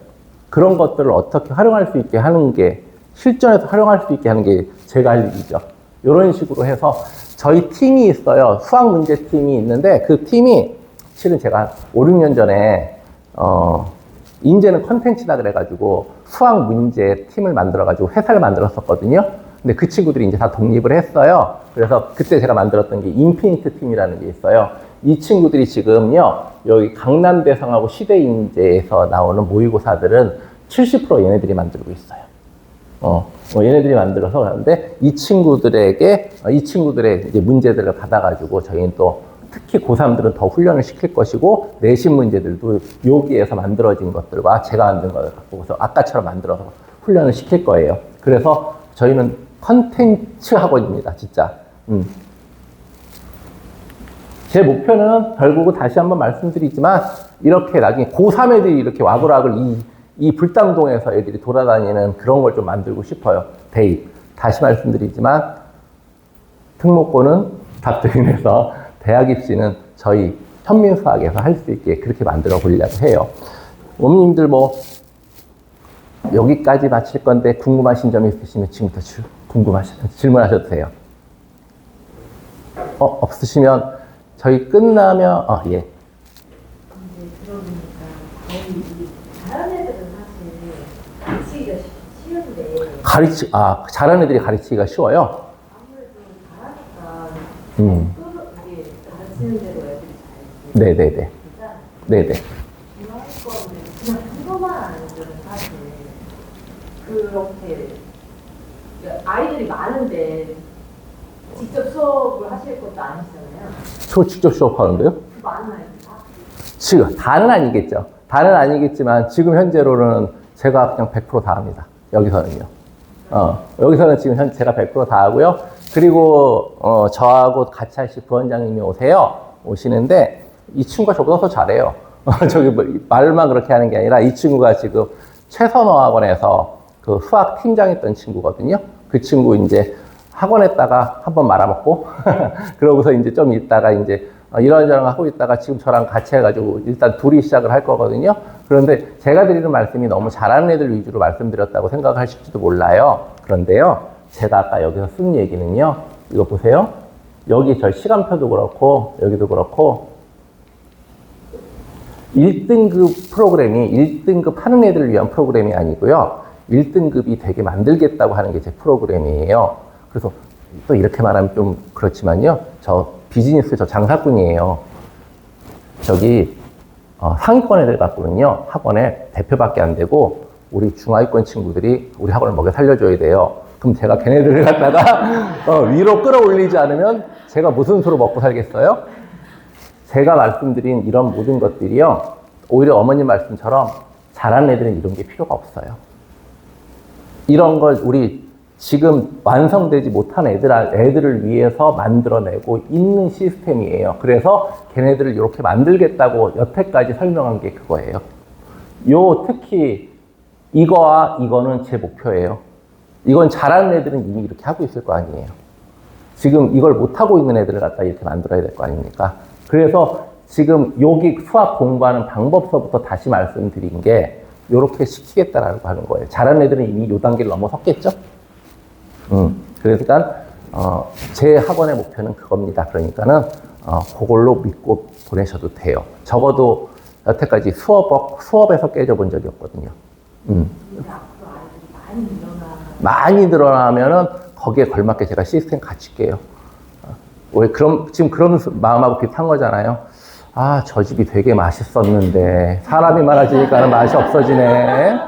그런 것들을 어떻게 활용할 수 있게 하는 게, 실전에서 활용할 수 있게 하는 게 제가 할 일이죠. 이런 식으로 해서 저희 팀이 있어요. 수학 문제 팀이 있는데 그 팀이 실은 제가 5, 6년 전에 인제는 컨텐츠다 그래가지고 수학 문제 팀을 만들어가지고 회사를 만들었었거든요. 근데 그 친구들이 이제 다 독립을 했어요. 그래서 그때 제가 만들었던 게 인피니트 팀이라는 게 있어요. 이 친구들이 지금요, 여기 강남대성하고 시대인재에서 나오는 모의고사들은 70% 얘네들이 만들고 있어요. 얘네들이 만들어서 하는데 이 친구들의 이제 문제들을 받아가지고 저희는 또 특히 고3들은 더 훈련을 시킬 것이고, 내신 문제들도 여기에서 만들어진 것들과 제가 만든 걸 갖고서 아까처럼 만들어서 훈련을 시킬 거예요. 그래서 저희는 컨텐츠 학원입니다, 진짜. 제 목표는 결국은 다시 한번 말씀드리지만, 이렇게 나중에 고3 애들이 이렇게 와글와글 이 불당동에서 애들이 돌아다니는 그런 걸 좀 만들고 싶어요. 대입. 다시 말씀드리지만, 특목고는 답변해서 대학 입시는 저희 현민수학에서 할 수 있게 그렇게 만들어 보려고 해요. 어머님들 여기까지 마칠 건데 궁금하신 점 있으시면 지금부터 질문하셔도 돼요. 없으시면 저희 끝나면, 예. 근데 들어보니까 거의 다른 애들은 사실 가르치기가 쉬운데 잘하는 애들이 가르치기가 쉬워요? 아무래도 잘하니까 이게 가르치는 대로 애들이 잘 네네네. 네네. 이할 거는 그냥 그거만 아는 애들은 사실 그렇게 아이들이 많은데 직접 수업을 하실 것도 아니시잖아요. 저 직접 수업하는데요? 많은 아이들 다? 지금 다는 아니겠죠. 다는 아니겠지만 지금 현재로는 제가 그냥 100% 다 합니다. 여기서는요. 여기서는 지금 제가 100% 다 하고요. 그리고 저하고 같이 하실 부원장님이 오시는데 이 친구가 저보다 더 잘해요. 저기 말만 그렇게 하는 게 아니라 이 친구가 지금 최선어학원에서 그 수학 팀장했던 친구거든요. 그 친구 이제 학원에다가 한번 말아먹고 그러고서 이제 좀 있다가 이제 이런저런 하고 있다가 지금 저랑 같이 해가지고 일단 둘이 시작을 할 거거든요. 그런데 제가 드리는 말씀이 너무 잘하는 애들 위주로 말씀드렸다고 생각하실지도 몰라요. 그런데요, 제가 아까 여기서 쓴 얘기는요, 이거 보세요. 여기 저 시간표도 그렇고 여기도 그렇고 1등급 프로그램이 1등급 하는 애들을 위한 프로그램이 아니고요. 1등급이 되게 만들겠다고 하는 게 제 프로그램이에요. 그래서 또 이렇게 말하면 좀 그렇지만요. 저 비즈니스 저 장사꾼이에요. 저기 상위권 애들 갖고는요. 학원에 대표밖에 안 되고 우리 중하위권 친구들이 우리 학원을 먹여 살려줘야 돼요. 그럼 제가 걔네들을 갖다가 위로 끌어올리지 않으면 제가 무슨 수로 먹고 살겠어요? 제가 말씀드린 이런 모든 것들이요. 오히려 어머님 말씀처럼 잘하는 애들은 이런 게 필요가 없어요. 이런 걸 우리 지금 완성되지 못한 애들을 위해서 만들어내고 있는 시스템이에요. 그래서 걔네들을 이렇게 만들겠다고 여태까지 설명한 게 그거예요. 특히 이거와 이거는 제 목표예요. 이건 잘하는 애들은 이미 이렇게 하고 있을 거 아니에요. 지금 이걸 못하고 있는 애들을 갖다 이렇게 만들어야 될 거 아닙니까? 그래서 지금 여기 수학 공부하는 방법서부터 다시 말씀드린 게 이렇게 시키겠다라고 하는 거예요. 잘하는 애들은 이미 이 단계를 넘어섰겠죠? 그러니까 제 학원의 목표는 그겁니다. 그러니까는 그걸로 믿고 보내셔도 돼요. 적어도 여태까지 수업에서 깨져본 적이 없거든요. 많이 늘어나면은 거기에 걸맞게 제가 시스템 갖출게요. 왜 지금 그런 마음하고 비슷한 거잖아요. 아, 저 집이 되게 맛있었는데 사람이 많아지니까 맛이 없어지네.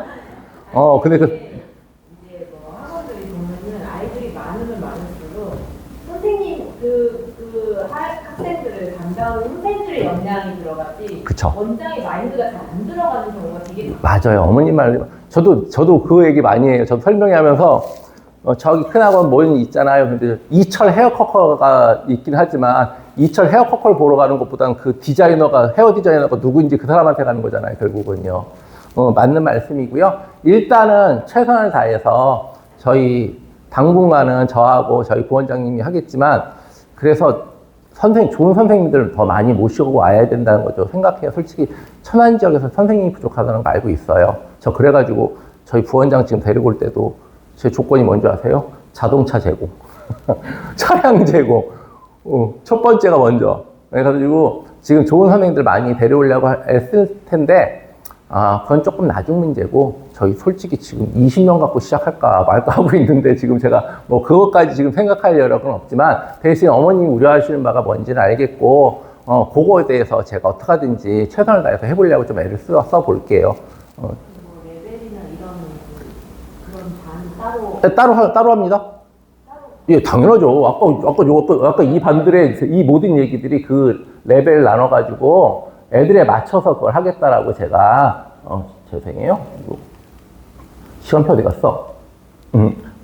근데 이제 뭐 학원들이 보면은 아이들이 많으면 많을수록 선생님 학생들을 담당하는 선생님들의 역량이 들어가지. 그쵸. 원장의 마인드가 잘 안 들어가는 경우가 되게 맞아요. 어머님 말, 저도 그 얘기 많이 해요. 저도 설명하면서, 저기 큰 학원 모임 있잖아요. 근데 이철 헤어커커가 있긴 하지만, 이철 헤어커커를 보러 가는 것보다는 그 헤어 디자이너가 누구인지 그 사람한테 가는 거잖아요. 결국은요. 맞는 말씀이고요. 일단은 최선을 다해서 저희 당분간은 저하고 저희 부원장님이 하겠지만, 그래서 좋은 선생님들을 더 많이 모시고 와야 된다는 거죠. 생각해요. 솔직히 천안 지역에서 선생님이 부족하다는 거 알고 있어요. 저 그래가지고 저희 부원장 지금 데리고 올 때도 제 조건이 뭔지 아세요? 자동차 제공, 차량 제공. 첫 번째가 먼저. 그래가지고 지금 좋은 선생님들 많이 데려오려고 애쓸 텐데, 그건 조금 나중 문제고, 저희 솔직히 지금 20명 갖고 시작할까 말까 하고 있는데, 지금 제가 뭐 그것까지 지금 생각할 여력은 없지만, 대신 어머님 우려하시는 바가 뭔지는 알겠고, 그거에 대해서 제가 어떻게 하든지 최선을 다해서 해보려고 좀 애를 써볼게요. 뭐 레벨이나 이런 그런 반 따로 따로 합니다. 예, 당연하죠. 아까 이 반들의 이 모든 얘기들이 그 레벨 나눠가지고 애들에 맞춰서 그걸 하겠다라고 제가, 죄송해요. 시간표 어디 갔어?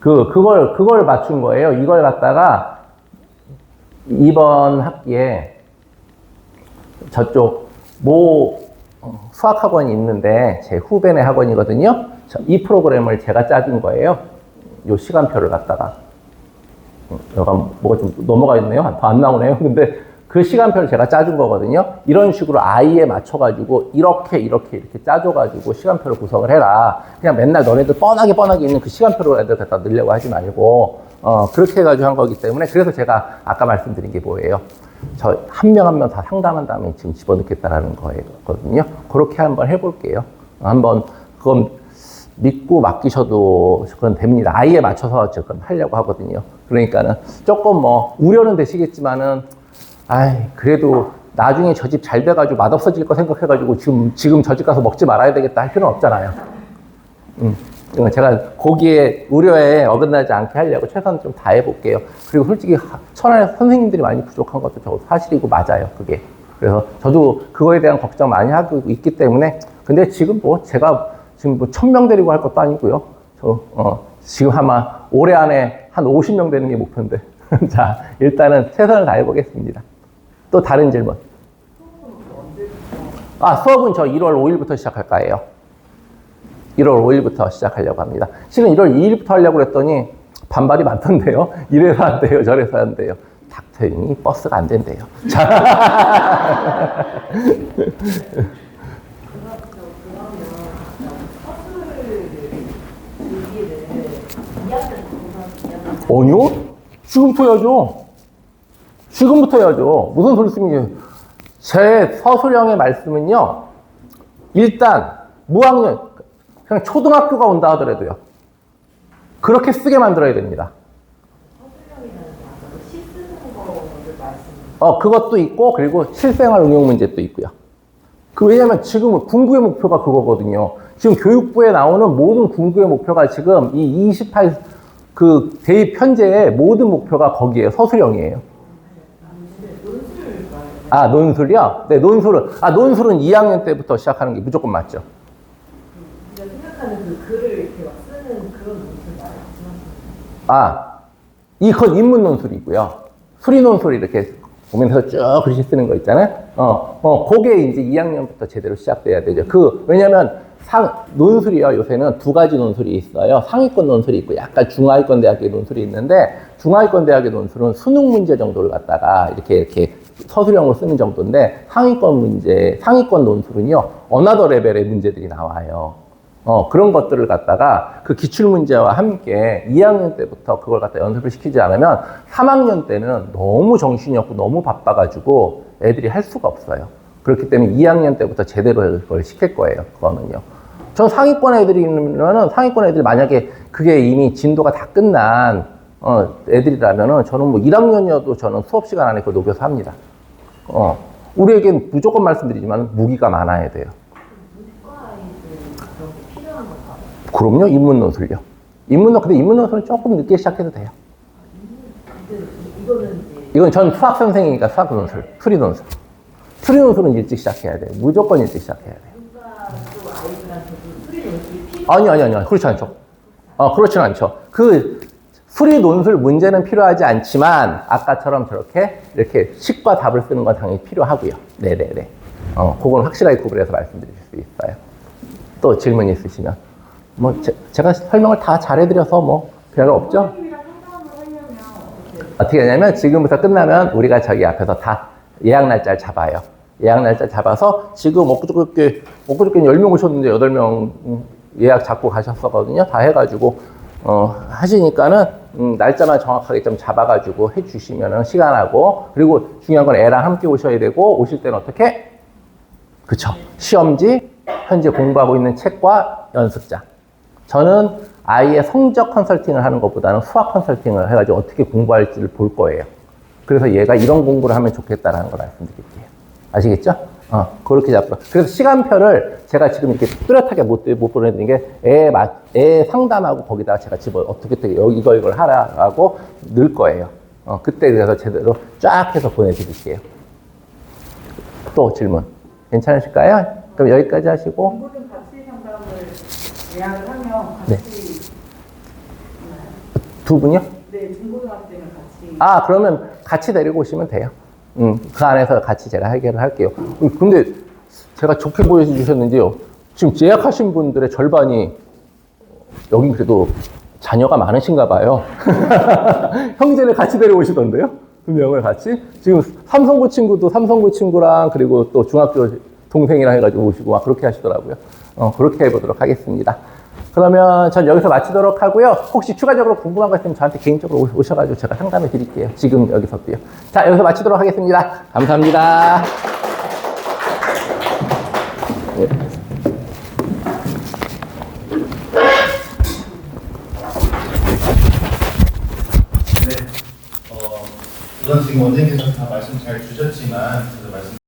그걸 맞춘 거예요. 이걸 갖다가 이번 학기에 저쪽 수학학원이 있는데 제 후배네 학원이거든요. 이 프로그램을 제가 짜준 거예요. 요 시간표를 갖다가. 여가 뭐가 좀 넘어가 있네요. 더 안 나오네요. 근데 그 시간표를 제가 짜준 거거든요. 이런 식으로 아이에 맞춰가지고 이렇게 짜줘가지고 시간표를 구성을 해라. 그냥 맨날 너네들 뻔하게 있는 그 시간표로 애들 갖다 넣으려고 하지 말고, 그렇게 해가지고 한 거기 때문에. 그래서 제가 아까 말씀드린 게 뭐예요? 저 한 명 한 명 다 상담한 다음에 지금 집어넣겠다라는 거거든요. 그렇게 한번 해볼게요. 그건 믿고 맡기셔도 그건 됩니다. 아이에 맞춰서 지금 하려고 하거든요. 그러니까는 조금 우려는 되시겠지만은, 그래도 나중에 저 집 잘 돼가지고 맛없어질 거 생각해가지고 지금 저 집 가서 먹지 말아야 되겠다 할 필요는 없잖아요. 제가 거기에 우려에 어긋나지 않게 하려고 최선을 좀 다해볼게요. 그리고 솔직히 천안에 선생님들이 많이 부족한 것도 사실이고 맞아요, 그게. 그래서 저도 그거에 대한 걱정 많이 하고 있기 때문에. 근데 지금 제가 지금 1000명 데리고 할 것도 아니고요. 지금 아마 올해 안에 한 50명 되는 게 목표인데. 자, 일단은 최선을 다해보겠습니다. 또 다른 질문. 수업은 저 1월 5일부터 시작할 거예요. 1월 5일부터 시작하려고 합니다. 실은 1월 2일부터 하려고 그랬더니 반발이 많던데요. 이래서 안 돼요, 저래서 안 돼요. 닥터니 버스가 안 된대요. 자. 아니요? 지금부터 해야죠. 지금부터 해야죠. 무슨 소리 쓰면, 제 서술형의 말씀은요, 일단, 무학년, 그냥 초등학교가 온다 하더라도요. 그렇게 쓰게 만들어야 됩니다. 그것도 있고, 그리고 실생활 응용 문제도 있고요. 왜냐면 지금 궁극의 목표가 그거거든요. 지금 교육부에 나오는 모든 궁극의 목표가 지금 이 28, 대입 현재의 모든 목표가 거기에요. 서술형이에요. 논술이요? 네, 논술은 2학년 때부터 시작하는 게 무조건 맞죠. 우리가 생각하는 그 글을 이렇게 막 쓰는 그런 논술 말이야. 이건 인문 논술이고요. 수리 논술이 이렇게 보면서 쭉 글씨 쓰는 거 있잖아요. 그게 이제 2학년부터 제대로 시작돼야 되죠. 왜냐면 논술이요. 요새는 두 가지 논술이 있어요. 상위권 논술이 있고 약간 중하위권 대학의 논술이 있는데 중하위권 대학의 논술은 수능 문제 정도를 갖다가 이렇게 서술형으로 쓰는 정도인데 상위권 논술은요. 어나더 레벨의 문제들이 나와요. 그런 것들을 갖다가 그 기출문제와 함께 2학년 때부터 그걸 갖다 연습을 시키지 않으면 3학년 때는 너무 정신이 없고 너무 바빠가지고 애들이 할 수가 없어요. 그렇기 때문에 2학년 때부터 제대로 그걸 시킬 거예요. 그거는요. 전 상위권 애들이 만약에 그게 이미 진도가 다 끝난 애들이라면은 저는 뭐 1학년이어도 저는 수업 시간 안에 그거 녹여서 합니다. 우리에겐 무조건 말씀드리지만 무기가 많아야 돼요. 그럼요, 인문 논술요. 근데 인문 논술은 조금 늦게 시작해도 돼요. 이건 전 수학 선생이니까 수학 논술, 수리 논술. 수리 논술은 일찍 시작해야 돼요. 무조건 일찍 시작해야 돼요. 아니요. 그렇지 않죠. 그렇지는 않죠. 수리 논술 문제는 필요하지 않지만, 아까처럼 이렇게 식과 답을 쓰는 건 당연히 필요하고요. 네네네. 그건 확실하게 구분해서 말씀드릴 수 있어요. 또 질문 있으시면. 제가 설명을 다 잘해드려서 별로 없죠? 어떻게 하냐면, 지금부터 끝나면 우리가 저기 앞에서 다 예약 날짜를 잡아요. 예약 날짜 잡아서 지금 엊그저께 10명 오셨는데 8명 예약 잡고 가셨었거든요. 다 해가지고, 하시니까는, 날짜만 정확하게 좀 잡아가지고 해주시면은 시간하고, 그리고 중요한 건 애랑 함께 오셔야 되고, 오실 때는 어떻게? 그쵸. 시험지, 현재 공부하고 있는 책과 연습장. 저는 아이의 성적 컨설팅을 하는 것보다는 수학 컨설팅을 해가지고 어떻게 공부할지를 볼 거예요. 그래서 얘가 이런 공부를 하면 좋겠다라는 걸 말씀드릴게요. 아시겠죠? 그렇게 잡고. 그래서 시간표를 제가 지금 이렇게 뚜렷하게 못 보내드린 게 애 상담하고 거기다가 제가 어떻게 이걸 하라고 넣을 거예요. 그때 그래서 제대로 쫙 해서 보내드릴게요. 또 질문. 괜찮으실까요? 그럼 여기까지 하시고. 모든 같이 상담을 예약을 하면 네. 같이 두 분이요? 네, 중고등학생을 같이. 그러면 같이 데리고 오시면 돼요. 그 안에서 같이 제가 해결을 할게요. 근데 제가 좋게 보여주셨는데요. 지금 예약하신 분들의 절반이 여기 그래도 자녀가 많으신가 봐요. 형제를 같이 데려오시던데요? 2명을 같이. 지금 삼성고 친구랑 그리고 또 중학교 동생이랑 해가지고 오시고 막 그렇게 하시더라고요. 그렇게 해보도록 하겠습니다. 그러면 전 여기서 마치도록 하고요. 혹시 추가적으로 궁금한 거 있으면 저한테 개인적으로 오셔가지고 제가 상담해 드릴게요. 지금 여기서도요. 자, 여기서 마치도록 하겠습니다. 감사합니다. 네. 우선 지금 원장님께서 다 말씀 잘 주셨지만, 저도 말씀